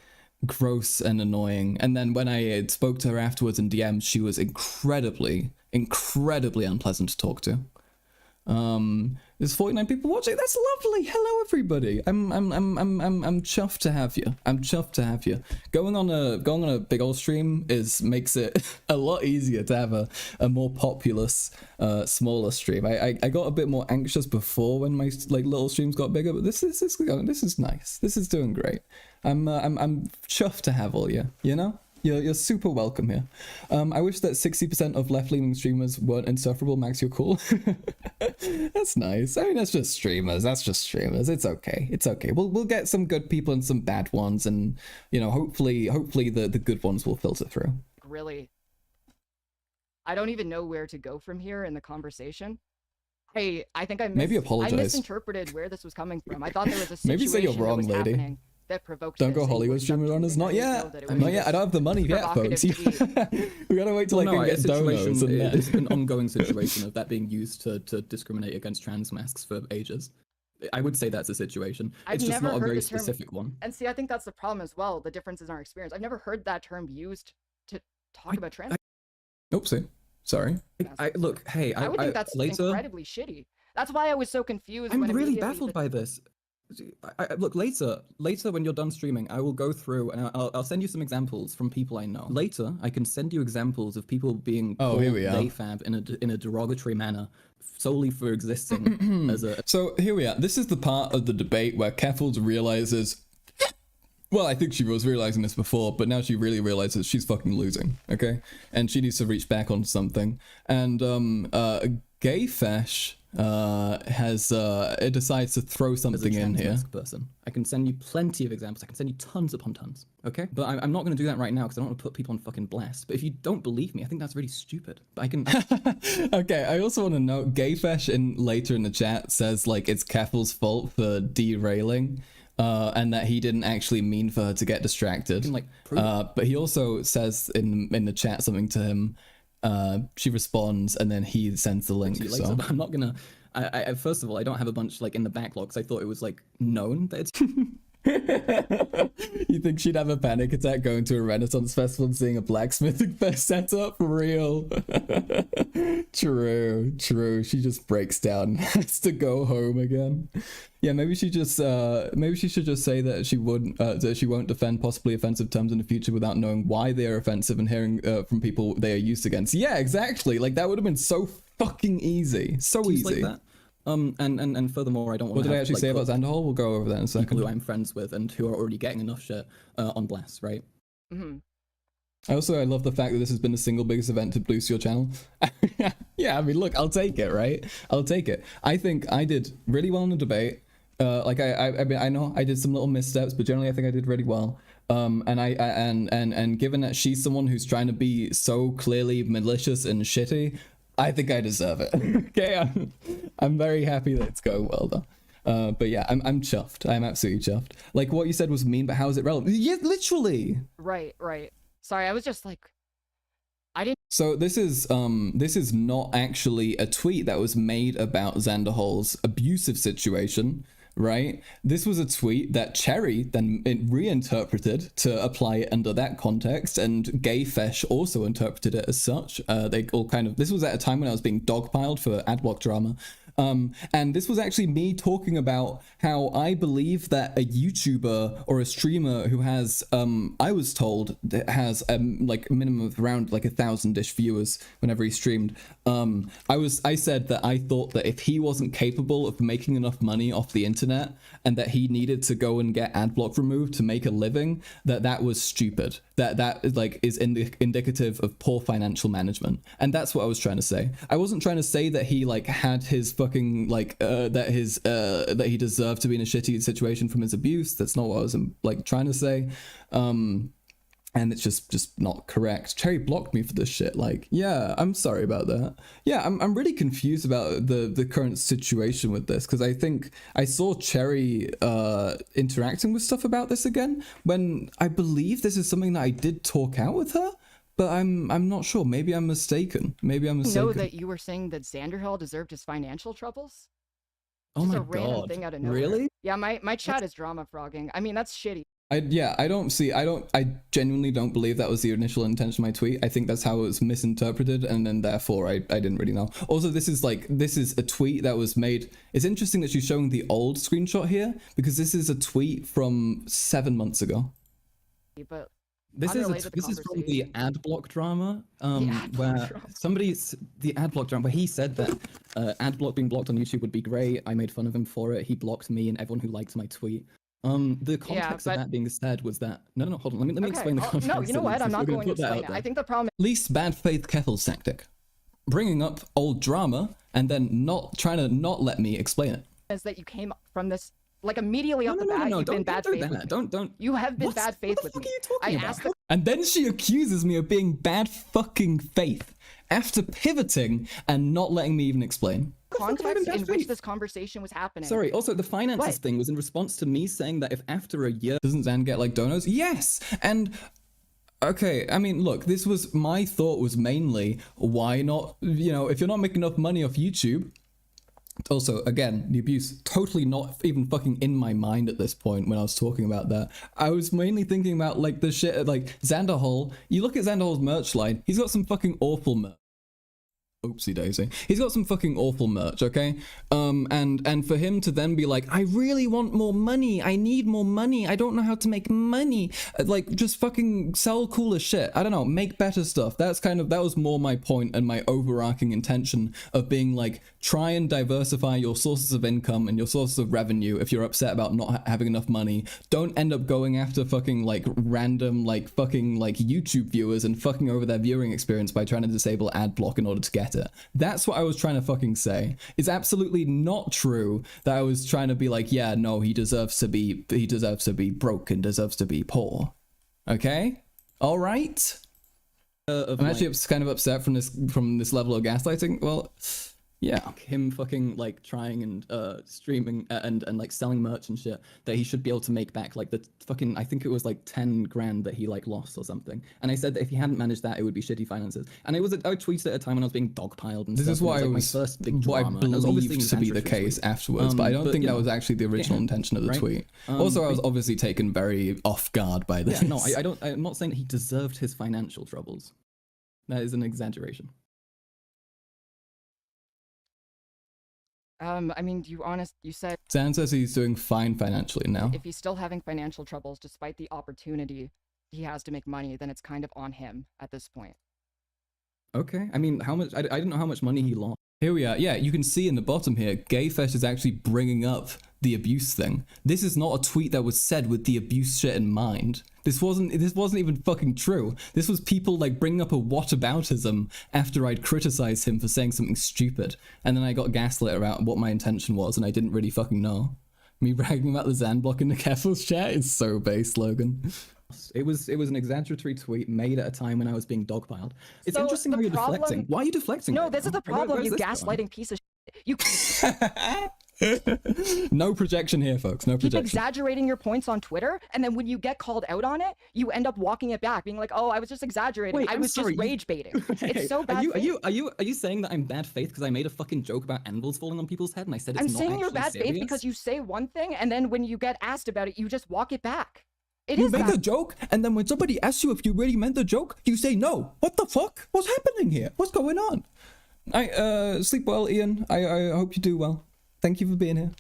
gross and annoying. And then when I spoke to her afterwards in DMs, she was incredibly unpleasant to talk to. There's 49 people watching. That's lovely. Hello everybody. I'm chuffed to have you. I'm chuffed to have you. Going on a big old stream makes it a lot easier to have a more populous smaller stream. I got a bit more anxious before when my like little streams got bigger, but this is nice. This is doing great. I'm chuffed to have all you, you know? You're super welcome here. I wish that 60% of left-leaning streamers weren't insufferable. Max, you're cool. That's nice. I mean, that's just streamers. It's okay. It's okay. We'll get some good people and some bad ones, and you know, hopefully the good ones will filter through. Really, I don't even know where to go from here in the conversation. Hey, I think I misinterpreted where this was coming from. I thought there was a situation maybe say you're wrong, that was lady. happening that provoked Don't this, go Hollywood streamers on us. Not yet. Not yet. I don't have the money yet, folks. We gotta wait till I can get donuts. It's an ongoing situation of that being used to discriminate against trans masks for ages. I would say that's a situation. It's just not a very specific one. And see, I think that's the problem as well. The differences in our experience. I've never heard that term used to talk about trans. Oopsie. Sorry. Look. Hey, I would think that's later, incredibly shitty. That's why I was so confused. I'm when really baffled by this. Look, later when you're done streaming, I will go through and I'll send you some examples from people I know. Later, I can send you examples of people being called fab in a derogatory manner solely for existing as a... So here we are. This is the part of the debate where Keffals realizes... Well, I think she was realizing this before, but now she really realizes she's fucking losing, okay? And she needs to reach back on something. And Gayfesh it decides to throw something in here. Person. I can send you plenty of examples. I can send you tons upon tons, okay? But I'm not going to do that right now because I don't want to put people on fucking blast. But if you don't believe me, I think that's really stupid. But I can... Okay, I also want to note, Gayfesh later in the chat says, like, it's Keffals' fault for derailing. And that he didn't actually mean for her to get distracted. But he also says in the chat something to him. She responds, and then he sends the link. So I'm not gonna. I first of all, I don't have a bunch like in the backlog because I thought it was like known that it's. You think she'd have a panic attack going to a Renaissance festival and seeing a blacksmithing setup? Real. True. She just breaks down, has to go home again. Yeah, maybe she should just say that she won't defend possibly offensive terms in the future without knowing why they are offensive and hearing from people they are used against. Yeah, exactly. Like that would have been so fucking easy. So easy. Like that. And furthermore, I don't want What did I actually say about Xanderhall? We'll go over that in a second. People who I'm friends with and who are already getting enough shit on blast, right? Mm-hmm. I love the fact that this has been the single biggest event to boost your channel. Yeah, I mean, look, I'll take it, right? I'll take it. I think I did really well in the debate. Like I mean, I know I did some little missteps, but generally I think I did really well. And given that she's someone who's trying to be so clearly malicious and shitty, I think I deserve it. Okay, I'm very happy that it's going well though. But yeah, I'm chuffed. I'm absolutely chuffed. Like what you said was mean, but how is it relevant? Yeah, literally. Right. Sorry, I was just like, I didn't. So this is not actually a tweet that was made about Xanderhall's abusive situation, right? This was a tweet that Cherry then reinterpreted to apply it under that context, and Gayfesh also interpreted it as such. They all this was at a time when I was being dogpiled for adblock drama. And this was actually me talking about how I believe that a YouTuber or a streamer who has, I was told that has like a minimum of around like 1,000-ish viewers whenever he streamed. I said that I thought that if he wasn't capable of making enough money off the internet and that he needed to go and get adblock removed to make a living, that was stupid. That like is indicative of poor financial management. And that's what I was trying to say. I wasn't trying to say that he like had his fucking like that he deserved to be in a shitty situation from his abuse. That's not what I was like trying to say. And it's just not correct. Cherry blocked me for this shit. Like, yeah, I'm sorry about that. Yeah, I'm really confused about the current situation with this, because I think I saw Cherry interacting with stuff about this again, when I believe this is something that I did talk out with her, but I'm not sure. Maybe I'm mistaken. You know that you were saying that Xanderhall deserved his financial troubles? Oh Just my a random god. thing out of nowhere. Really? Yeah, my chat is drama frogging. I mean, that's shitty. I genuinely don't believe that was the initial intention of my tweet. I think that's how it was misinterpreted, and then therefore I didn't really know. Also, this is a tweet that was made. It's interesting that she's showing the old screenshot here, because this is a tweet from 7 months ago. But This is from the ad block drama, where the ad block drama, where he said that ad block being blocked on YouTube would be great. I made fun of him for it. He blocked me and everyone who liked my tweet. The context of that being said was that no, hold on. Let me explain the context. No, you know what? I'm not going to explain it. I think the problem. Least bad faith Keffals tactic, bringing up old drama and then not trying to not let me explain it. Is that you came from this like immediately off the bat? You've been bad faith with me. Don't. You have been bad faith with me. What the fuck are you talking about? And then she accuses me of being bad fucking faith after pivoting and not letting me even explain. Context in which this conversation was happening. Sorry, also the finances thing was in response to me saying that if after a year... Doesn't Zan get like donos? Yes! And okay, I mean, look, this was my thought was mainly, why not, you know, if you're not making enough money off YouTube. Also, again, the abuse totally not even fucking in my mind at this point when I was talking about that. I was mainly thinking about like the shit like Xanderhol. You look at Xanderhol's merch line, he's got some fucking awful merch. Oopsie daisy. He's got some fucking awful merch, okay? And for him to then be like, I really want more money. I need more money. I don't know how to make money. Like, just fucking sell cooler shit. I don't know, make better stuff. That was more my point and my overarching intention of being like, try and diversify your sources of income and your sources of revenue if you're upset about not having enough money. Don't end up going after fucking like random like fucking like YouTube viewers and fucking over their viewing experience by trying to disable ad block in order to get it. That's what I was trying to fucking say. It's absolutely not true that I was trying to be like, yeah, no, he deserves to be broke and deserves to be poor. Okay? All right? I'm actually kind of upset from this level of gaslighting. Well, yeah, him fucking like trying and streaming and like selling merch and shit that he should be able to make back like the fucking, I think it was like 10 grand that he like lost or something. And I said that if he hadn't managed that, it would be shitty finances. And I tweeted at a time when I was being dogpiled and this stuff. is why it was, I like, was my first big drama. what I believed to be the case afterwards, but I don't think that was actually the original intention of the tweet. Also, I was obviously taken very off guard by this. Yeah, no, I'm not saying that he deserved his financial troubles. That is an exaggeration. I mean, you said Zan says he's doing fine financially now. if he's still having financial troubles despite the opportunity he has to make money, then it's kind of on him at this point. Okay, I mean, how much? I didn't know how much money he lost. Here we are. Yeah, you can see in the bottom here, Gayfesh is actually bringing up the abuse thing. This is not a tweet that was said with the abuse shit in mind. This wasn't even fucking true. This was people like bringing up a whataboutism after I'd criticized him for saying something stupid. And then I got gaslit about what my intention was and I didn't really fucking know. Me bragging about the Zan block in the Keffals chat is so base, Logan. It was an exaggeratory tweet made at a time when I was being dogpiled. It's So interesting the how you're problem- deflecting. Why are you deflecting? No, right this now? is the problem, Where's you this going? gaslighting piece of shit. You No projection here, folks. No keep projection. exaggerating your points on Twitter, and then when you get called out on it, you end up walking it back, being like, "Oh, I was just exaggerating. Wait, I I'm was sorry, just rage baiting." It's so bad. Are you saying that I'm bad faith because I made a fucking joke about anvils falling on people's head and I said it's I'm not saying you're actually bad serious? faith because you say one thing, and then when you get asked about it, you just walk it back. It You is make bad. a joke, and then when somebody asks you if you really meant the joke, you say no. What the fuck? What's happening here? What's going on? Sleep well, Ian. I hope you do well. Thank you for being here.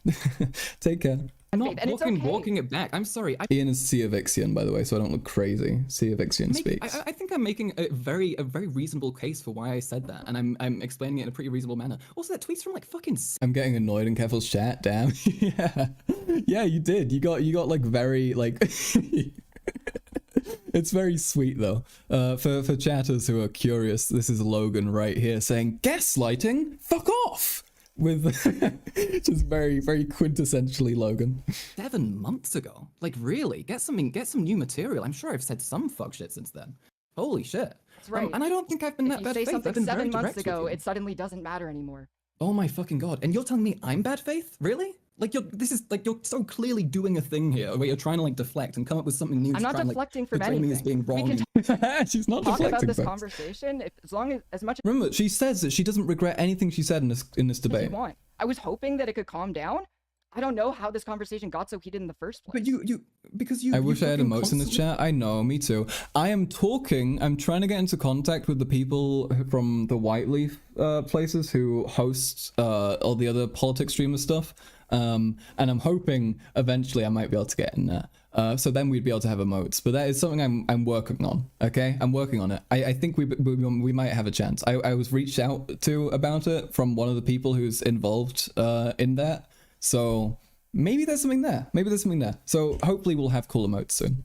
Take care. I'm not And it's okay. walking it back. I'm sorry. Ian is Sea of Ixion, by the way, so I don't look crazy. Sea of Ixion speaks. I think I'm making a very reasonable case for why I said that, and I'm explaining it in a pretty reasonable manner. Also, that tweet's from like fucking. I'm getting annoyed in Keffals' chat. Damn. Yeah, you did. You got like very like. It's very sweet though. For chatters who are curious, this is Logan right here saying gaslighting. Fuck off. With just very quintessentially Logan. 7 months ago. Like really, get some new material. I'm sure I've said some fuck shit since then. Holy shit. That's right. And I don't think I've been If that you bad say faith. I've something been very 7 months direct with ago, you. it suddenly doesn't matter anymore. Oh my fucking god. And you're telling me I'm bad faith? Really? Like you're so clearly doing a thing here where you're trying to like deflect and come up with something new. I'm not deflecting from portray me as anything. being We wrong. can She's not talk deflecting. about this folks. conversation as much Remember, she says that she doesn't regret anything she said in this as you debate. want. I was hoping that it could calm down. I don't know how this conversation got so heated in the first place. But because you. I you wish I had fucking emotes in the constantly- chat. I know, me too. I'm trying to get into contact with the people from the White Leaf places who host all the other politics streamer stuff. And I'm hoping eventually I might be able to get in there. So then we'd be able to have emotes. But that is something I'm working on. Okay, I'm working on it. I think we might have a chance. I was reached out to about it from one of the people who's involved in that. So maybe there's something there. So hopefully we'll have cool emotes soon.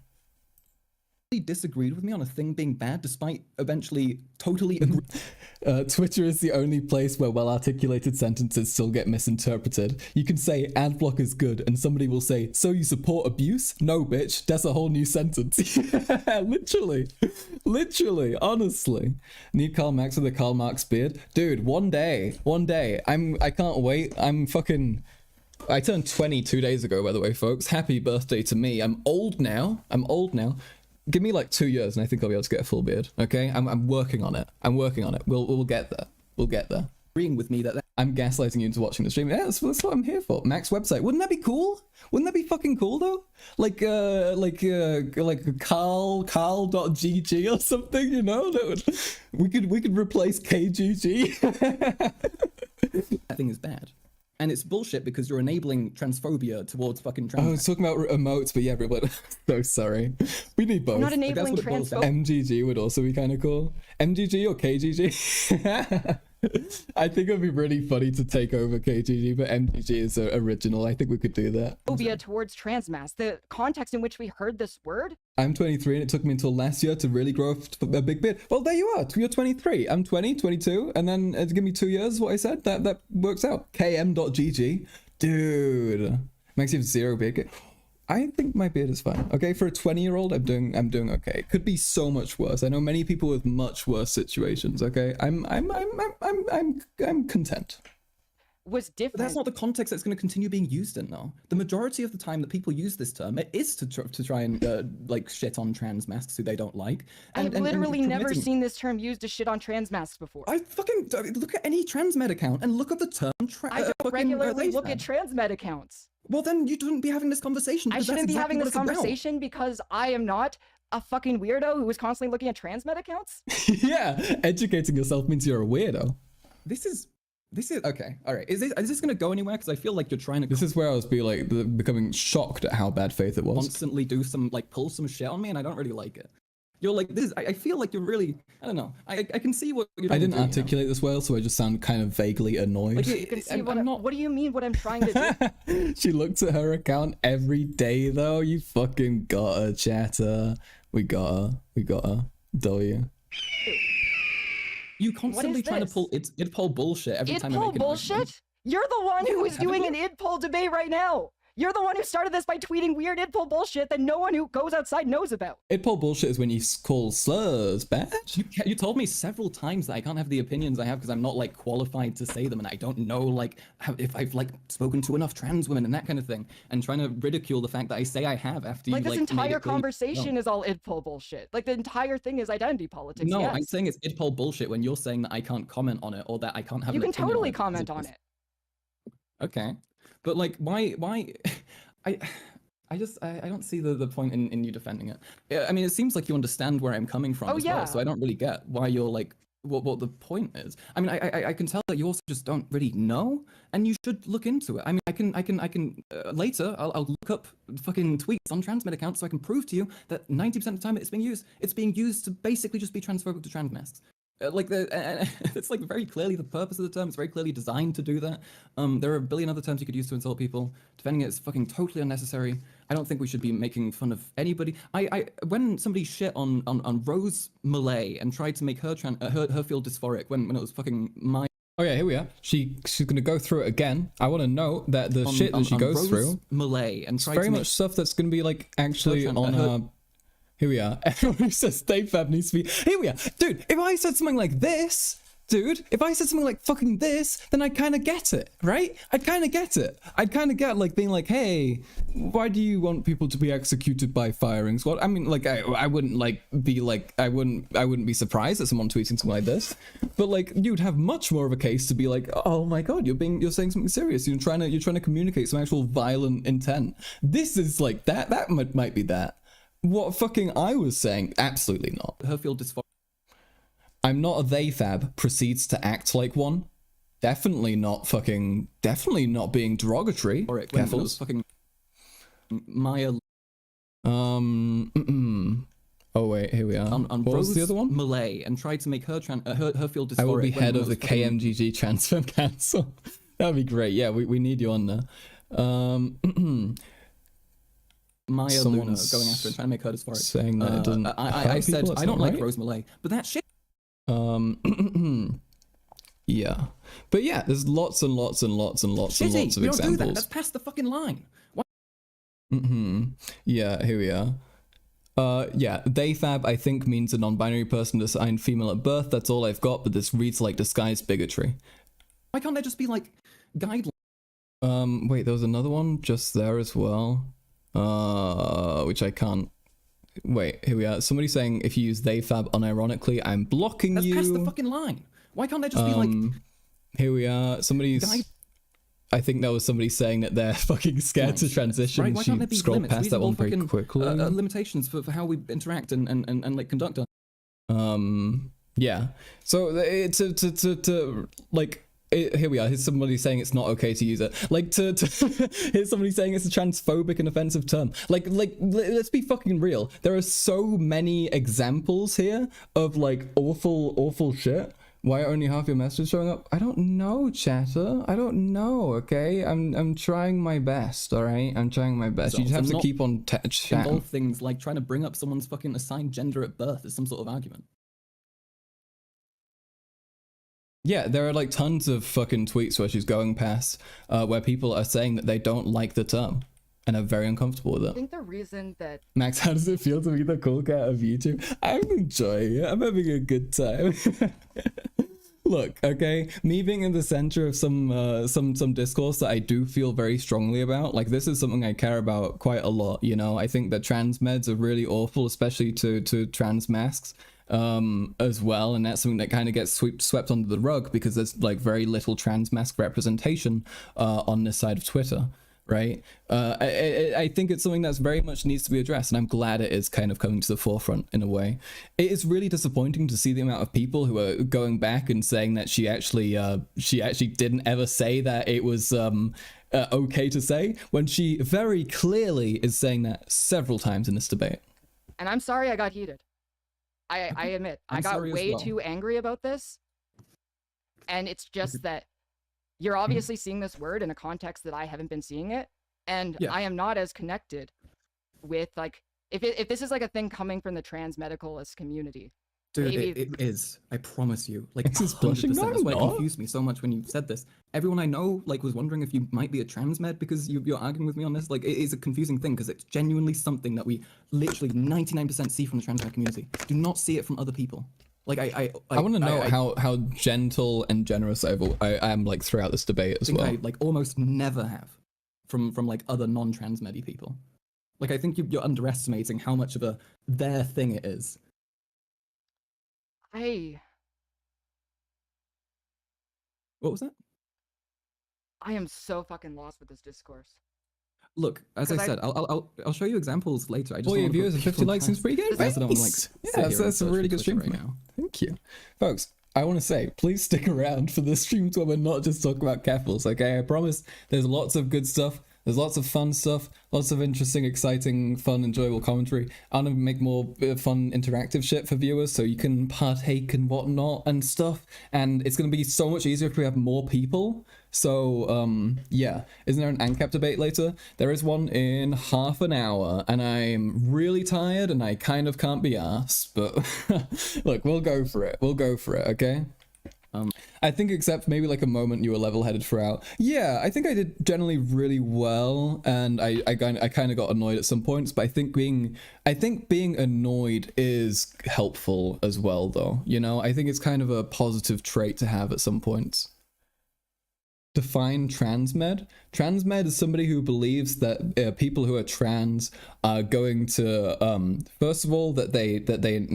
He disagreed with me on a thing being bad, despite eventually totally agree. Twitter is the only place where well-articulated sentences still get misinterpreted. You can say adblock is good and somebody will say, so you support abuse? No, bitch, that's a whole new sentence. literally, honestly. Need Karl Marx with a Karl Marx beard? Dude, one day, I can't wait. I turned 20 2 days ago, by the way, folks. Happy birthday to me. I'm old now. Give me like 2 years and I think I'll be able to get a full beard. Okay, I'm working on it. We'll get there. Agreeing with me that I'm gaslighting you into watching the stream. Yeah, that's what I'm here for. Max website. Wouldn't that be cool? Wouldn't that be fucking cool though? Like Carl.gg or something, you know? We could replace KGG. that thing is bad. And it's bullshit because you're enabling transphobia towards fucking trans. I was talking about emotes, but yeah, everyone. So sorry. We need both. I'm not enabling what it boils down transphobia. MGG would also be kind of cool. MGG or KGG? I think it would be really funny to take over KGG, but MGG is original. I think we could do that. Towards trans mass. The context in which we heard this word. I'm 23 and it took me until last year to really grow a big beard. Well, there you are. You're 23. I'm 20, 22. And then give me 2 years, what I said. That works out. KM.GG. Dude. Makes you have zero beard. I think my beard is fine. Okay, for a 20-year-old, I'm doing okay. It could be so much worse. I know many people with much worse situations. Okay, I'm content. Was different. But that's not the context that's going to continue being used in, though. The majority of the time that people use this term, it is to try and like shit on trans masks who they don't like. I've literally never seen this term used to shit on trans masks before. I fucking look at any transmed account and look up the term. I don't regularly look at transmed accounts. Well, then you shouldn't be having this conversation. I shouldn't be having this conversation because I am not a fucking weirdo who is constantly looking at transmed accounts. Yeah, educating yourself means you're a weirdo. This is okay. All right. Is this gonna go anywhere? Because I feel like you're trying to. This is where I was becoming shocked at how bad faith it was. Constantly do some pull some shit on me, and I don't really like it. You're like this. I feel like you're really. I don't know. I can see what you're. I didn't articulate this well, so I just sound kind of vaguely annoyed. Like, You can see what do you mean? What I'm trying to do? She looks at her account every day, though. You fucking got her, chatter. We got her. W. You constantly trying to pull id poll bullshit every time I make an bullshit? argument. You're the one who is doing an id poll debate right now. You're the one who started this by tweeting weird id poll bullshit that no one who goes outside knows about. Id poll bullshit is when you call slurs bad. You told me several times that I can't have the opinions I have because I'm not like qualified to say them, and I don't know like if I've like spoken to enough trans women and that kind of thing, and trying to ridicule the fact that I say I have after like you this like entire conversation is all id poll bullshit. Like the entire thing is identity politics. No, yes. I'm saying it's id poll bullshit when you're saying that I can't comment on it or that I can't have. You an can opinion totally on it, comment on it. Okay, but like why I don't see the point in you defending it. Yeah, I mean, it seems like you understand where I'm coming from as well, so I don't really get why you're like what the point is. I mean, I can tell that you also just don't really know, and you should look into it. I mean, I can later I'll look up fucking tweets on transmed accounts so I can prove to you that 90% of the time it's being used to basically just be transphobic to trans masks. It's like very clearly the purpose of the term. It's very clearly designed to do that. There are a billion other terms you could use to insult people. Defending it is fucking totally unnecessary. I don't think we should be making fun of anybody. When somebody shit on Rose Malay and tried to make her her feel dysphoric when it was fucking my. Oh yeah, here we are. She's gonna go through it again. I want to note that the shit that she goes Rose through, Malay and it's very much stuff that's gonna be like actually on her. Here we are. Everyone who says Dave Fab needs to be. Here we are, dude. If I said something like this, dude, if I said something like fucking this, then I'd kind of get it, right? I'd kind of get it. I'd kind of get like being like, hey, why do you want people to be executed by firing squad? I mean, like, I wouldn't like be like, I wouldn't be surprised at someone tweeting something like this, but like, you'd have much more of a case to be like, oh my god, you're saying something serious. You're trying to communicate some actual violent intent. This is like that might be that. What fucking I was saying, absolutely not. Her field dysphoria. I'm not a they fab proceeds to act like one. Definitely not being derogatory. Or it when it was Keffals. fucking Maya Oh wait, here we are. on What was the other one? Malay and tried to make her her field dysphoric. I will be when head it of the was fucking KMGG Transfer Council. That'd be great. Yeah, we need you on there. Maya Luna Someone's going after and trying to make her dysphoric. saying that it doesn't I hurt said people, that's I don't not like right. Rose Malay, but that shit. Yeah, but yeah, there's lots and lots and lots and lots and Shitty. lots of We don't do that. examples. That's past the fucking line. Why? Yeah, here we are. Yeah, they fab I think means a non-binary person assigned female at birth. That's all I've got, but this reads like disguised bigotry. Why can't there just be like guidelines? Wait, there was another one just there as well. Which I can't. Wait, here we are. Somebody saying if you use they fab unironically, I'm blocking That's you. past the fucking line. Why can't there just be like Here we are. Somebody's. guide? I think that was somebody saying that they're fucking scared to transition. Right? Why can't there be She scrolled limits? past that one very quickly. Limitations for how we interact and like conduct our. Yeah. So it's to like. Here we are. Here's somebody saying it's not okay to use it. Like to here's somebody saying it's a transphobic and offensive term. Like let's be fucking real. There are so many examples here of like awful shit. Why are only half your messages showing up? I don't know, chatter. I don't know. Okay, I'm trying my best. All right, I'm trying my best. You just have to keep on chatting. Involve things like trying to bring up someone's fucking assigned gender at birth as some sort of argument. Yeah, there are like tons of fucking tweets where she's going past where people are saying that they don't like the term and are very uncomfortable with I it. think the reason that Max, how does it feel to be the cool cat of YouTube? I'm enjoying it. I'm having a good time. Look, okay, me being in the center of some discourse that I do feel very strongly about, like this is something I care about quite a lot, you know? I think that trans meds are really awful, especially to trans masks. As well, and that's something that kind of gets swept under the rug because there's like very little trans mask representation on this side of Twitter, right? I think it's something that's very much needs to be addressed, and I'm glad it is kind of coming to the forefront in a way. It is really disappointing to see the amount of people who are going back and saying that she actually didn't ever say that it was okay to say, when she very clearly is saying that several times in this debate. and I'm sorry I got heated. I admit, I I'm got sorry as way well. too angry about this. And it's just that you're obviously seeing this word in a context that I haven't been seeing it. And Yeah. I am not as connected with, like, if this is like a thing coming from the trans medicalist community. Dude, Maybe- it is. I promise you. Like, This is blushing. 100%. No, That's why I'm it not. confused me so much when you said this. Everyone I know, like, was wondering if you might be a trans med because you're arguing with me on this. Like, it is a confusing thing because it's genuinely something that we literally 99% see from the trans med community. Do not see it from other people. Like, I want to know how gentle and generous I am like throughout this debate as think well. I like almost never have from like other non-trans medi people. Like, I think you're underestimating how much of a their thing it is. What was that? I am so fucking lost with this discourse. Look, as 'Cause I said, I'll show you examples later. I just 40 wanna put viewers and 50 people likes seems past- pretty good. I also don't wanna, like, Thanks. sit Yeah, here and that's a search really for good stream Twitter for me. right now. Thank you. Folks, I want to say, please stick around for the streams where we're not just talking about Keffals, okay? I promise there's lots of good stuff. There's lots of fun stuff, lots of interesting, exciting, fun, enjoyable commentary. I'm gonna make more fun, interactive shit for viewers so you can partake and whatnot and stuff. And it's gonna be so much easier if we have more people. So, yeah. Isn't there an ANCAP debate later? There is one in half an hour, and I'm really tired and I kind of can't be arsed, but look, we'll go for it. We'll go for it, okay? I think except maybe like a moment you were level-headed throughout. Yeah, I think I did generally really well, and I kind of got annoyed at some points, but I think being annoyed is helpful as well, though. You know, I think it's kind of a positive trait to have at some points. Define transmed. Transmed is somebody who believes that people who are trans are going to first of all that they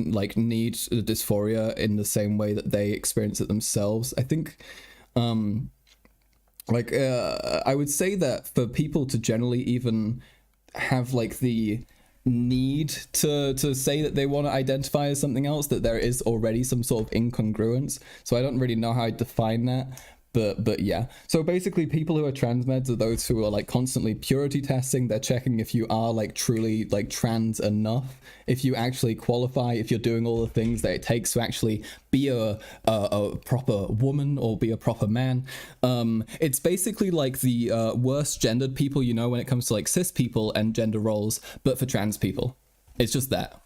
like need dysphoria in the same way that they experience it themselves. I think I would say that for people to generally even have like the need to say that they want to identify as something else, that there is already some sort of incongruence. So I don't really know how I define that. But yeah, so basically people who are transmeds are those who are like constantly purity testing. They're checking if you are like truly like trans enough, if you actually qualify, if you're doing all the things that it takes to actually be a proper woman or be a proper man. It's basically like the worst gendered people, you know, when it comes to like cis people and gender roles, but for trans people. It's just that.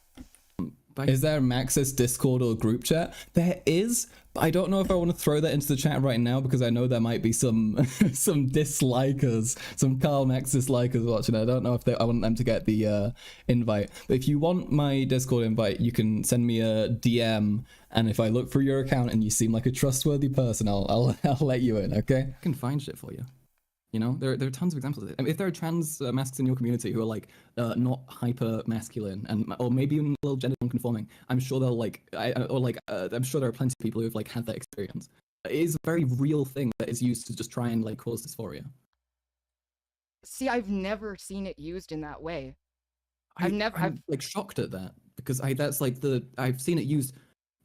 Is there a Maxis Discord or group chat? There is, but I don't know if I want to throw that into the chat right now because I know there might be some some dislikers, some Karl Max dislikers watching. I don't know if I want them to get the invite. But if you want my Discord invite, you can send me a DM, and if I look through your account and you seem like a trustworthy person, I'll let you in. Okay? I can find shit for you. You know, there are tons of examples of it. I mean, if there are trans masks in your community who are like not hyper masculine and or maybe even a little gender non-conforming, I'm sure they'll like I'm sure there are plenty of people who've like had that experience. It is a very real thing that is used to just try and like cause dysphoria. See, I've never seen it used in that way. I'm like shocked at that because I've seen it used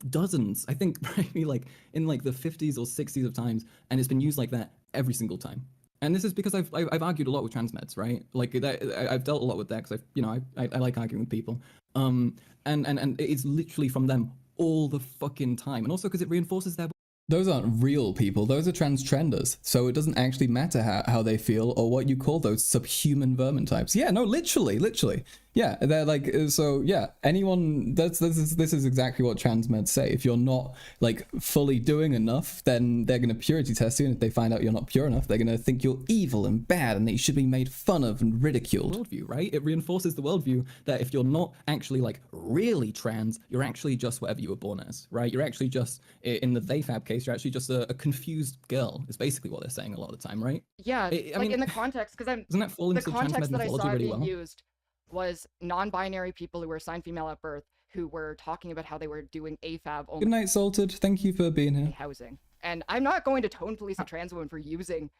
dozens, I think maybe like in like the 50s or 60s of times, and it's been used like that every single time. And this is because I've argued a lot with transmeds, right? Like that, I've dealt a lot with that because I like arguing with people. And it's literally from them all the fucking time, and also because it reinforces their. Those aren't real people. Those are trenders. So it doesn't actually matter how they feel or what you call those subhuman vermin types. Yeah, no, literally. Yeah, they're like, so yeah, anyone, this is exactly what transmeds say. If you're not like fully doing enough, then they're going to purity test you. And if they find out you're not pure enough, they're going to think you're evil and bad and that you should be made fun of and ridiculed. Worldview, right? It reinforces the worldview that if you're not actually like really trans, you're actually just whatever you were born as, right? You're actually just, in the they fab case, you're actually just a confused girl, is basically what they're saying a lot of the time, right? Yeah, I mean, in the context, because doesn't that fall into the context that I saw really being well? used was non-binary people who were assigned female at birth who were talking about how they were doing AFAB only. Good night, Salted. Thank you for being here. Housing. And I'm not going to tone police a trans woman for using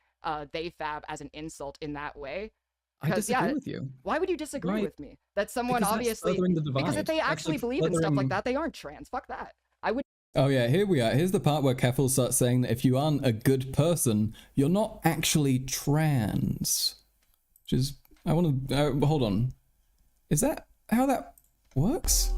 they fab as an insult in that way. I disagree with you. Why would you disagree Right. with me? That someone Because that's obviously furthering the because if divide. they That's, actually like, believe in stuff like furthering- that, they aren't trans. Fuck that. I would. Oh yeah, here we are. Here's the part where Keffals starts saying that if you aren't a good person, you're not actually trans. Which is, I want to hold on. Is that how that works?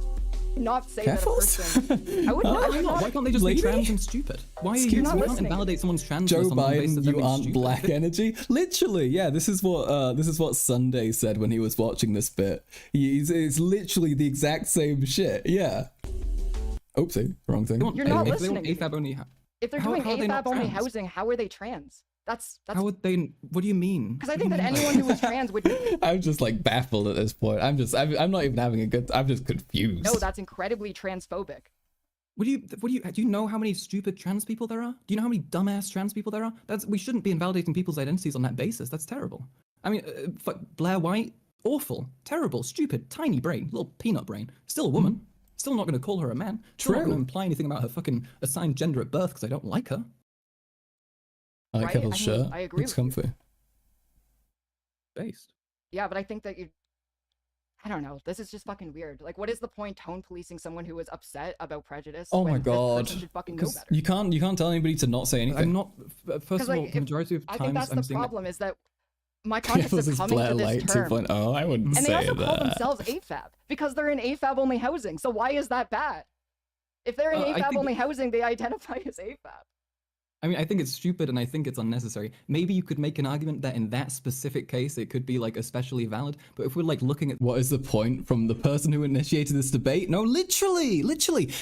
Not say Keffals? that a person. I would not. Why can't they just Lady? be trans and stupid? Why are you Excuse can't me? invalidate someone's trans? Joe on the basis of Biden, them you being aren't stupid? black energy. Literally, yeah. This is what Sunday said when he was watching this bit. It's literally the exact same shit. Yeah. Oopsie, wrong thing. You're not If they want listening. AFAB only, If they're How- doing how are they not AFAB only trans? housing, how are they trans? That's how would they? What do you mean? because I think that anyone who was trans would. I'm just like baffled at this point. I'm not even having a good. I'm just confused. No, that's incredibly transphobic. Do you know how many stupid trans people there are? Do you know how many dumbass trans people there are? We shouldn't be invalidating people's identities on that basis. That's terrible. I mean, Blair White, awful, terrible, stupid, tiny brain, little peanut brain. Still a woman. Still not going to call her a man. Still not True. going to imply anything about her fucking assigned gender at birth because I don't like her. I like Right? Keffals' I shirt. mean, I agree Looks with you. comfy. Based. Yeah, but I think that I don't know. This is just fucking weird. Like, what is the point tone policing someone who is upset about prejudice? Oh when my this god. person should fucking know 'Cause better. you can't tell anybody to not say anything. I'm not. First 'Cause, of all, like, the majority of I times think that's I'm the seeing that. problem is that my context Keffals is is coming Blair to this Light term. 2.0. I wouldn't And say they also call that. themselves AFAB because they're in AFAB only housing. So why is that bad? If they're in I AFAB think- only housing, they identify as AFAB. I mean, I think it's stupid and I think it's unnecessary. Maybe you could make an argument that in that specific case, it could be like especially valid. But if we're like looking at what is the point from the person who initiated this debate? No, literally,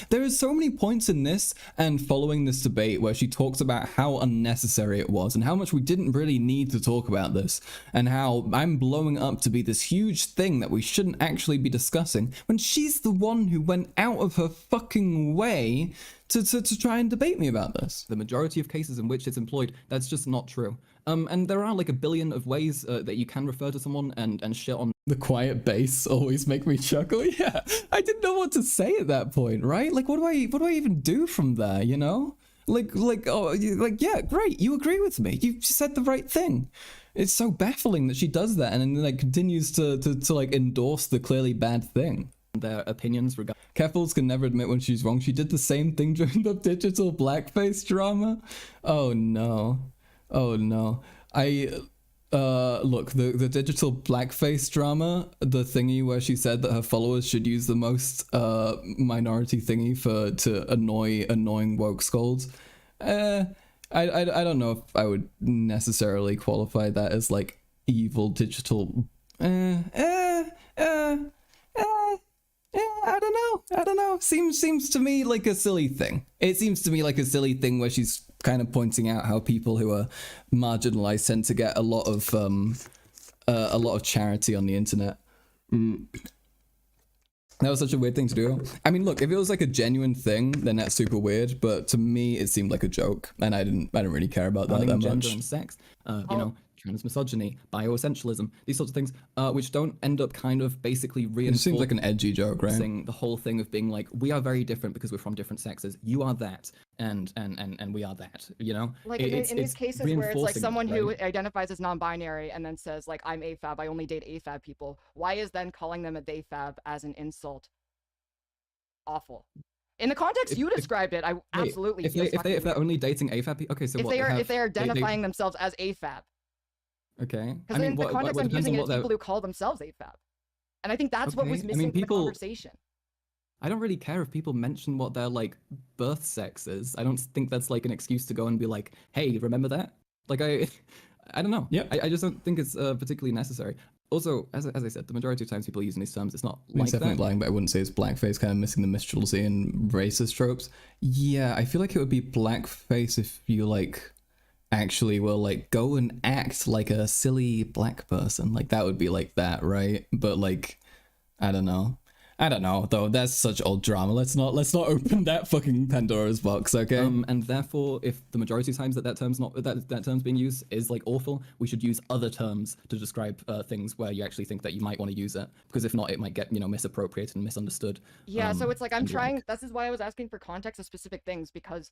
there are so many points in this and following this debate where she talks about how unnecessary it was and how much we didn't really need to talk about this and how I'm blowing up to be this huge thing that we shouldn't actually be discussing when she's the one who went out of her fucking way to try and debate me about this. The majority of cases in which it's employed, that's just not true. And there are like a billion of ways that you can refer to someone and shit on. The quiet bass always make me chuckle. Yeah, I didn't know what to say at that point, right? Like, what do I even do from there, you know? Yeah, great, you agree with me. You said the right thing. It's so baffling that she does that and then like continues to like endorse the clearly bad thing. Their opinions regarding Keffals can never admit when she's wrong. She did the same thing during the digital blackface drama. Oh no. Look, the digital blackface drama, the thingy where she said that her followers should use the most minority thingy to annoying woke scolds. I don't know if I would necessarily qualify that as like evil digital. I don't know. Seems to me like a silly thing. It seems to me like a silly thing where she's kind of pointing out how people who are marginalized tend to get a lot of charity on the internet. That was such a weird thing to do. I mean, look, if it was like a genuine thing, then that's super weird. But to me, it seemed like a joke, and I didn't really care about that much. Gender and sex, you know, transmisogyny, bioessentialism, these sorts of things, which don't end up kind of basically reinforcing. It seems like an edgy joke, right? The whole thing of being like, we are very different because we're from different sexes. You are that, and we are that. You know, like in these cases where it's like someone who identifies as non-binary and then says like, I'm AFAB, I only date AFAB people. Why is then calling them a theyfab as an insult awful? In the context you described it, I absolutely. If they're only dating AFAB people, okay, so if they are identifying themselves as AFAB. Okay. Because in the context I'm using it, it's people who call themselves AFAB. And I think that's what was missing from the conversation. I don't really care if people mention what their, like, birth sex is. I don't think that's, like, an excuse to go and be like, hey, remember that? Like, I don't know. Yeah. I just don't think it's particularly necessary. Also, as I said, the majority of times people are using these terms, it's not like that. It's definitely lying, but I wouldn't say it's blackface, kind of missing the minstrelsy and racist tropes. Yeah, I feel like it would be blackface if you, like, actually will like go and act like a silly black person. Like that would be like that, right? But like I don't know though. That's such old drama. Let's not open that fucking Pandora's box, okay? And therefore, if the majority of times that term's being used is like awful, we should use other terms to describe things where you actually think that you might want to use it, because if not, it might get, you know, misappropriated and misunderstood. Yeah, so it's like I'm trying. This is why I was asking for context of specific things, because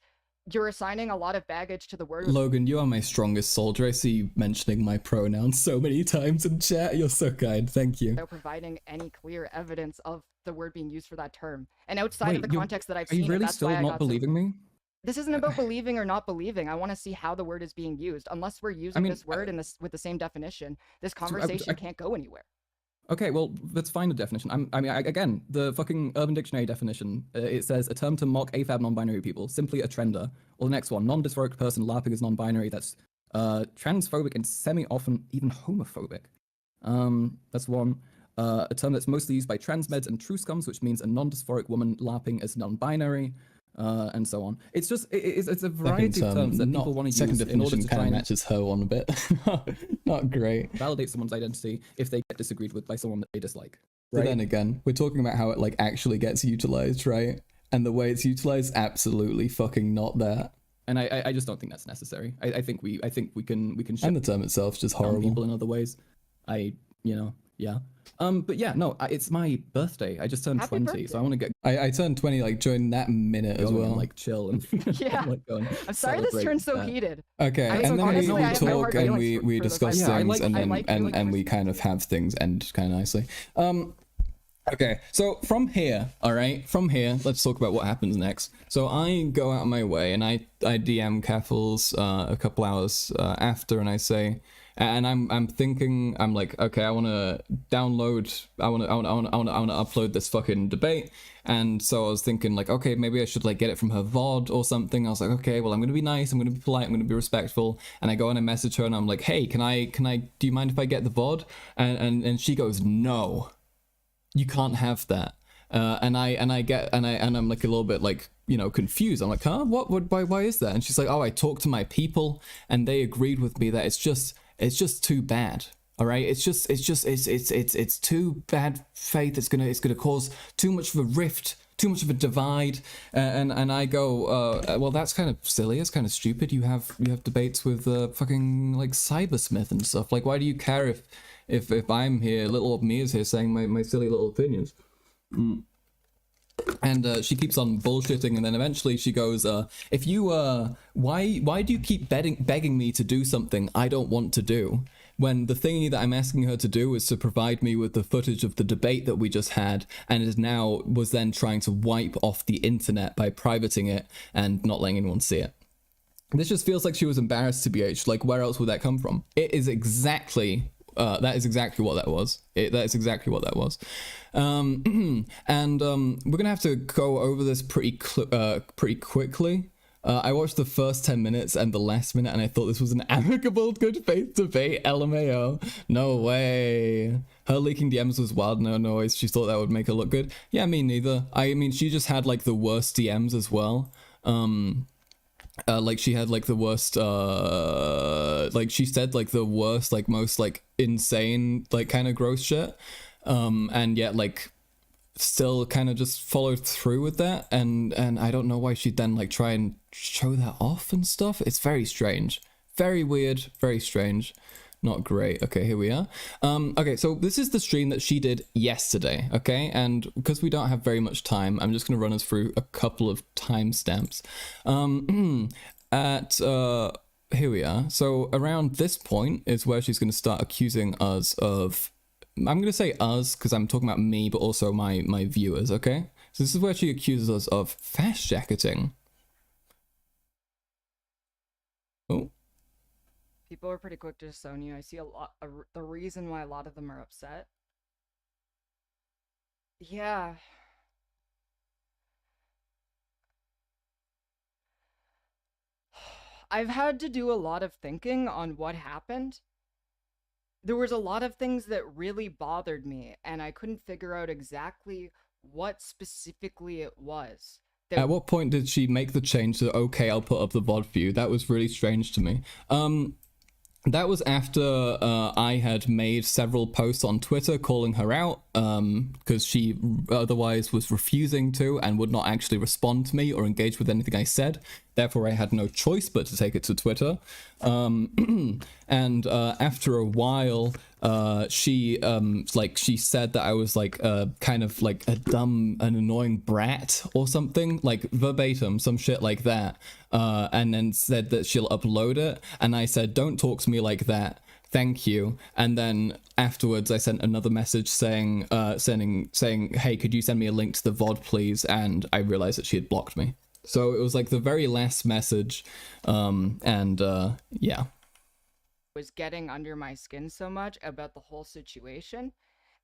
you're assigning a lot of baggage to the word. Logan, you are my strongest soldier. I see you mentioning my pronouns so many times in chat. You're so kind. Thank you. Without providing any clear evidence of the word being used for that term. And outside of the context that I've seen, are you really still not believing me? This isn't about believing or not believing. I want to see how the word is being used. Unless we're using this word in this with the same definition, this conversation can't go anywhere. Okay, well, let's find a definition. Again, the fucking Urban Dictionary definition, it says a term to mock AFAB non-binary people, simply a trender. Or the next one, non-dysphoric person LARPing as non-binary that's transphobic and semi-often even homophobic. That's one. A term that's mostly used by transmeds and true scums, which means a non-dysphoric woman LARPing as non-binary. And so on. It's just it's a variety of terms that people want to use in order to try and matches her one a bit. Not great. Validate someone's identity if they get disagreed with by someone that they dislike. Right? But then again, we're talking about how it like actually gets utilized, right? And the way it's utilized, absolutely fucking not that. And I just don't think that's necessary. I think we can and the term itself is just horrible. People in other ways. Yeah. But yeah, no, it's my birthday. I just turned 20, so I want to get. I turned 20 like during that minute as well. And, like chill and yeah. I'm sorry this turned so heated. Okay, and then we talk and we discuss things and we kind of have things end kind of nicely. Okay, so from here, let's talk about what happens next. So I go out of my way and I DM Keffals a couple hours after, and I say, And I'm thinking, I'm like, okay, I want to upload this fucking debate. And so I was thinking like, okay, maybe I should like get it from her VOD or something. I was like, okay, well, I'm going to be nice. I'm going to be polite. I'm going to be respectful. And I go and I message her and I'm like, hey, can I, do you mind if I get the VOD? And she goes, no, you can't have that. And I'm like a little bit like, you know, confused. I'm like, huh, why is that? And she's like, oh, I talked to my people and they agreed with me that it's just too bad. All right, it's too bad faith. It's gonna cause too much of a rift, too much of a divide. And I go, well, that's kind of silly. It's kind of stupid. You have debates with fucking like Cybersmith and stuff. Like, why do you care if I'm here, little old me is here saying my silly little opinions? And she keeps on bullshitting, and then eventually she goes, if you, why do you keep begging me to do something I don't want to do? When the thingy that I'm asking her to do is to provide me with the footage of the debate that we just had, and was then trying to wipe off the internet by privating it and not letting anyone see it. This just feels like she was embarrassed, TBH. Like, where else would that come from? It is exactly... that is exactly what that was. That is exactly what that was. And we're gonna have to go over this pretty quickly. I watched the first 10 minutes and the last minute, and I thought this was an amicable, good faith debate. LMAO. No way. Her leaking DMs was wild. No noise. She thought that would make her look good. Yeah, me neither. I mean, she just had like the worst DMs as well. Like she had like the worst like she said like the worst, like most like insane like kind of gross shit, and yet like still kind of just followed through with that, and I don't know why she'd then like try and show that off and stuff. It's very strange, very weird, very strange. Not great. Okay, here we are. Okay, so this is the stream that she did yesterday, okay? And because we don't have very much time, I'm just going to run us through a couple of timestamps. Here we are. So around this point is where she's going to start accusing us of... I'm going to say us because I'm talking about me, but also my viewers, okay? So this is where she accuses us of fast jacketing. Oh. People are pretty quick to disown you. I see the reason why a lot of them are upset. Yeah. I've had to do a lot of thinking on what happened. There was a lot of things that really bothered me, and I couldn't figure out exactly what specifically it was. At what point did she make the change to, okay, I'll put up the VOD for you? That was really strange to me. That was after I had made several posts on Twitter calling her out because she otherwise was refusing to and would not actually respond to me or engage with anything I said. Therefore, I had no choice but to take it to Twitter. And after a while, she said that I was like kind of like an annoying brat or something, like verbatim, some shit like that. And then said that she'll upload it. And I said, don't talk to me like that. Thank you. And then afterwards, I sent another message saying, hey, could you send me a link to the VOD, please? And I realized that she had blocked me. So it was like the very last message, yeah. Was getting under my skin so much about the whole situation,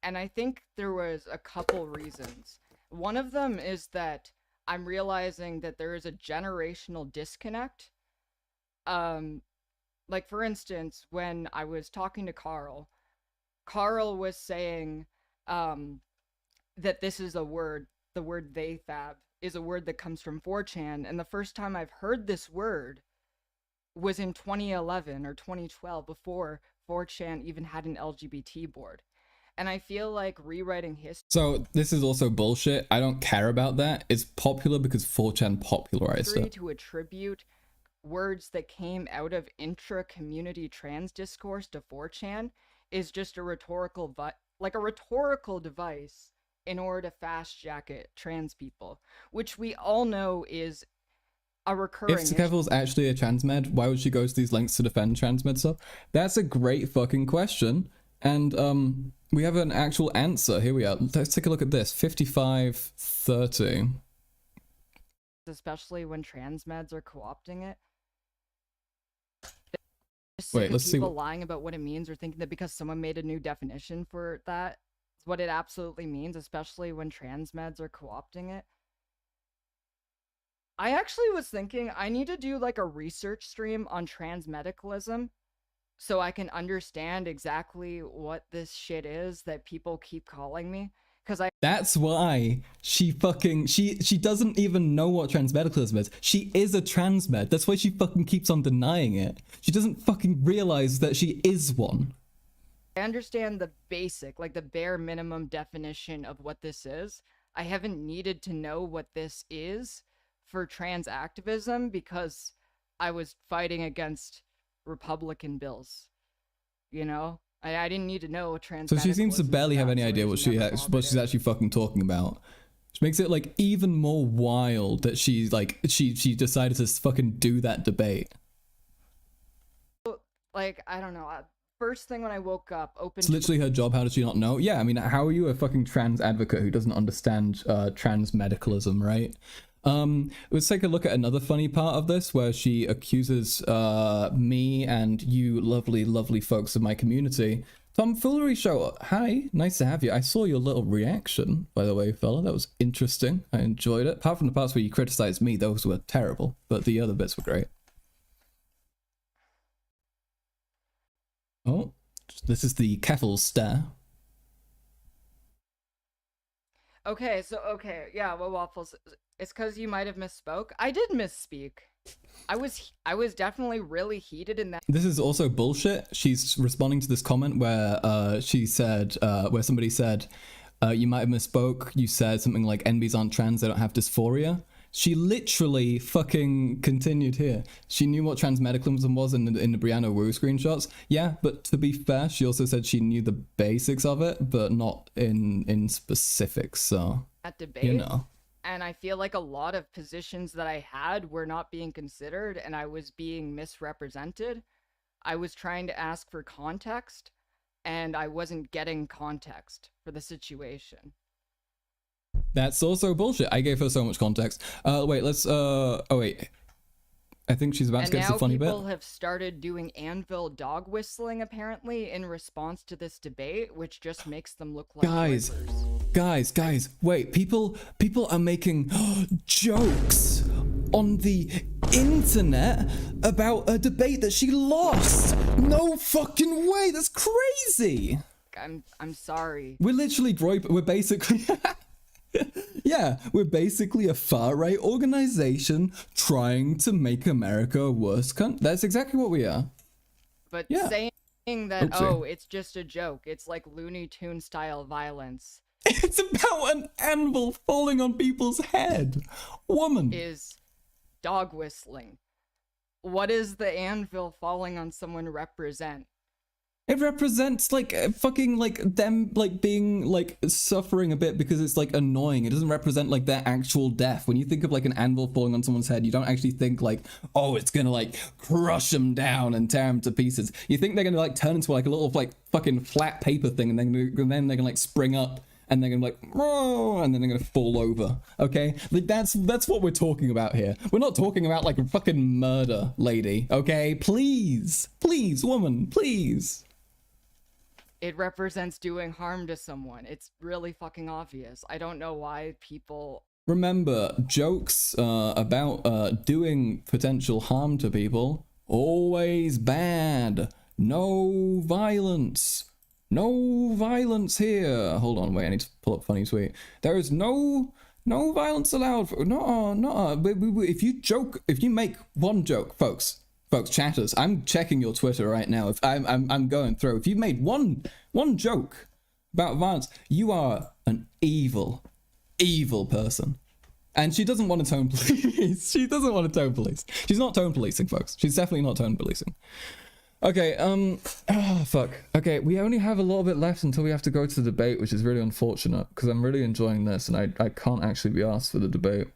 and I think there was a couple reasons. One of them is that I'm realizing that there is a generational disconnect. Like for instance, when I was talking to Carl was saying that this is a word, the word they fab is a word that comes from 4chan, and the first time I've heard this word was in 2011 or 2012, before 4chan even had an LGBT board. And I feel like rewriting history... So this is also bullshit. I don't care about that. It's popular because 4chan popularized it. To attribute words that came out of intra-community trans discourse to 4chan is just a rhetorical device in order to fast jacket trans people, which we all know is a recurring issue. If Keffals actually a transmed, why would she go to these lengths to defend transmed stuff? That's a great fucking question. And we have an actual answer. Here we are. Let's take a look at this. 5530. Especially when transmeds are co-opting it. just sick of people lying about what it means or thinking that because someone made a new definition for that, it's what it absolutely means, especially when trans meds are co-opting it. I actually was thinking I need to do like a research stream on trans medicalism so I can understand exactly what this shit is that people keep calling me. That's why she doesn't even know what transmedicalism is. She is a transmed. That's why she fucking keeps on denying it. She doesn't fucking realize that she is one. I understand the basic, like the bare minimum definition of what this is. I haven't needed to know what this is for trans activism because I was fighting against Republican bills, you know? I didn't need to know trans. So she seems to barely have any idea what she's actually fucking talking about. Which makes it like even more wild that she's like she decided to fucking do that debate. Like, I don't know. First thing when I woke up, it's literally her job. How does she not know? Yeah, I mean, how are you a fucking trans advocate who doesn't understand trans medicalism, right? Let's take a look at another funny part of this where she accuses me and you lovely folks of my community. Tomfoolery show. Hi, nice to have you. I saw your little reaction, by the way, fella. That was interesting. I enjoyed it. Apart from the parts where you criticized me, those were terrible, but the other bits were great. Oh, this is the Keffals stare. Okay, yeah, well, Waffles, it's because you might have misspoke. I did misspeak. I was definitely really heated in that. This is also bullshit. She's responding to this comment where she said, where somebody said, you might have misspoke. You said something like NBs aren't trans, they don't have dysphoria. She literally fucking continued here. She knew what transmedicalism was in the Brianna Wu screenshots. Yeah, but to be fair, she also said she knew the basics of it, but not in specifics. So that debate, you know. And I feel like a lot of positions that I had were not being considered, and I was being misrepresented. I was trying to ask for context, and I wasn't getting context for the situation. That's also bullshit. I gave her so much context. Wait, let's, oh wait. I think she's about to get to the funny bit. And now people have started doing anvil dog whistling, apparently, in response to this debate, which just makes them look like Guys, wait, people are making jokes on the internet about a debate that she lost. No fucking way, that's crazy. I'm sorry. We're basically... Yeah, we're basically a far-right organization trying to make America a worse country. That's exactly what we are. But yeah. Saying that, oh, it's just a joke. It's like Looney Tunes style violence. It's about an anvil falling on people's head. Woman. Is dog whistling. What does the anvil falling on someone represent? It represents like fucking like them like being like suffering a bit because it's like annoying. It doesn't represent like their actual death. When you think of like an anvil falling on someone's head, you don't actually think like, oh, it's gonna like crush them down and tear them to pieces. You think they're gonna like turn into like a little like fucking flat paper thing, and then they're gonna like spring up and they're gonna be like, oh, and then they're gonna fall over. Okay, like that's what we're talking about here. We're not talking about like a fucking murder, lady. Okay, please, woman, please. It represents doing harm to someone. It's really fucking obvious. I don't know why people... Remember, jokes about doing potential harm to people, always bad. No violence. No violence here. Hold on, wait, I need to pull up funny tweet. There is no violence allowed. If you make one joke, folks, chatters, I'm checking your Twitter right now. If I'm going through. If you've made one joke about violence, you are an evil person. And she doesn't want to tone police. She doesn't want to tone police. She's not tone policing, folks. She's definitely not tone policing. Okay, fuck. Okay, we only have a little bit left until we have to go to the debate, which is really unfortunate because I'm really enjoying this and I can't actually be asked for the debate.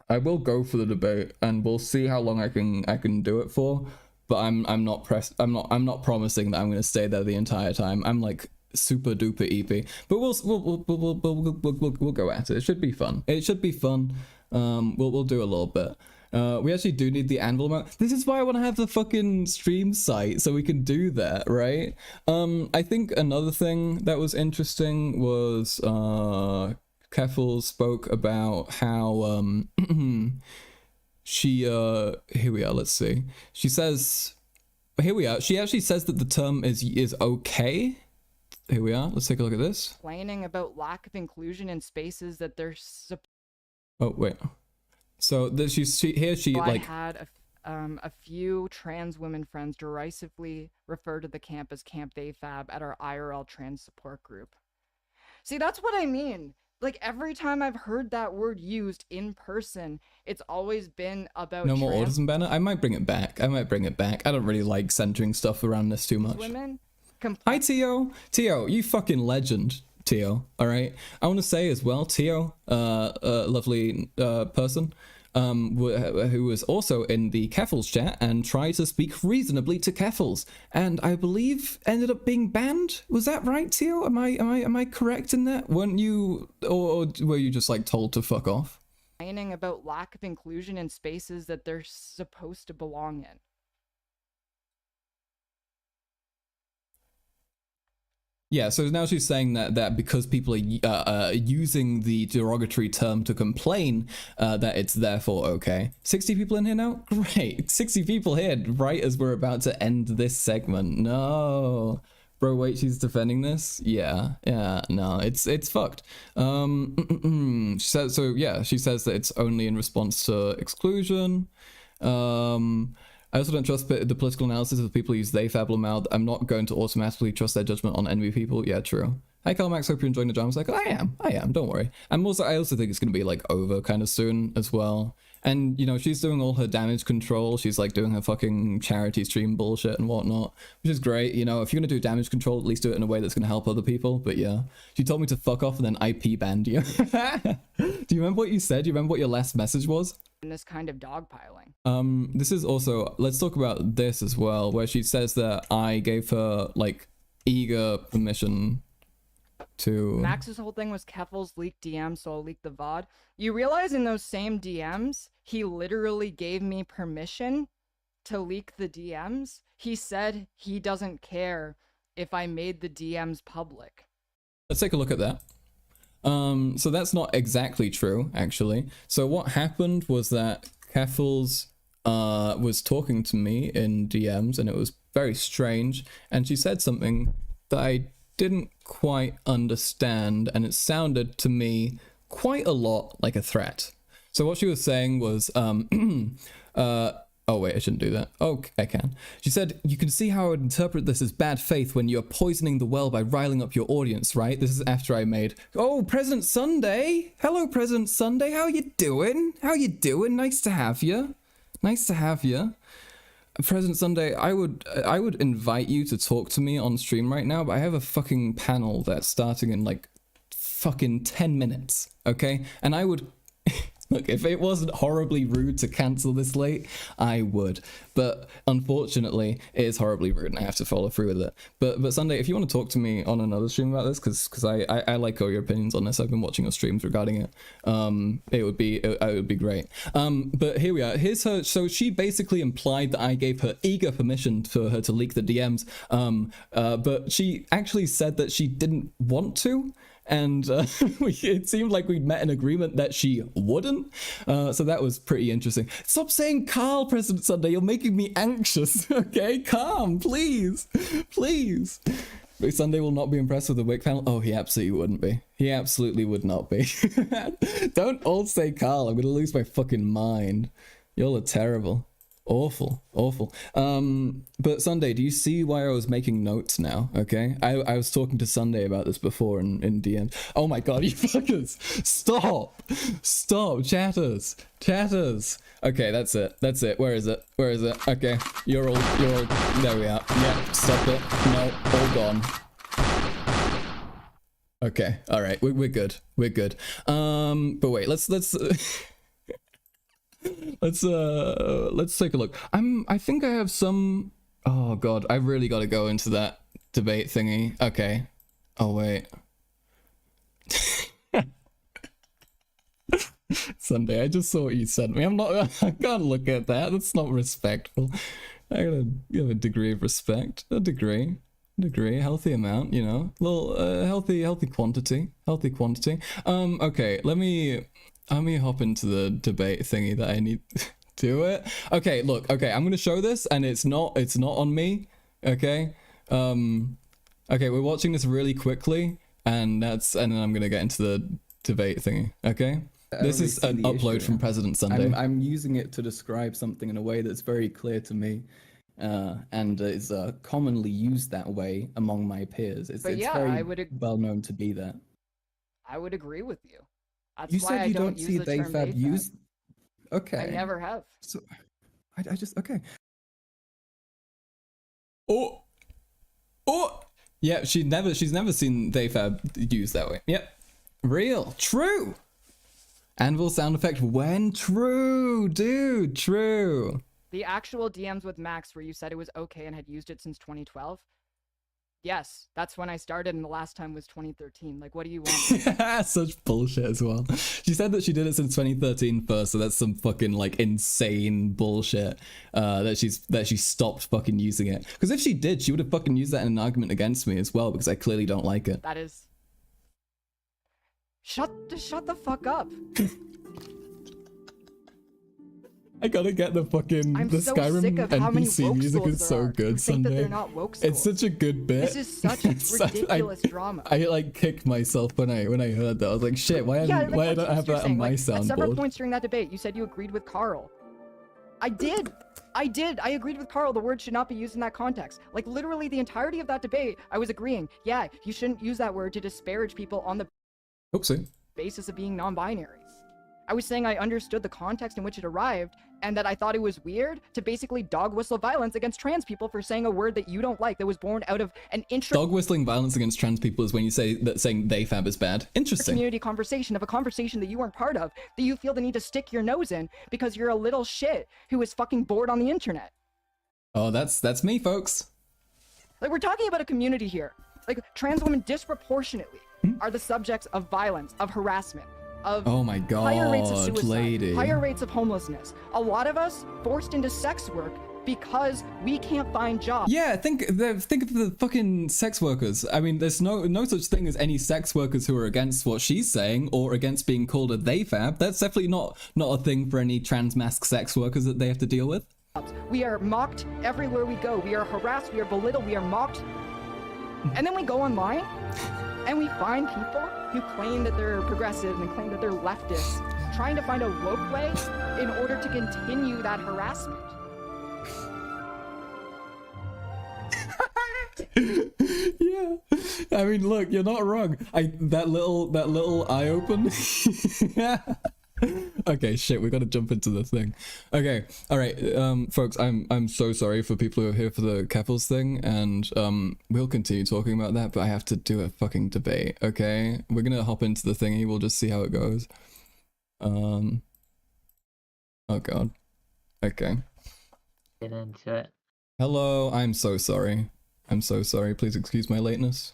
I will go for the debate and we'll see how long I can do it for, but I'm not promising that I'm going to stay there the entire time. I'm like super duper EP, but we'll go at it. It should be fun. We'll do a little bit. We actually do need the anvil mount. This is why I want to have the fucking stream site so we can do that, right? I think another thing that was interesting was Keffals spoke about how she here we are, let's see. She says here we are. She actually says that the term is okay. Here we are. Let's take a look at this. Complaining about lack of inclusion in spaces that they're Oh wait. So she like I had a few trans women friends derisively refer to the camp as Camp AFAB at our IRL trans support group. See, that's what I mean. Like, every time I've heard that word used in person, it's always been about no more autism banner. I might bring it back. I don't really like centering stuff around this too much. Women. Hi Tio, you fucking legend, Tio. All right. I want to say as well, Tio, lovely person, who was also in the Keffals chat and tried to speak reasonably to Keffals, and I believe ended up being banned. Was that right, Tio? Am I correct in that? Weren't you, or were you just like told to fuck off? Complaining about lack of inclusion in spaces that they're supposed to belong in. Yeah, so now she's saying that because people are using the derogatory term to complain, that it's therefore okay. 60 people in here now? Great. 60 people here right as we're about to end this segment. No. Bro, wait, she's defending this? Yeah, no, it's fucked. She says, so yeah, she says that it's only in response to exclusion. I also don't trust the political analysis of the people who use they, fab, mouth. I'm not going to automatically trust their judgment on enemy people. Yeah, true. Hi, Carl Max. Hope you're enjoying the drama cycle. I am. Don't worry. I also think it's going to be like over kind of soon as well. And, you know, she's doing all her damage control. She's like doing her fucking charity stream bullshit and whatnot, which is great. You know, if you're going to do damage control, at least do it in a way that's going to help other people. But yeah, she told me to fuck off and then IP banned you. Do you remember what you said? Do you remember what your last message was? In this kind of dogpiling. This is also, let's talk about this as well, where she says that I gave her like eager permission to. Max's whole thing was Keffals leaked DMs, so I'll leak the VOD. You realize in those same DMs, he literally gave me permission to leak the DMs? He said he doesn't care if I made the DMs public. Let's take a look at that. So that's not exactly true, actually. So what happened was that Keffals was talking to me in DMs, and it was very strange, and she said something that I didn't quite understand, and it sounded to me quite a lot like a threat. So what she was saying was, oh wait, I shouldn't do that. Oh, I can. She said, you can see how I would interpret this as bad faith when you're poisoning the well by riling up your audience, right? This is after I made, oh, President Sunday. Hello, President Sunday. How you doing? How you doing? Nice to have you. Nice to have you. President Sunday, I would invite you to talk to me on stream right now, but I have a fucking panel that's starting in like fucking 10 minutes, okay? And I would... Look, if it wasn't horribly rude to cancel this late, I would. But unfortunately, it is horribly rude and I have to follow through with it. But Sunday, if you want to talk to me on another stream about this, because I like all your opinions on this, I've been watching your streams regarding it, it would be great. But here we are. Here's her. So she basically implied that I gave her eager permission for her to leak the DMs, but she actually said that she didn't want to. And it seemed like we'd met an agreement that she wouldn't. So that was pretty interesting. Stop saying Carl, President Sunday. You're making me anxious. Okay, calm, please. Please. Sunday will not be impressed with the Wick panel. Oh, he absolutely wouldn't be. He absolutely would not be. Don't all say Carl. I'm going to lose my fucking mind. Y'all are terrible. Awful. But Sunday, do you see why I was making notes now? Okay, I was talking to Sunday about this before in DMs. Oh my god, you fuckers! Stop, chatters. Okay, that's it. Where is it? Okay, you're all. There we are. Yeah, stop it. No, all gone. Okay, all right, we're good. But wait, let's let's take a look. I think I have some. Oh god, I really got to go into that debate thingy. Okay. Oh wait. Sunday, I just saw what you sent me. I can't look at that. That's not respectful. I gotta give a degree of respect. A degree, healthy amount, you know, little healthy quantity. Okay, let me hop into the debate thingy that I need. Do it. Okay, look. Okay, I'm gonna show this, and it's not on me. Okay. Okay, we're watching this really quickly, and then I'm gonna get into the debate thingy. Okay. This is an upload from President Sunday. I'm using it to describe something in a way that's very clear to me, and is commonly used that way among my peers. It's yeah, very well known to be that. I would agree with you. That's You why said I you don't don't see use the term theyfab AFAB. used. Okay. I never have. So, I just okay. Oh, yeah. She's never seen theyfab used that way. Yep. Real. True. Anvil sound effect when true, dude. True. The actual DMs with Max where you said it was okay and had used it since 2012. Yes, that's when I started, and the last time was 2013. Like, what do you want? Such bullshit as well. She said that she did it since 2013 first, so that's some fucking like insane bullshit. That she stopped fucking using it. Because if she did, she would have fucking used that in an argument against me as well, because I clearly don't like it. That is. Shut the fuck up. I gotta get the fucking I'm the so Skyrim sick of how many NPC woke music schools is there so are good. who think that Sunday, they're not woke schools. it's such a good bit. This is such ridiculous drama. I like kicked myself when I heard that. I was like, shit, why I don't have that on my soundboard? At several points during that debate, you said you agreed with Carl. I did. I agreed with Carl. The word should not be used in that context. Like, literally the entirety of that debate, I was agreeing. Yeah, you shouldn't use that word to disparage people on the basis of being non-binary. I was saying I understood the context in which it arrived, and that I thought it was weird to basically dog whistle violence against trans people for saying a word that you don't like that was born out of an Dog whistling violence against trans people is when you say that saying theyfab is bad. Interesting. Community conversation of a conversation that you weren't part of, that you feel the need to stick your nose in because you're a little shit who is fucking bored on the internet. Oh, that's me, folks. Like, we're talking about a community here. Like, trans women disproportionately are the subjects of violence, of harassment, of oh my god, higher rates of suicide, lady. higher rates of homelessness. A lot of us forced into sex work because we can't find jobs. Yeah, think of the fucking sex workers. I mean, there's no such thing as any sex workers who are against what she's saying or against being called a theyfab. That's definitely not a thing for any trans mask sex workers that they have to deal with. We are mocked everywhere we go. We are harassed, we are belittled, we are mocked. And then we go online and we find people who claim that they're progressive and claim that they're leftists, trying to find a woke way in order to continue that harassment. Yeah, I mean, look, you're not wrong. That little eye open. Okay, shit, we gotta jump into the thing. Okay, all right, folks, I'm so sorry for people who are here for the Keffals thing, and we'll continue talking about that, but I have to do a fucking debate. Okay, we're gonna hop into the thingy. We'll just see how it goes. Oh god. Okay. Get into it. Hello, I'm so sorry. I'm so sorry. Please excuse my lateness.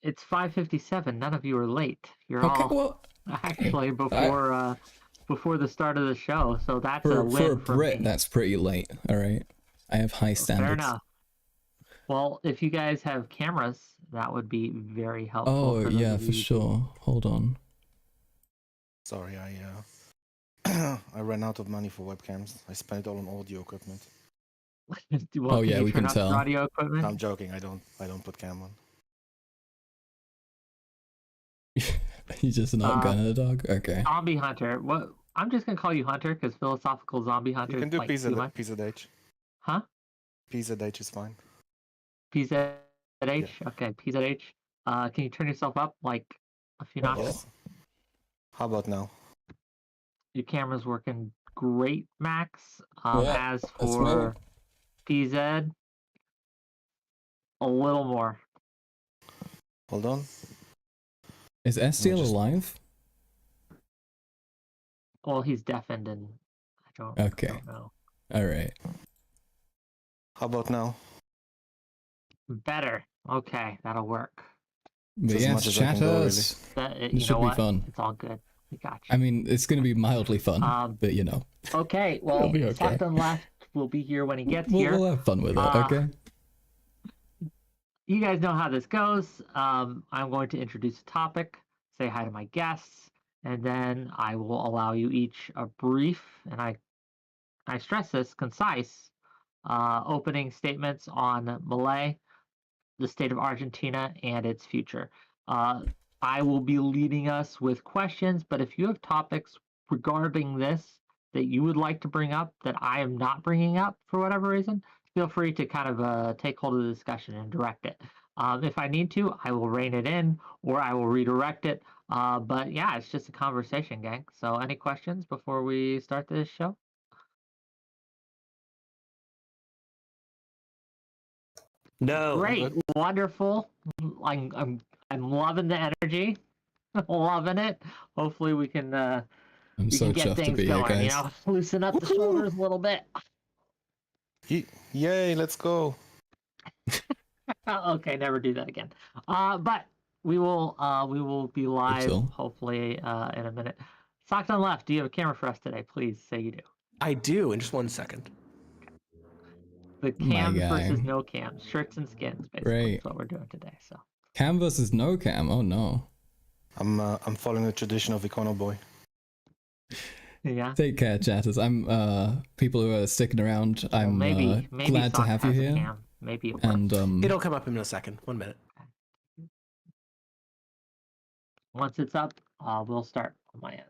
It's 5:57. None of you are late. You're Okay, all well, actually before the start of the show, so that's a win for a for Brit, me. that's pretty late. All right, I have high standards. Fair enough. Well, if you guys have cameras, that would be very helpful. Oh for yeah, for sure. Hold on. Sorry, I ran out of money for webcams. I spent it all on audio equipment. Well, Oh, can yeah, you we turn can up the tell. audio equipment. I'm joking. I don't put cam on. He's just not gonna dog. Okay. Zombie Hunter. What? I'm just gonna call you Hunter because philosophical zombie hunter. You can do is like too much. PZH. Huh? PZH is fine. PZH. Yeah. Okay, PZH. Can you turn yourself up like a few notches? Yes. How about now? Your camera's working great, Max. Yeah, As that's for PZ, a little more. Hold on. Is STL just- alive? Well, he's deafened and I don't know. All right. How about now? Better. Okay, that'll work. But As yes, much as I can go, chatters. That, It you should know be what? fun. It's all good. Got you. I mean, it's going to be mildly fun, but you know. Okay, well, It'll be okay. Stockton Left will be here when he gets here. We'll have fun with it, okay? You guys know how this goes. I'm going to introduce a topic, say hi to my guests, and then I will allow you each a brief, and I stress this, concise, opening statements on Malay, the state of Argentina, and its future. I will be leading us with questions, but if you have topics regarding this that you would like to bring up that I am not bringing up for whatever reason, feel free to kind of take hold of the discussion and direct it. If I need to, I will rein it in or I will redirect it. But yeah, it's just a conversation, gang. So any questions before we start this show? No. Great, wonderful. I'm loving the energy, loving it. Hopefully we can I'm so get chuffed to things be going. here, You guys. know, loosen up the shoulders a little bit. Yay, let's go. Okay, never do that again. But we will be live so. hopefully in a minute. Stockton Left, do you have a camera for us today? Please say you do. I do. In just 1 second. The cams versus no cams, shirts and skins, basically. That's what we're doing today. So cam versus no cam. Oh no. I'm following the tradition of Econo Boy. yeah. Take care, chatters. I'm people who are sticking around. I'm maybe glad to Sock have you has a here. cam. Maybe it And It'll come up in a second. 1 minute. once it's up, we'll start on my end.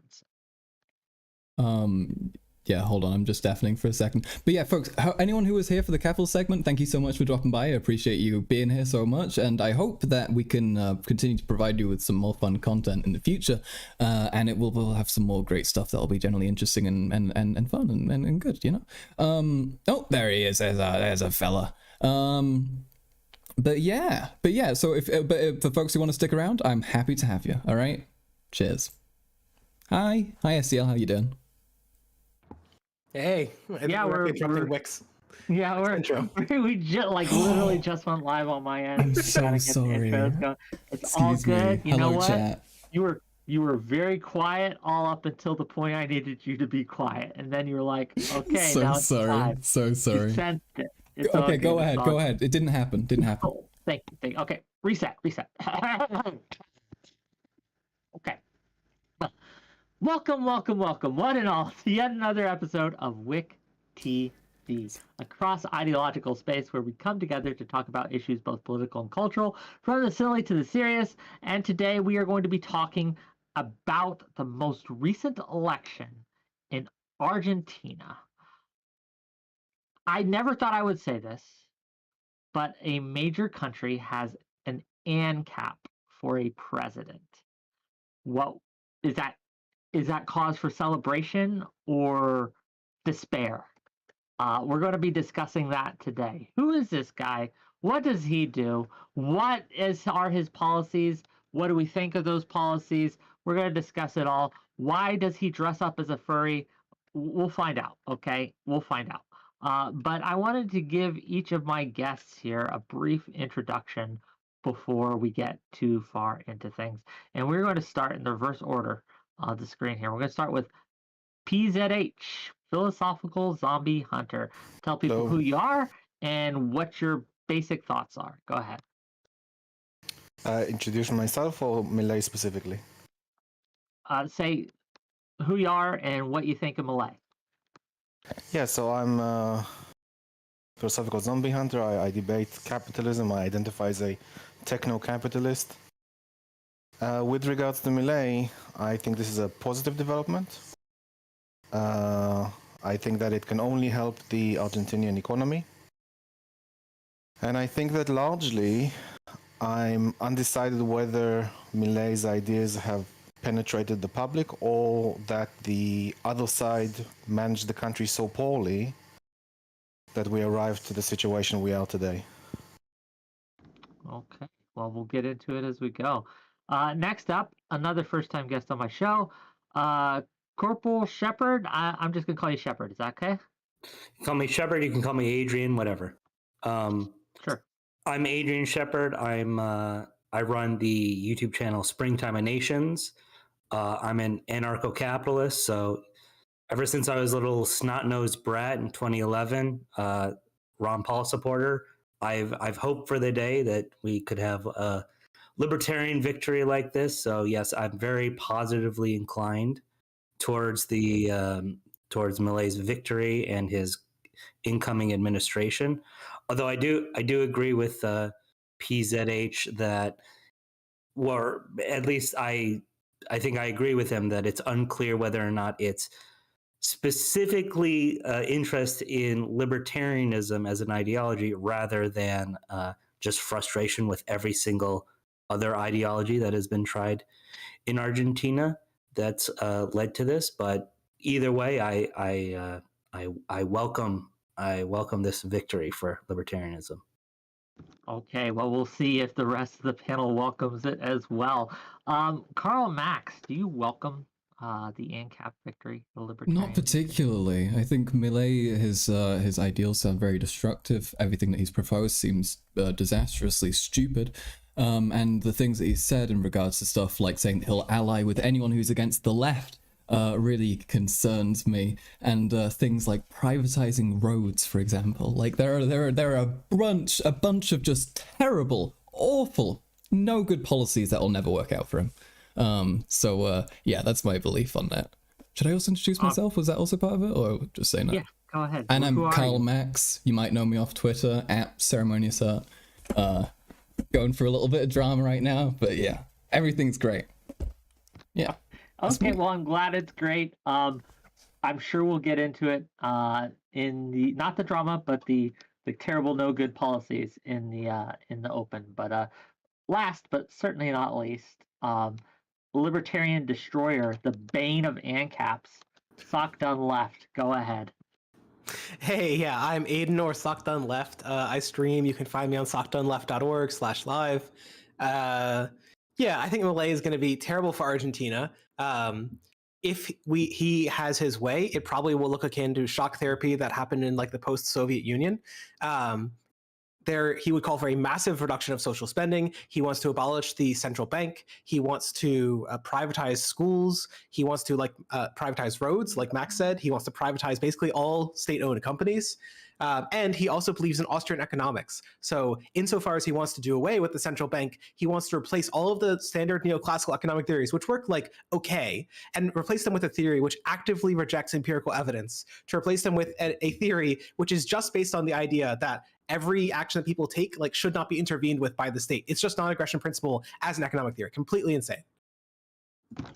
yeah, hold on, I'm just deafening for a second. But yeah, folks, anyone who was here for the Keffals segment, thank you so much for dropping by. I appreciate you being here so much, and I hope that we can continue to provide you with some more fun content in the future, and we'll have some more great stuff that'll be generally interesting and fun and good, you know. Oh, there he is. There's a fella. But yeah. So if for folks who want to stick around, I'm happy to have you. All right. Cheers. Hi, SCL. How you doing? Hey. Yeah, we're interrupting Wix. Yeah, we just literally just went live on my end. I'm so sorry. It's all good. You know what? Chat. You were very quiet all up until the point I needed you to be quiet, and then you were like, "Okay, so now it's sorry. time." So sorry. You sensed it. It's okay, go good. ahead. Go ahead. It didn't happen. Oh, thank you. Okay, reset. Okay. Welcome, one and all, to yet another episode of Wick TV, a cross-ideological space where we come together to talk about issues both political and cultural, from the silly to the serious. And today we are going to be talking about the most recent election in Argentina. I never thought I would say this, but a major country has an ANCAP for a president. What is that? Is that cause for celebration or despair? We're going to be discussing that today. Who is this guy? What does he do? What are his policies? What do we think of those policies? We're going to discuss it all. Why does he dress up as a furry? We'll find out, okay? We'll find out. But I wanted to give each of my guests here a brief introduction before we get too far into things. And we're going to start in the reverse order on the screen here. We're going to start with PZH, Philosophical Zombie Hunter. Tell people who you are and what your basic thoughts are. Go ahead. Introduce myself or Malay specifically? Say who you are and what you think of Malay. Yeah, so I'm a philosophical zombie hunter. I debate capitalism. I identify as a techno-capitalist. With regards to Malay, I think this is a positive development. I think that it can only help the Argentinian economy. And I think that largely I'm undecided whether Milei's ideas have penetrated the public or that the other side managed the country so poorly that we arrived to the situation we are today. Okay, well, we'll get into it as we go. Next up, another first-time guest on my show, Corporal Shepard. I'm just going to call you Shepard. Is that okay? You call me Shepard. You can call me Adrian, whatever. Sure. I'm Adrian Shepard. I run the YouTube channel Springtime of Nations. I'm an anarcho-capitalist, so ever since I was a little snot-nosed brat in 2011, Ron Paul supporter, I've hoped for the day that we could have a libertarian victory like this. So yes, I'm very positively inclined towards towards Milei's victory and his incoming administration. Although I do agree with PZH that, or at least I think I agree with him that it's unclear whether or not it's specifically interest in libertarianism as an ideology rather than just frustration with every single other ideology that has been tried in Argentina that's led to this. But either way, I welcome this victory for libertarianism. Okay, well, we'll see if the rest of the panel welcomes it as well. Karl Max, do you welcome the ANCAP victory, the libertarian? Not particularly. I think Milei, his ideals sound very destructive. Everything that he's proposed seems disastrously stupid. And the things that he's said in regards to stuff like saying that he'll ally with anyone who's against the left really concerns me. And things like privatizing roads, for example. Like there are a bunch of just terrible, awful, no good policies that will never work out for him. Yeah, that's my belief on that. Should I also introduce myself? Was that also part of it, or just saying that? Yeah, go ahead. And Who I'm are Karl you? Max. You might know me off Twitter at Ceremonious Art. Going for a little bit of drama right now, but yeah, everything's great. Yeah. Okay, well, I'm glad it's great. I'm sure we'll get into it in the not the drama, but the terrible no good policies in the open. But last but certainly not least, libertarian destroyer, the bane of ANCAPs, Sock Done Left. Go ahead. Hey, yeah, I'm Aiden or Sockdone Left. I stream. You can find me on sockdoneleft.org/live. Yeah, I think Milei is going to be terrible for Argentina. If he has his way, it probably will look akin to shock therapy that happened in like the post-Soviet Union. He would call for a massive reduction of social spending. He wants to abolish the central bank. He wants to privatize schools. He wants to privatize roads, like Max said. He wants to privatize basically all state-owned companies. And he also believes in Austrian economics. So insofar as he wants to do away with the central bank, he wants to replace all of the standard neoclassical economic theories, which work like okay, and replace them with a theory which actively rejects empirical evidence, to replace them with a theory which is just based on the idea that every action that people take should not be intervened with by the state. It's just non-aggression principle as an economic theory. Completely insane.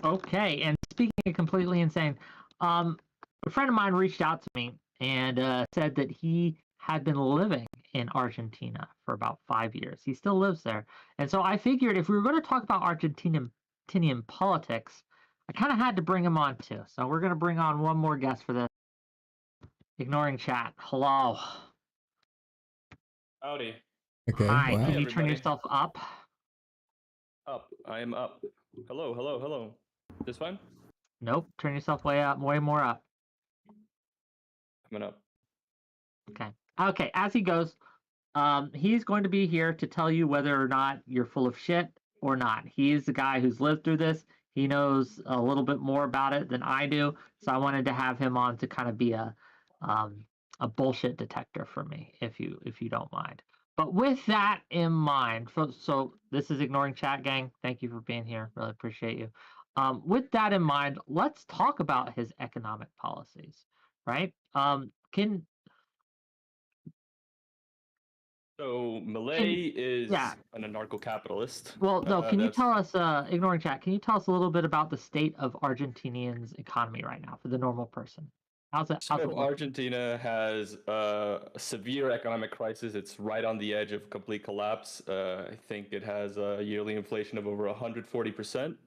Okay, and speaking of completely insane, a friend of mine reached out to me and said that he had been living in Argentina for about 5 years. He still lives there. And so I figured if we were going to talk about Argentinian politics, I kind of had to bring him on too. So we're going to bring on one more guest for this. Ignoring chat. Hello. Howdy. Okay. Hi, Wow. can you everybody. turn yourself up? Up. I am up. Hello, hello, hello. This fine? Nope, turn yourself way more up. Coming up. Okay, as he goes, he's going to be here to tell you whether or not you're full of shit or not. He's the guy who's lived through this. He knows a little bit more about it than I do, so I wanted to have him on to kind of be a bullshit detector for me, if you don't mind. But with that in mind, so this is Ignoring Chat Gang. Thank you for being here. Really appreciate you. With that in mind, let's talk about his economic policies, right? So Milei is yeah. an anarcho-capitalist. Well, no, can you that's- tell us, Ignoring Chat, can you tell us a little bit about the state of Argentinians' economy right now for the normal person? How's it So looking? Argentina has a severe economic crisis. It's right on the edge of complete collapse. I think it has a yearly inflation of over 140%.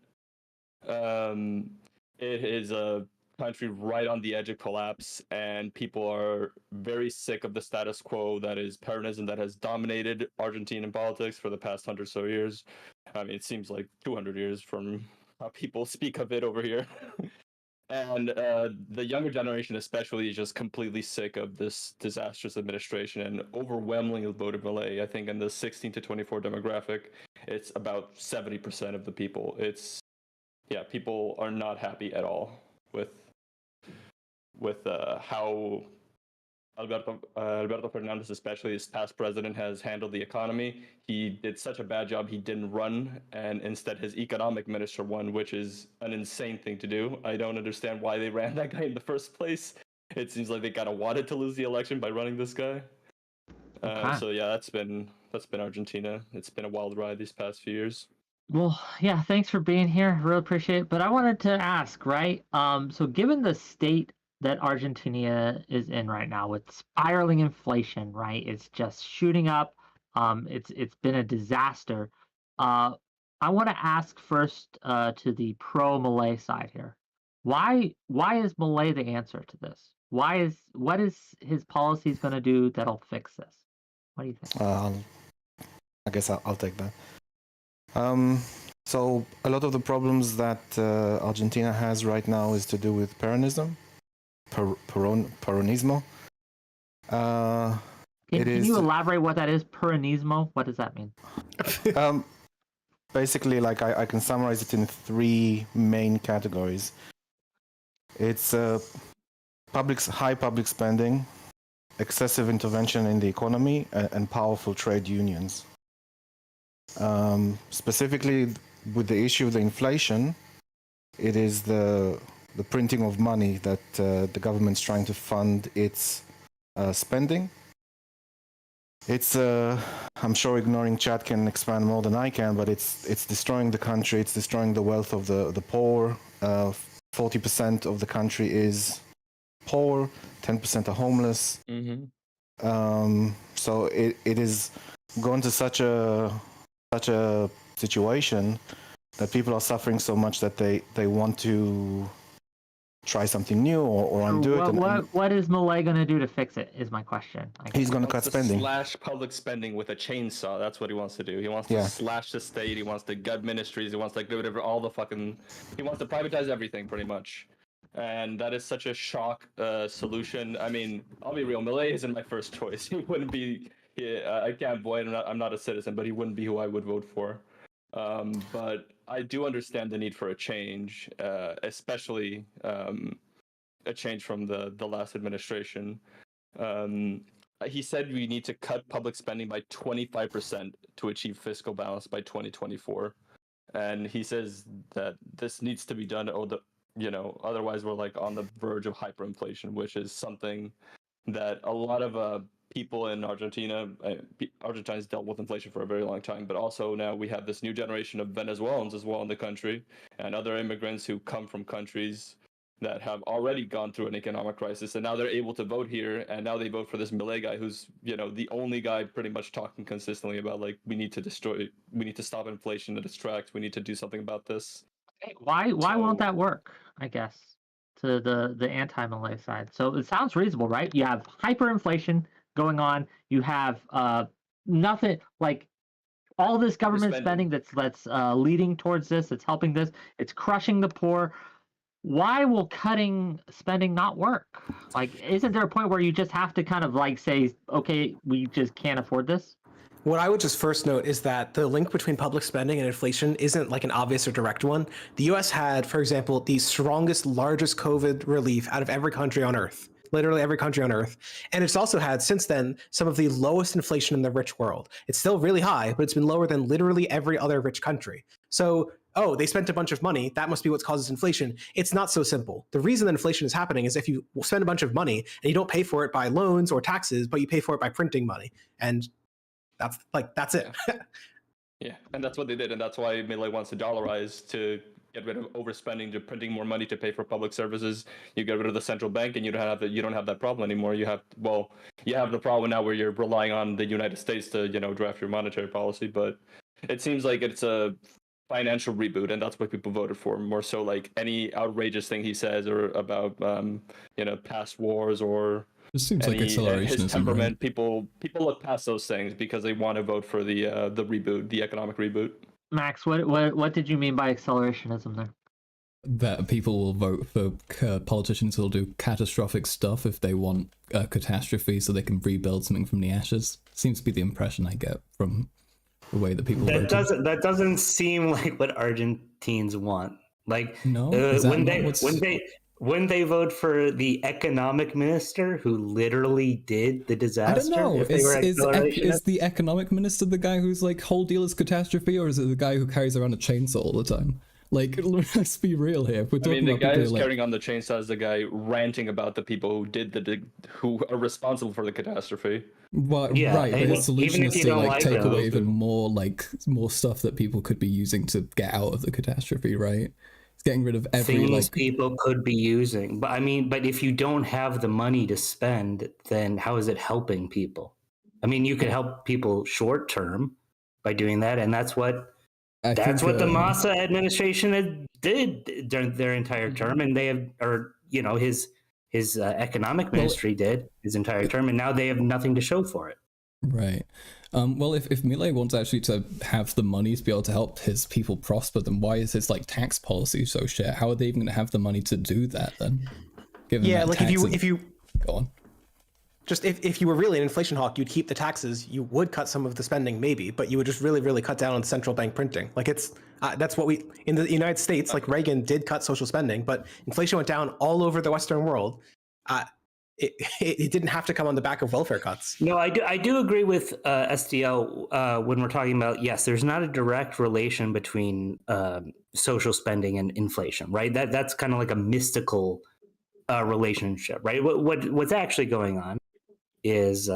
It is a country right on the edge of collapse, and people are very sick of the status quo that is Peronism that has dominated Argentinian politics for the past 100 or so years. I mean, it seems like 200 years from how people speak of it over here. And the younger generation especially is just completely sick of this disastrous administration and overwhelmingly voted Milei. I think in the 16 to 24 demographic, it's about 70% of the people. It's yeah, people are not happy at all with how Alberto Fernandez, especially his past president, has handled the economy. He did such a bad job, he didn't run, and instead his economic minister won, which is an insane thing to do. I don't understand why they ran that guy in the first place. It seems like they kind of wanted to lose the election by running this guy. Okay. So yeah, that's been Argentina. It's been a wild ride these past few years. Well, yeah, thanks for being here. Really appreciate it. But I wanted to ask, right? So given the state that Argentina is in right now with spiraling inflation, right? It's just shooting up. It's been a disaster. I want to ask first to the pro Malay side here. Why is Malay the answer to this? What is his policies going to do that'll fix this? What do you think? I guess I'll take that. So a lot of the problems that Argentina has right now is to do with Peronism, Peronismo. Can you elaborate what that is? Peronismo? What does that mean? Basically, like I can summarize it in 3 main categories. It's high public spending, excessive intervention in the economy, and powerful trade unions. Specifically, with the issue of the inflation, it is the printing of money that the government's trying to fund its spending. It's I'm sure ignoring chat can expand more than I can, but it's destroying the country. It's destroying the wealth of the poor. 40% of the country is poor. 10% are homeless. Mm-hmm. So it is gone to such a situation that people are suffering so much that they want to try something new or undo it. What is Malay going to do to fix it is my question. He's going to cut spending. Slash public spending with a chainsaw. That's what he wants to do. He wants to slash the state. He wants to gut ministries. He wants to get rid of all the fucking... He wants to privatize everything, pretty much. And that is such a shock solution. I mean, I'll be real. Malay isn't my first choice. He wouldn't be... I can't vote. I'm not a citizen, but he wouldn't be who I would vote for. But I do understand the need for a change, especially a change from the last administration. He said we need to cut public spending by 25% to achieve fiscal balance by 2024. And he says that this needs to be done, otherwise we're like on the verge of hyperinflation, which is something that a lot of people in Argentina, Argentina's dealt with inflation for a very long time, but also now we have this new generation of Venezuelans as well in the country and other immigrants who come from countries that have already gone through an economic crisis, and now they're able to vote here, and now they vote for this Milei guy who's, the only guy pretty much talking consistently about, like, we need to stop inflation, it distracts, we need to do something about this. Why won't that work, I guess, to the anti-Malay side? So it sounds reasonable, right? You have hyperinflation going on, you have nothing, like, all this government spending that's leading towards this, it's helping this, it's crushing the poor. Why will cutting spending not work? Like, isn't there a point where you just have to kind of like say, okay, we just can't afford this? What I would just first note is that the link between public spending and inflation isn't like an obvious or direct one. The US had, for example, the strongest, largest COVID relief out of every country on Earth. Literally every country on Earth. And it's also had, since then, some of the lowest inflation in the rich world. It's still really high, but it's been lower than literally every other rich country. So, they spent a bunch of money, that must be what causes inflation. It's not so simple. The reason that inflation is happening is if you spend a bunch of money and you don't pay for it by loans or taxes, but you pay for it by printing money. And that's it. Yeah, and that's what they did, and that's why Milei wants to dollarize, to get rid of overspending, to printing more money to pay for public services. You get rid of the central bank, and you don't have that problem anymore. You have the problem now where you're relying on the United States to draft your monetary policy. But it seems like it's a financial reboot, and that's what people voted for, more so like any outrageous thing he says or about past wars or it seems like acceleration. His temperament. Right? People look past those things because they want to vote for the reboot, the economic reboot. Max, what did you mean by accelerationism there? That people will vote for politicians who'll do catastrophic stuff if they want a catastrophe so they can rebuild something from the ashes. Seems to be the impression I get from the way that people vote. That doesn't seem like what Argentines want. Like No, is that when not they what's- when they vote for the economic minister who literally did the disaster. I don't know. If they were Is the economic minister the guy who's like whole deal is catastrophe, or is it the guy who carries around a chainsaw all the time? Like, let's be real here. If we're I talking mean, the about guy people who's like, carrying on the chainsaw is the guy ranting about the people who did who are responsible for the catastrophe. well, Yeah, right, but and his solution even if is you to don't like like take them, away even more stuff that people could be using to get out of the catastrophe, right? It's getting rid of every things like people could be using. But I mean, but if you don't have the money to spend, then how is it helping people? I mean, you could help people short term by doing that, and that's what the Massa administration did during their entire term, and they have, or you know, his economic ministry did his entire term, and now they have nothing to show for it. Right. Well, if Millet wants actually to have the money to be able to help his people prosper, then why is his like tax policy so shit? How are they even going to have the money to do that then? Given Yeah, that like taxes- if you go on. just if you were really an inflation hawk, you'd keep the taxes. You would cut some of the spending, maybe, but you would just really cut down on central bank printing. Like it's that's what we in the United States. Like Reagan did cut social spending, but inflation went down all over the Western world. It didn't have to come on the back of welfare cuts. No, I do agree with SDL when we're talking about, yes, there's not a direct relation between social spending and inflation, right? That's kind of like a mystical relationship, right? What's actually going on is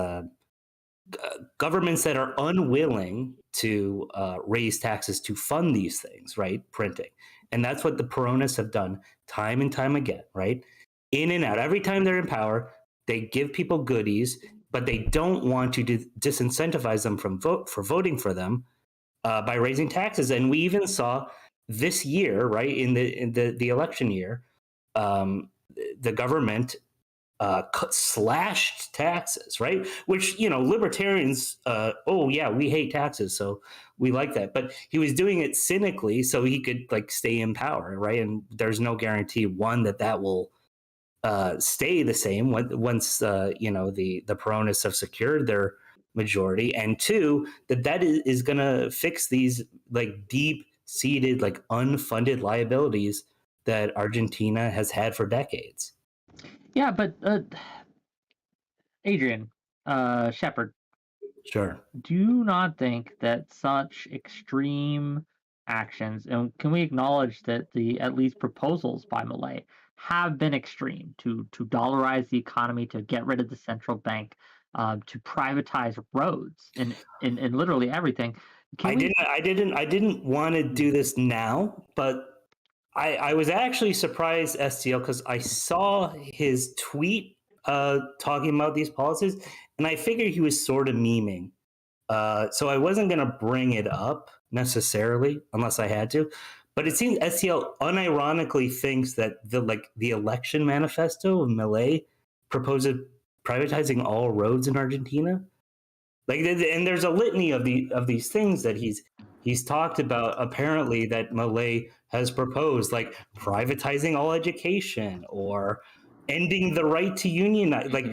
governments that are unwilling to raise taxes to fund these things, right? Printing. And that's what the Peronists have done time and time again, right? In and out. Every time they're in power, they give people goodies, but they don't want to disincentivize them for voting for them by raising taxes. And we even saw this year, right, in the election year, the government slashed taxes, right? Which, you know, libertarians, oh yeah, we hate taxes, so we like that. But he was doing it cynically so he could like stay in power, right? And there's no guarantee, one, that will stay the same once you know, the Peronists have secured their majority, and two, that is going to fix these like deep-seated, like unfunded liabilities that Argentina has had for decades. Yeah, but Adrian, Shepard, Sure. do you not think that such extreme actions, and can we acknowledge that the at least proposals by Millet have been extreme to dollarize the economy, to get rid of the central bank, to privatize roads and literally everything? I didn't want to do this now, but I was actually surprised, STL, because I saw his tweet talking about these policies, and I figured he was sort of memeing. So I wasn't going to bring it up necessarily unless I had to. But it seems STL unironically thinks that the election manifesto of Millet proposes privatizing all roads in Argentina. Like, and there's a litany of these things that he's talked about, apparently, that Millet has proposed, like privatizing all education or ending the right to unionize. Like,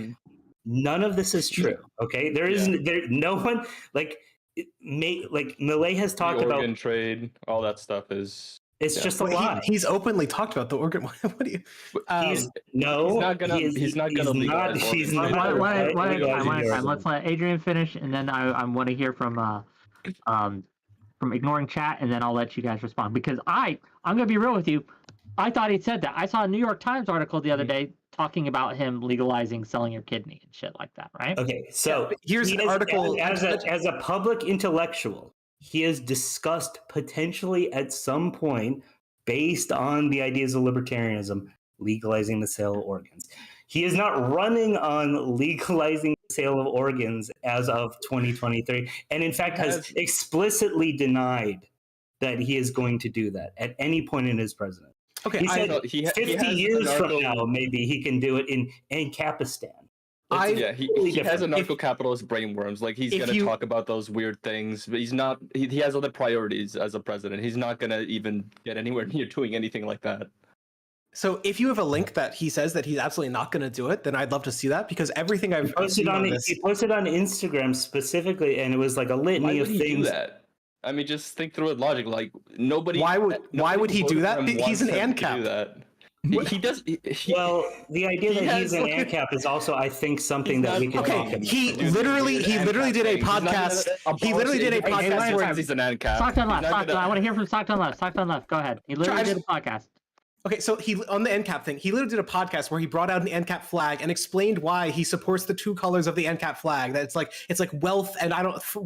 none of this is true. Okay, no one like Millet has talked the about organ trade, all that stuff is. It's just a lie. He's openly talked about the organ. What do you? He's not gonna legalize organ trade. Let's let Adrian finish, and then I want to hear from ignoring chat, and then I'll let you guys respond, because I'm gonna be real with you. I thought he said that. I saw a New York Times article the other day talking about him legalizing selling your kidney and shit like that, right? Okay, so here's an article as a public intellectual. He has discussed potentially at some point, based on the ideas of libertarianism, legalizing the sale of organs. He is not running on legalizing the sale of organs as of 2023, and in fact has explicitly denied that he is going to do that at any point in his presidency. Okay, he said 50 years from now, maybe he can do it in Ancapistan. He has anarcho-capitalist brainworms. Like, he's going to talk about those weird things, but he's not. He has other priorities as a president. He's not going to even get anywhere near doing anything like that. So, if you have a link that he says that he's absolutely not going to do it, then I'd love to see that, because everything I've seen on this, he posted on Instagram specifically, and it was like a litany of things. Do that? I mean, just think through it logically. Like nobody. Why would he do that? He's an ANCAP. ANCAP. Do that. He does. Well, the idea he that he's an has- ANCAP is also, I think, something that we can talk Okay, about. he literally did a podcast. He literally did a podcast where he's an ANCAP. Stockton He's left. not Stockton, gonna- I want to hear from Stockton left. Stockton left. Go ahead. He literally did a podcast. Okay, so he on the NCAP thing, he literally did a podcast where he brought out an NCAP flag and explained why he supports the two colors of the NCAP flag. That it's like wealth and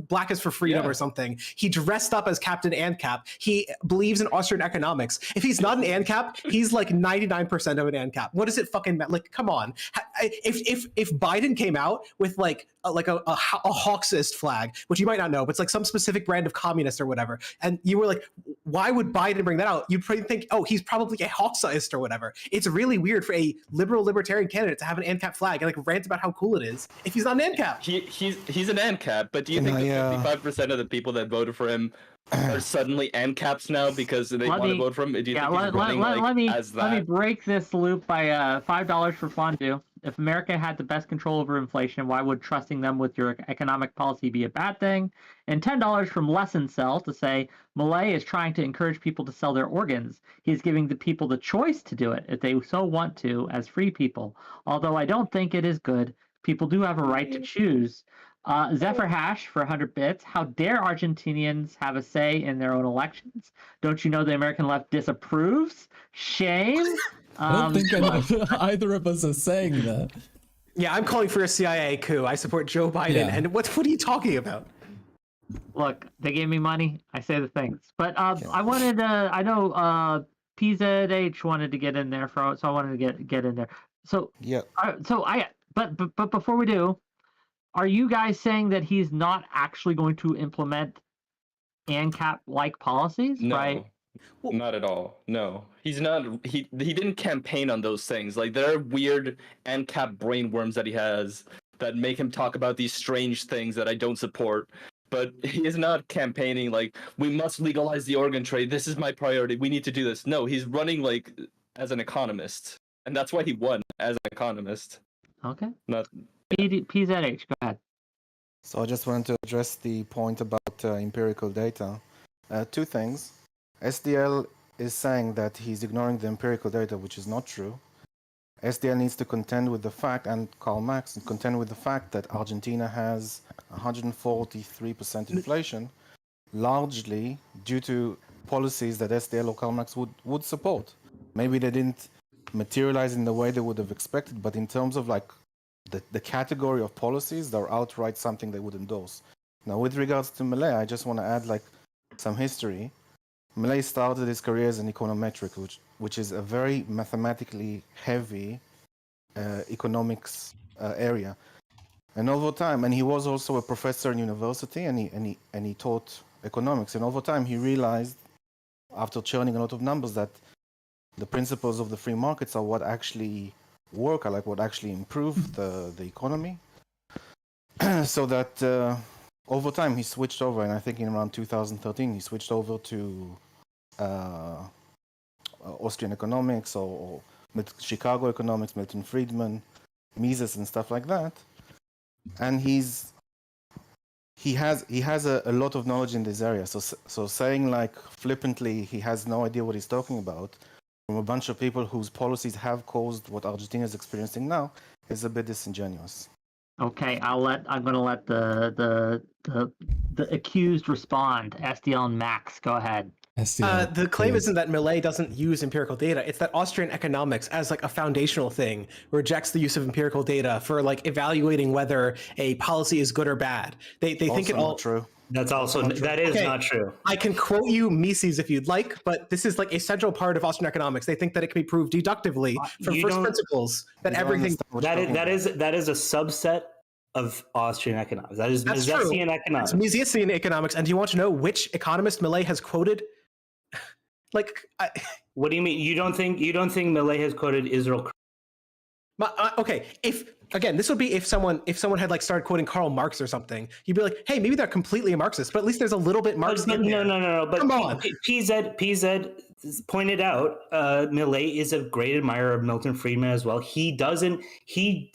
black is for freedom or something. He dressed up as Captain ANCAP. He believes in Austrian economics. If he's not an ANCAP, he's like 99% of an ANCAP. What does it fucking matter? Like, come on. If Biden came out with like a Hawksist flag, which you might not know, but it's like some specific brand of communist or whatever, and you were like, why would Biden bring that out? You'd probably think, oh, he's probably a Hawksist or whatever. It's really weird for a libertarian candidate to have an ANCAP flag and like rant about how cool it is if he's not an ANCAP. He's an ANCAP, but do you think that 55% of the people that voted for him are suddenly ANCAPs now because they want to vote for him? Do you think he's running as that? Let me break this loop by $5 for fondue. If America had the best control over inflation, why would trusting them with your economic policy be a bad thing? And $10 from Lesson Cell to say Milei is trying to encourage people to sell their organs. He's giving the people the choice to do it if they so want to as free people. Although I don't think it is good. People do have a right to choose. Zephyr Hash for 100 bits. How dare Argentinians have a say in their own elections? Don't you know the American left disapproves? Shame. I don't think either of us are saying that. Yeah, I'm calling for a CIA coup. I support Joe Biden. Yeah. And what are you talking about? Look, they gave me money. I say the things. But I wanted I know PZH wanted to get in there, so I wanted to get in there. So Yeah. But before we do, are you guys saying that he's not actually going to implement ANCAP-like policies? No. Right? Not at all. No, he's not. He didn't campaign on those things. Like there are weird ANCAP brainworms that he has that make him talk about these strange things that I don't support. But he is not campaigning like we must legalize the organ trade. This is my priority. We need to do this. No, he's running like as an economist, and that's why he won as an economist. Okay. Not PZH, go ahead. So I just wanted to address the point about empirical data. Two things. SDL is saying that he's ignoring the empirical data, which is not true. SDL needs to contend with the fact, and Karl Marx, and contend with the fact that Argentina has 143% inflation, largely due to policies that SDL or Karl Marx would support. Maybe they didn't materialize in the way they would have expected, but in terms of like the category of policies, they're outright something they would endorse. Now, with regards to Milei, I just want to add like some history. Milei started his career as an econometric, which is a very mathematically heavy economics area. And over time, and he was also a professor in university, and he taught economics. And over time, he realized, after churning a lot of numbers, that the principles of the free markets are what actually work, are like what actually improve the economy. So that over time he switched over, and I think in around 2013 he switched over to Austrian economics or Chicago economics, Milton Friedman, Mises, and stuff like that. And he has a lot of knowledge in this area. So saying like flippantly he has no idea what he's talking about from a bunch of people whose policies have caused what Argentina is experiencing now is a bit disingenuous. Okay, I'm going to let the accused respond. SDL and Max, go ahead. The claim isn't that Milei doesn't use empirical data. It's that Austrian economics, as like a foundational thing, rejects the use of empirical data for like evaluating whether a policy is good or bad. They think it all true. That's also that is not true. I can quote you Mises if you'd like, but this is like a central part of Austrian economics. They think that it can be proved deductively from first principles that everything that is a subset of Austrian economics. That is Misesian economics. It's Misesian economics. And do you want to know which economist Milei has quoted? What do you mean? You don't think Milei has quoted Israel? Okay, if again, this would be if someone had like started quoting Karl Marx or something, you'd be like, hey, maybe they're completely Marxist, but at least there's a little bit Marxian. No. But come on, PZ pointed out Milei is a great admirer of Milton Friedman as well. He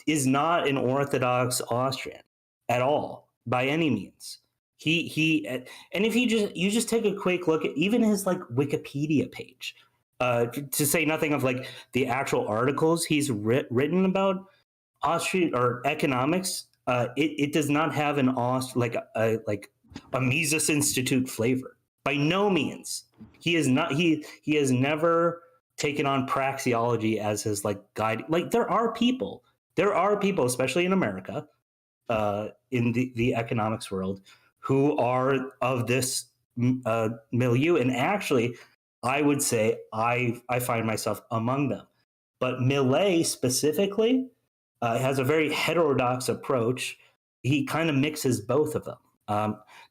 is not an Orthodox Austrian at all by any means. And if you just take a quick look at even his like Wikipedia page, to say nothing of like the actual articles he's written about Austrian or economics, it does not have an a Mises Institute flavor. By no means. He is not. He has never taken on praxeology as his like guide. Like there are people, especially in America, in the economics world, who are of this milieu, and actually, I would say I find myself among them. But Millet specifically has a very heterodox approach. He kind of mixes both of them.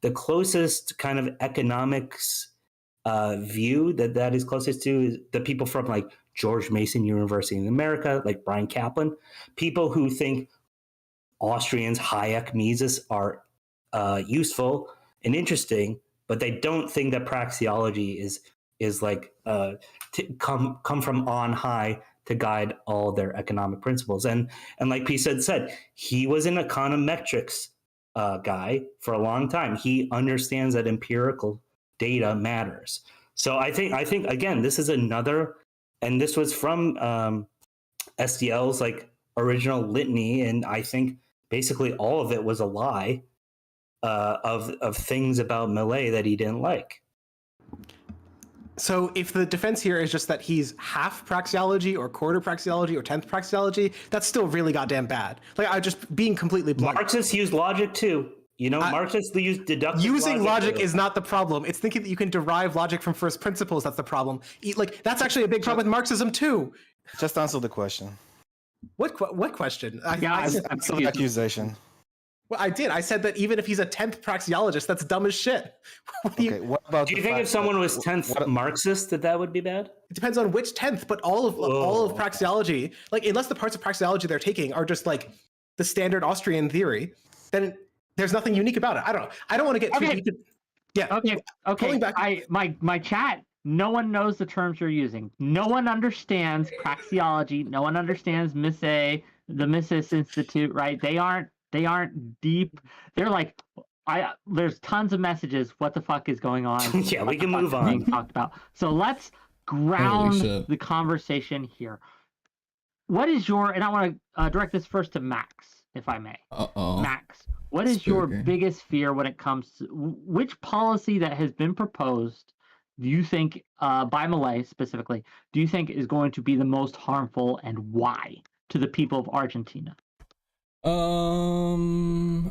The closest kind of economics view that is closest to is the people from like George Mason University in America, like Brian Kaplan, people who think Austrians, Hayek, Mises are useful and interesting, but they don't think that praxeology is like come from on high to guide all their economic principles. And like P said, he was an econometrics guy for a long time. He understands that empirical data matters. So I think again, this is another, and this was from SDL's like original litany, and I think basically all of it was a lie of things about Millet that he didn't like. So if the defense here is just that he's half praxeology or quarter praxeology or 10th praxeology, that's still really goddamn bad. Like, I just being completely blunt. Marxists use logic too. You know, Marxists use deductive using logic too. is not the problem. It's thinking that you can derive logic from first principles that's the problem. Like, that's actually a big problem with Marxism too. Just answer the question. What question? Answer the accusation. Well, I did. I said that even if he's a 10th praxeologist, that's dumb as shit. What about? Do you think if someone was 10th Marxist that would be bad? It depends on which 10th, but all of praxeology, like unless the parts of praxeology they're taking are just like the standard Austrian theory, then there's nothing unique about it. I don't know. I don't want to get too deep. Yeah. Okay. My chat. No one knows the terms you're using. No one understands praxeology. No one understands the Mises Institute, right? They aren't deep. They're like, there's tons of messages. What the fuck is going on? Yeah, we can move on. Being talked about. So let's ground the conversation here. What is and I want to direct this first to Max, if I may. Max, what is your biggest fear when it comes to which policy that has been proposed do you think, by Millet specifically, do you think is going to be the most harmful, and why to the people of Argentina?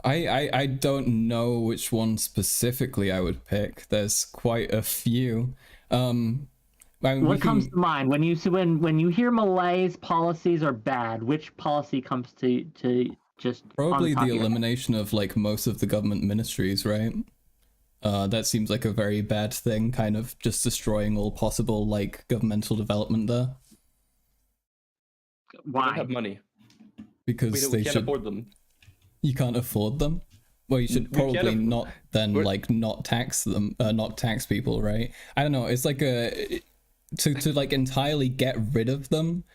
I don't know which one specifically I would pick. There's quite a few. What comes to mind when you hear Millet's policies are bad? Which policy comes to just probably the elimination of like most of the government ministries, right? That seems like a very bad thing, kind of just destroying all possible like governmental development there. Why? They don't have money. Because we can't afford them. You can't afford them? Well, you should probably not then like not tax them, not tax people, right? I don't know. It's like to like entirely get rid of them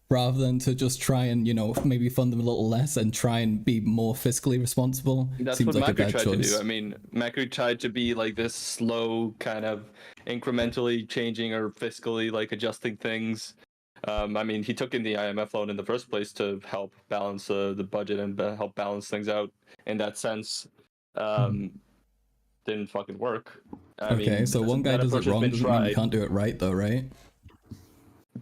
rather than to just try and, you know, maybe fund them a little less and try and be more fiscally responsible. That's seems what like Macri a bad tried choice. to do. I mean, Macri tried to be like this slow kind of incrementally changing or fiscally like adjusting things. I mean, he took in the IMF loan in the first place to help balance the budget and help balance things out in that sense. Didn't fucking work. I mean, so one guy does it wrong doesn't mean you can't do it right though, right?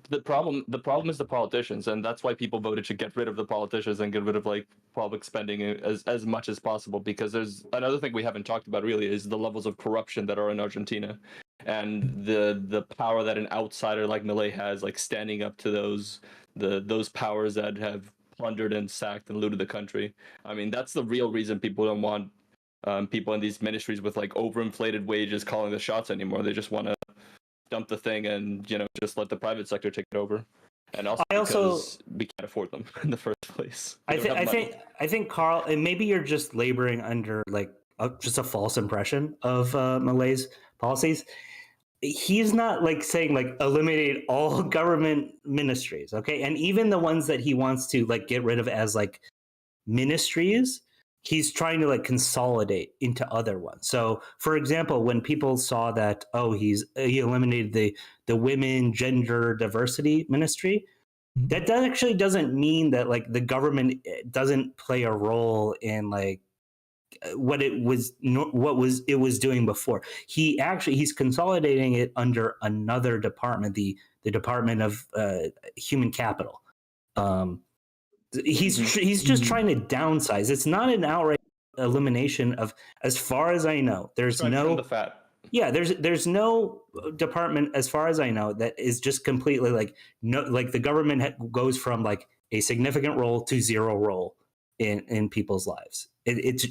The problem is the politicians, and that's why people voted to get rid of the politicians and get rid of like public spending as much as possible, because there's another thing we haven't talked about really is the levels of corruption that are in Argentina and the power that an outsider like Milei has, like standing up to those powers that have plundered and sacked and looted the country. I mean, that's the real reason people don't want people in these ministries with like overinflated wages calling the shots anymore. They just want to dump the thing and, you know, just let the private sector take it over. And also because we can't afford them in the first place. I think Carl, and maybe you're just laboring under like just a false impression of Milei's policies. He's not like saying like eliminate all government ministries, okay? And even the ones that he wants to like get rid of as like ministries, he's trying to like consolidate into other ones. So, for example, when people saw that, he eliminated the women gender diversity ministry, that actually doesn't mean that like the government doesn't play a role in like what it was doing before. He's consolidating it under another department, the Department of Human Capital. He's just trying to downsize. It's not an outright elimination of, as far as I know, there's no the fat. Yeah, there's no department, as far as I know, that is just completely like the government goes from like a significant role to zero role in people's lives. It's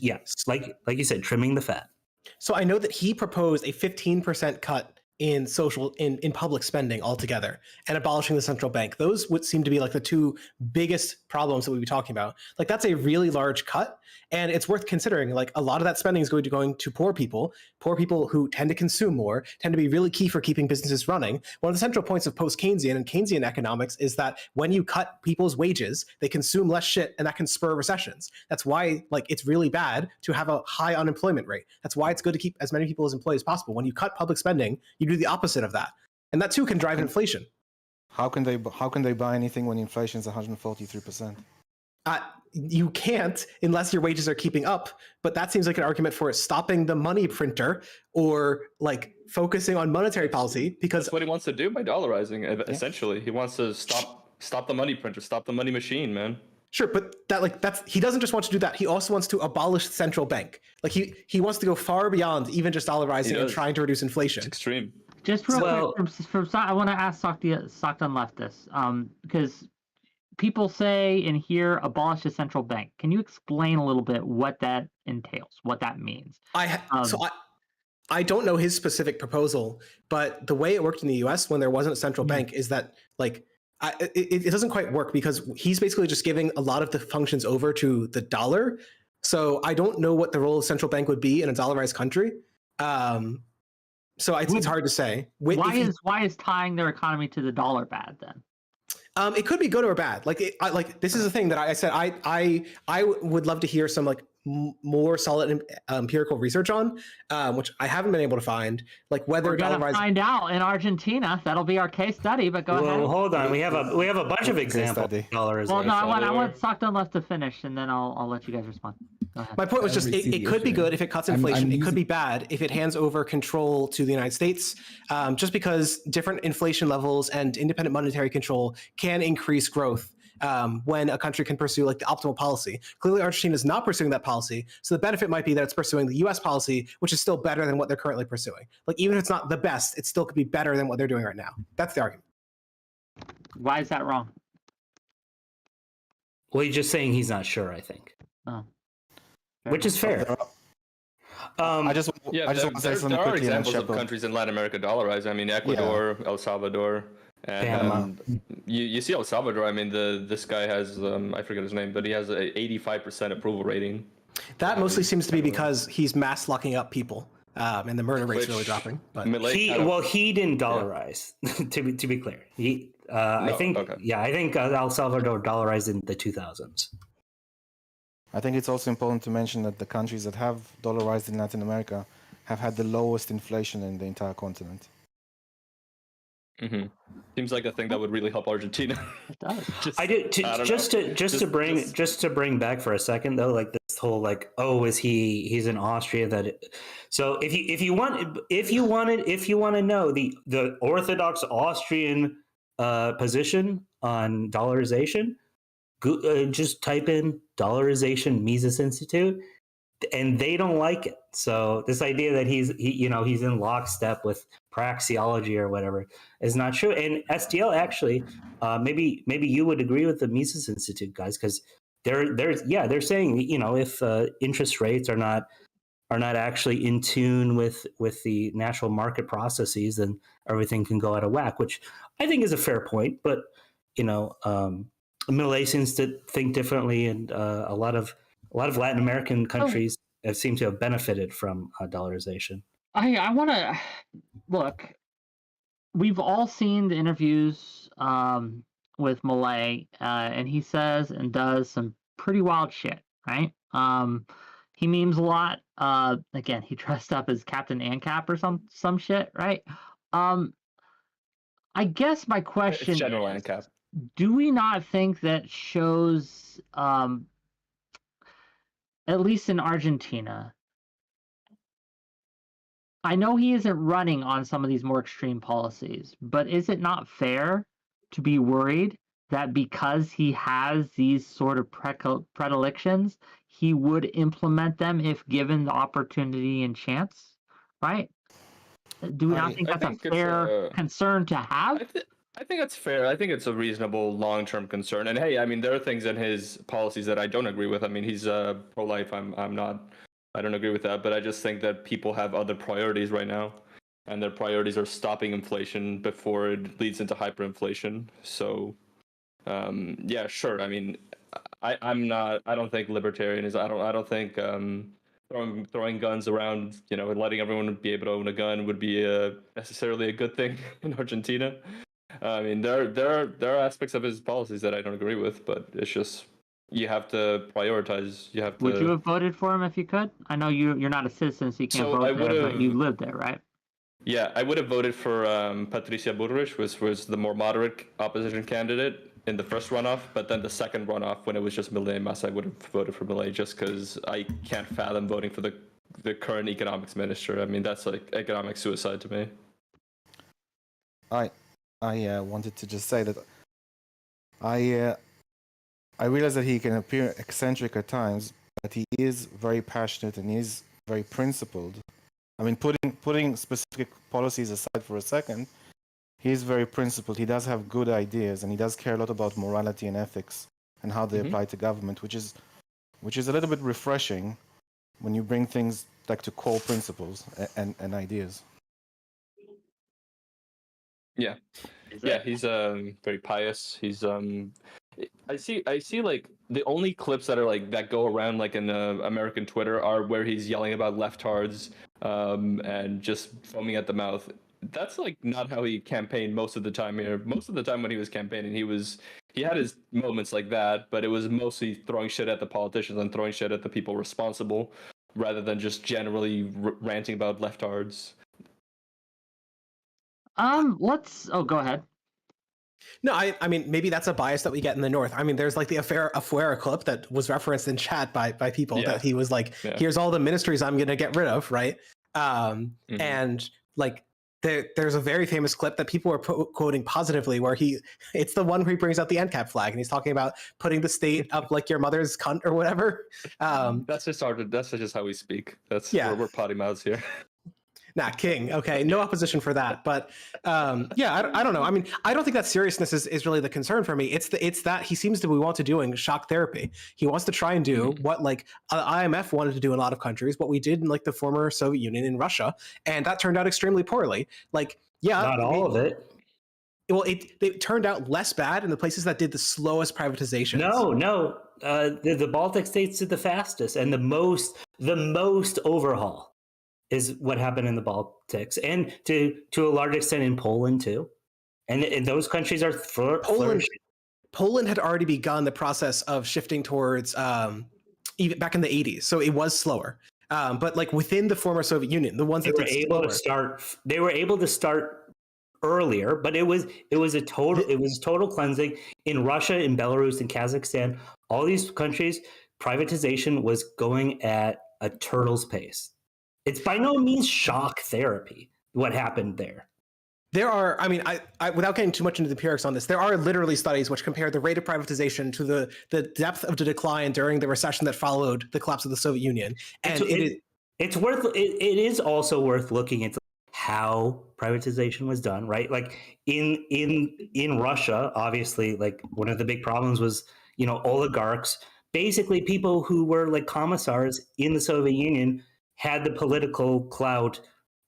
like you said, trimming the fat. So I know that he proposed a 15% cut in public spending altogether and abolishing the central bank. Those would seem to be like the two biggest problems that we'd be talking about. Like that's a really large cut, and it's worth considering. Like a lot of that spending is going to poor people who tend to consume more, tend to be really key for keeping businesses running. One of the central points of post-Keynesian and Keynesian economics is that when you cut people's wages, they consume less shit, and that can spur recessions. That's why like it's really bad to have a high unemployment rate. That's why it's good to keep as many people as employed as possible. When you cut public spending, you do the opposite of that, and that too can drive inflation. How can they buy anything when inflation is 143%? You can't unless your wages are keeping up. But that seems like an argument for stopping the money printer or like focusing on monetary policy, because that's what he wants to do by dollarizing. Essentially, he wants to stop the money printer, stop the money machine, man. Sure, but he doesn't just want to do that. He also wants to abolish the central bank. Like he wants to go far beyond even just dollarizing and trying to reduce inflation. It's extreme. Just real quick, I want to ask Stockton left this because people say and hear abolish the central bank. Can you explain a little bit what that entails, what that means? I don't know his specific proposal, but the way it worked in the U.S. when there wasn't a central bank is that like it doesn't quite work, because he's basically just giving a lot of the functions over to the dollar. So I don't know what the role of central bank would be in a dollarized country. So it's hard to say. Why is tying their economy to the dollar bad then? It could be good or bad. Like this is the thing that I said. I would love to hear some like more solid empirical research on, which I haven't been able to find. Like whether we're gonna find out in Argentina. That'll be our case study. But go ahead. Hold on. We have a bunch of examples. Well, no, I want Stockton left to finish, and then I'll let you guys respond. My point was just it could be good if it cuts inflation. It could be bad if it hands over control to the United States, just because different inflation levels and independent monetary control can increase growth when a country can pursue like the optimal policy. Clearly, Argentina is not pursuing that policy, so the benefit might be that it's pursuing the U.S. policy, which is still better than what they're currently pursuing. Like even if it's not the best, it still could be better than what they're doing right now. That's the argument. Why is that wrong? Well, he's just saying he's not sure, I think. Oh. Which is fair. I just want to say something there are quickly. examples of countries in Latin America dollarize. I mean, Ecuador, El Salvador, and you see El Salvador. I mean, this guy has I forget his name, but he has a 85% approval rating. That mostly seems to be because he's mass locking up people, and the murder rate's really dropping. But he didn't dollarize. to be clear, I think El Salvador dollarized in the 2000s. I think it's also important to mention that the countries that have dollarized in Latin America have had the lowest inflation in the entire continent. Mm-hmm. Seems like a thing that would really help Argentina. It does. Just to bring back for a second though, like this whole like, he's in Austria so if you want to know the orthodox Austrian position on dollarization, just type in dollarization Mises Institute, and they don't like it. So this idea that he's in lockstep with praxeology or whatever is not true. And SDL actually, maybe you would agree with the Mises Institute guys, because they're saying if interest rates are not actually in tune with the natural market processes, then everything can go out of whack, which I think is a fair point. But Malaysians think differently, and a lot of Latin American countries seem to have benefited from dollarization. I want to look. We've all seen the interviews with Malay, and he says and does some pretty wild shit. right? He memes a lot. Again, he dressed up as Captain ANCAP or some shit, right? I guess my It's question General is, ANCAP. do we not think that shows, at least in Argentina, I know he isn't running on some of these more extreme policies, but is it not fair to be worried that because he has these sort of predilections, he would implement them if given the opportunity and chance, right? Do we not think I that's a think it's fair concern to have? I think that's fair. I think it's a reasonable long-term concern. And hey, I mean, there are things in his policies that I don't agree with. I mean, he's pro-life. I'm not. I don't agree with that. But I just think that people have other priorities right now, and their priorities are stopping inflation before it leads into hyperinflation. So, yeah, sure. I mean, I'm not. I don't think libertarian is. I don't think throwing guns around, you know, and letting everyone be able to own a gun would be necessarily a good thing in Argentina. I mean, there are aspects of his policies that I don't agree with, but it's just you have to prioritize. You have to. Would you have voted for him if you could? I know you're not a citizen, so you can't So I vote there, but would've- you live there, right? Yeah, I would have voted for Patricia Bullrich, which was the more moderate opposition candidate in the first runoff. But then the second runoff, when it was just Milei and Massa, I would have voted for Milei just because I can't fathom voting for the current economics minister. I mean, that's like economic suicide to me. I wanted to just say that I realize that he can appear eccentric at times, but he is very passionate and he is very principled. I mean, putting specific policies aside for a second, he is very principled. He does have good ideas, and he does care a lot about morality and ethics and how they apply to government, which is a little bit refreshing when you bring things like to core principles and ideas. Yeah, yeah, he's very pious. He's I see like the only clips that are like that go around like in American Twitter are where he's yelling about leftards and just foaming at the mouth. That's like not how he campaigned most of the time here. Most of the time when he was campaigning, he had his moments like that, but it was mostly throwing shit at the politicians and throwing shit at the people responsible, rather than just generally ranting about leftards. Go ahead. No, I mean, maybe that's a bias that we get in the North. I mean, there's like the Afuera clip that was referenced in chat by people that he was like, here's all the ministries I'm going to get rid of, right? And like, there's a very famous clip that people are quoting positively where it's the one where he brings out the NCAP flag and he's talking about putting the state up like your mother's cunt or whatever. That's just how we speak. We're potty mouths here. Nah, king. Okay, no opposition for that. But yeah, I don't know. I mean, I don't think that seriousness is really the concern for me. It's that he seems to want to doing shock therapy. He wants to try and do what like IMF wanted to do in a lot of countries, what we did in like the former Soviet Union in Russia, and that turned out extremely poorly. Like, yeah, not all of it. Well, it turned out less bad in the places that did the slowest privatization. No, the Baltic states did the fastest and the most overhaul. Is what happened in the Baltics and to a large extent in Poland too, and those countries are flourishing. Poland had already begun the process of shifting towards even back in the 80s, so it was slower. But like within the former Soviet Union, the ones that they were able to start earlier, but it was total cleansing in Russia, in Belarus, in Kazakhstan. All these countries, privatization was going at a turtle's pace. It's by no means shock therapy what happened there. There are, I mean, I without getting too much into the empirics on this, there are literally studies which compare the rate of privatization to the depth of the decline during the recession that followed the collapse of the Soviet Union. And it is also worth looking into how privatization was done, right? Like in Russia, obviously, like one of the big problems was, you know, oligarchs, basically people who were like commissars in the Soviet Union had the political clout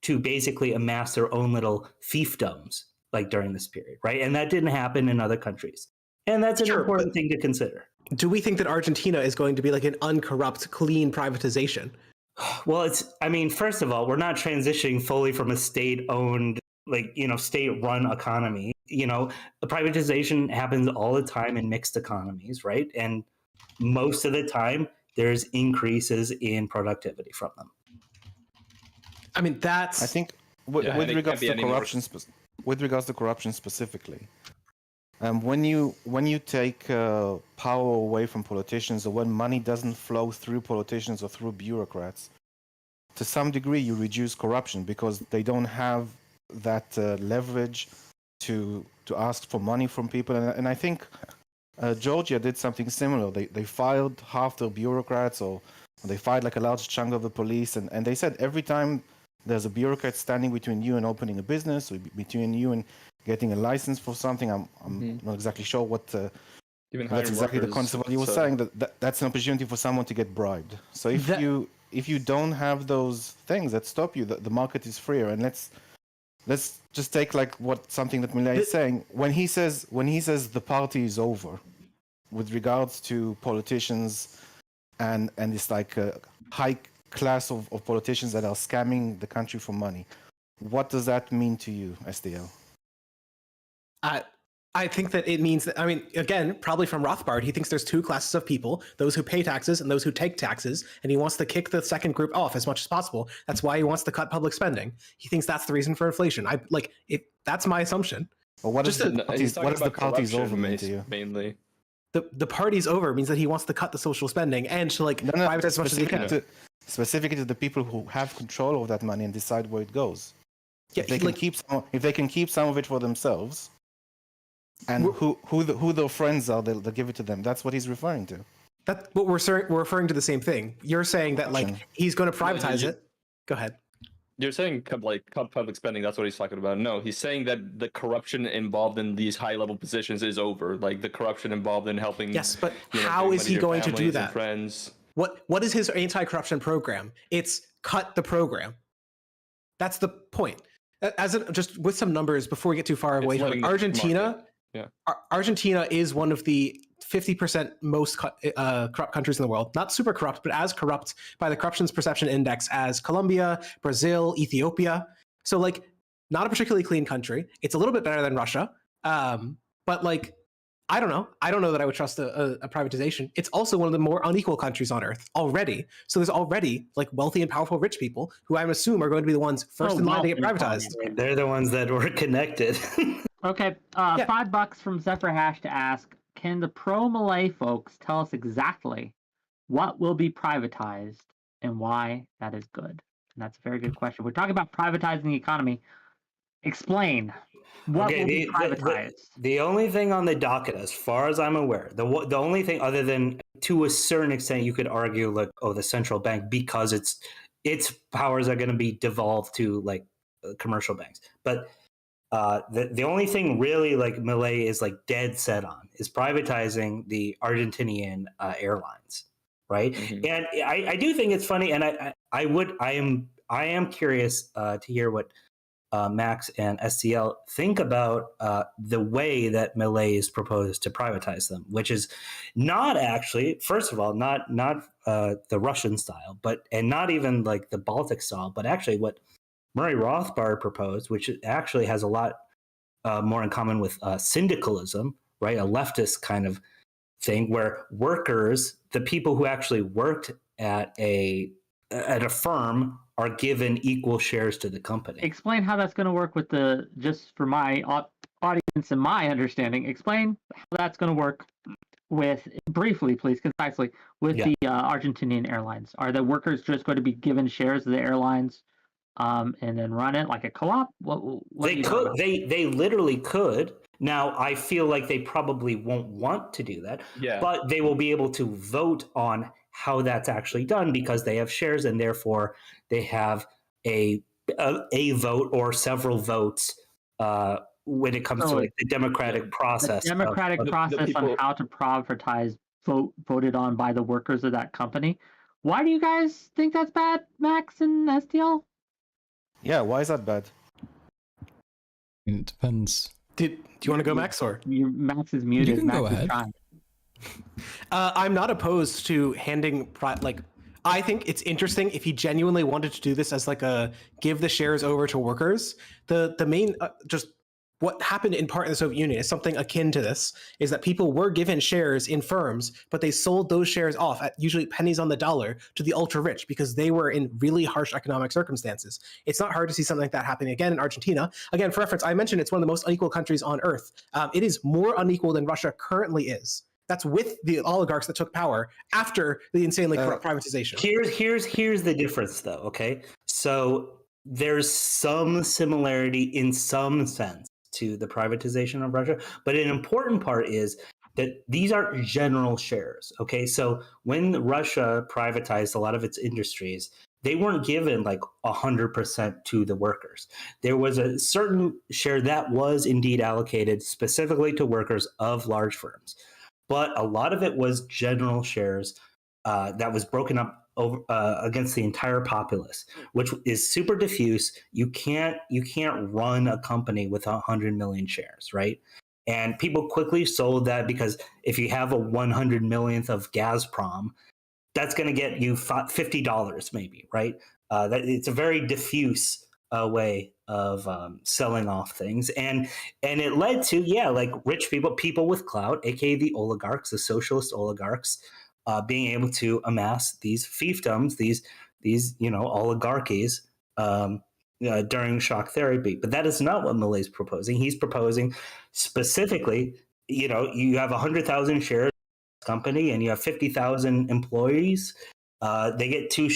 to basically amass their own little fiefdoms like during this period, right? And that didn't happen in other countries. And that's an important thing to consider. Do we think that Argentina is going to be like an uncorrupt, clean privatization? Well, first of all, we're not transitioning fully from a state-owned, like, you know, state-run economy. You know, the privatization happens all the time in mixed economies, right? And most of the time, there's increases in productivity from them. I mean, that's. I think with regards to corruption, with regards to corruption specifically, when you take power away from politicians, or when money doesn't flow through politicians or through bureaucrats, to some degree you reduce corruption because they don't have that leverage to ask for money from people. And I think Georgia did something similar. They fired half the bureaucrats, or they fired like a large chunk of the police, and they said every time there's a bureaucrat standing between you and opening a business, or between you and getting a license for something. I'm not exactly sure what. That's exactly the concept what you were saying. That's an opportunity for someone to get bribed. So if you don't have those things that stop you, the market is freer. And let's just take like something that Millet is saying when he says the party is over, with regards to politicians, and it's like a high class of politicians that are scamming the country for money. What does that mean to you, SDL? I think that it means that, I mean, again, probably from Rothbard, he thinks there's two classes of people, those who pay taxes and those who take taxes, and he wants to kick the second group off as much as possible. That's why he wants to cut public spending. He thinks that's the reason for inflation. That's my assumption. Well, what is the party's over mean to you? Mainly. The party's over means that he wants to cut the social spending and to privatize as much as he can. Specifically to the people who have control of that money and decide where it goes. Yeah, if they can keep some of it for themselves, and who their friends are, they'll give it to them. That's what he's referring to. That's what we're referring to the same thing. You're saying that he's going to privatize it. Go ahead. You're saying cut public spending. That's what he's talking about. No, he's saying that the corruption involved in these high-level positions is over. Like the corruption involved in helping. Yes, but how is he going to do that? Friends. What is his anti-corruption program? It's cut the program. That's the point. Just with some numbers before we get too far away from Argentina. Yeah. Argentina is one of the 50% most corrupt countries in the world. Not super corrupt, but as corrupt by the Corruption Perception Index as Colombia, Brazil, Ethiopia. So not a particularly clean country. It's a little bit better than Russia. But I don't know. I don't know that I would trust a privatization. It's also one of the more unequal countries on earth already. So there's already wealthy and powerful rich people who I assume are going to be the ones first in line to get privatized. They're the ones that were connected. Okay, $5 from Zephyr Hash to ask, can the pro-Malay folks tell us exactly what will be privatized and why that is good? And that's a very good question. We're talking about privatizing the economy. Explain. What will be privatized? The only thing on the docket, as far as I'm aware, the only thing other than to a certain extent you could argue the central bank, because its powers are going to be devolved to commercial banks. But the only thing really Milei is dead set on is privatizing the Argentinian airlines, right? Mm-hmm. And I do think it's funny, and I am curious to hear what Max and STL think about the way that Milei is proposed to privatize them, which is not actually, first of all, not the Russian style, and not even the Baltic style, but actually what Murray Rothbard proposed, which actually has a lot more in common with syndicalism, right? A leftist kind of thing where workers, the people who actually worked at a firm, are given equal shares to the company. Explain how that's going to work with just for my audience and my understanding, explain how that's going to work with, briefly, please, concisely, with the Argentinian airlines. Are the workers just going to be given shares of the airlines and then run it like a co-op? They could. They literally could. Now, I feel like they probably won't want to do that, but they will be able to vote on how that's actually done because they have shares, and therefore they have a vote or several votes when it comes to the democratic process. The democratic process on how to privatize voted on by the workers of that company. Why do you guys think that's bad, Max and STL? Yeah, why is that bad? It depends. Do you want to go, Max, or Max is muted? You can Max go ahead. I'm not opposed to handing I think it's interesting if he genuinely wanted to do this as a give the shares over to workers. The main just what happened in part in the Soviet Union is something akin to this, is that people were given shares in firms, but they sold those shares off at usually pennies on the dollar to the ultra rich because they were in really harsh economic circumstances. It's not hard to see something like that happening again in Argentina. Again, for reference, I mentioned it's one of the most unequal countries on earth. It is more unequal than Russia currently is. That's with the oligarchs that took power after the insanely corrupt privatization. Here's the difference, though. Okay, so there's some similarity in some sense to the privatization of Russia, but an important part is that these are general shares. Okay, so when Russia privatized a lot of its industries, they weren't given like 100% to the workers. There was a certain share that was indeed allocated specifically to workers of large firms, but a lot of it was general shares that was broken up over, against the entire populace, which is super diffuse. You can't run a company with 100 million shares, right? And people quickly sold that because if you have a 100 millionth of Gazprom, that's going to get you $50 maybe, right? That it's a very diffuse way of selling off things, and it led to like rich people with clout, aka the oligarchs, the socialist oligarchs, being able to amass these fiefdoms, these oligarchies during shock therapy. But that is not what Millei's proposing. He's proposing specifically, you have 100,000 shares company and you have 50,000 employees. They get 2